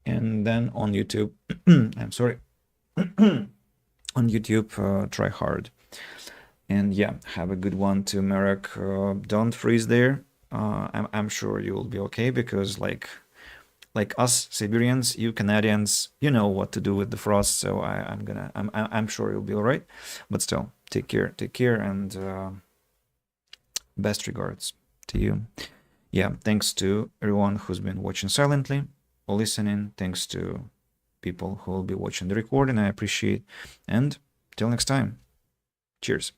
And then on YouTube, I'm sorry, on YouTube, try hard. And yeah, have a good one to Merrick. Don't freeze there. I'm sure you will be okay, because like us Siberians, you Canadians, you know what to do with the frost. So I'm sure you'll be all right. But still, take care, and best regards to you. Yeah, thanks to everyone who's been watching silently or listening. Thanks to people who will be watching the recording. I appreciate. And till next time, cheers.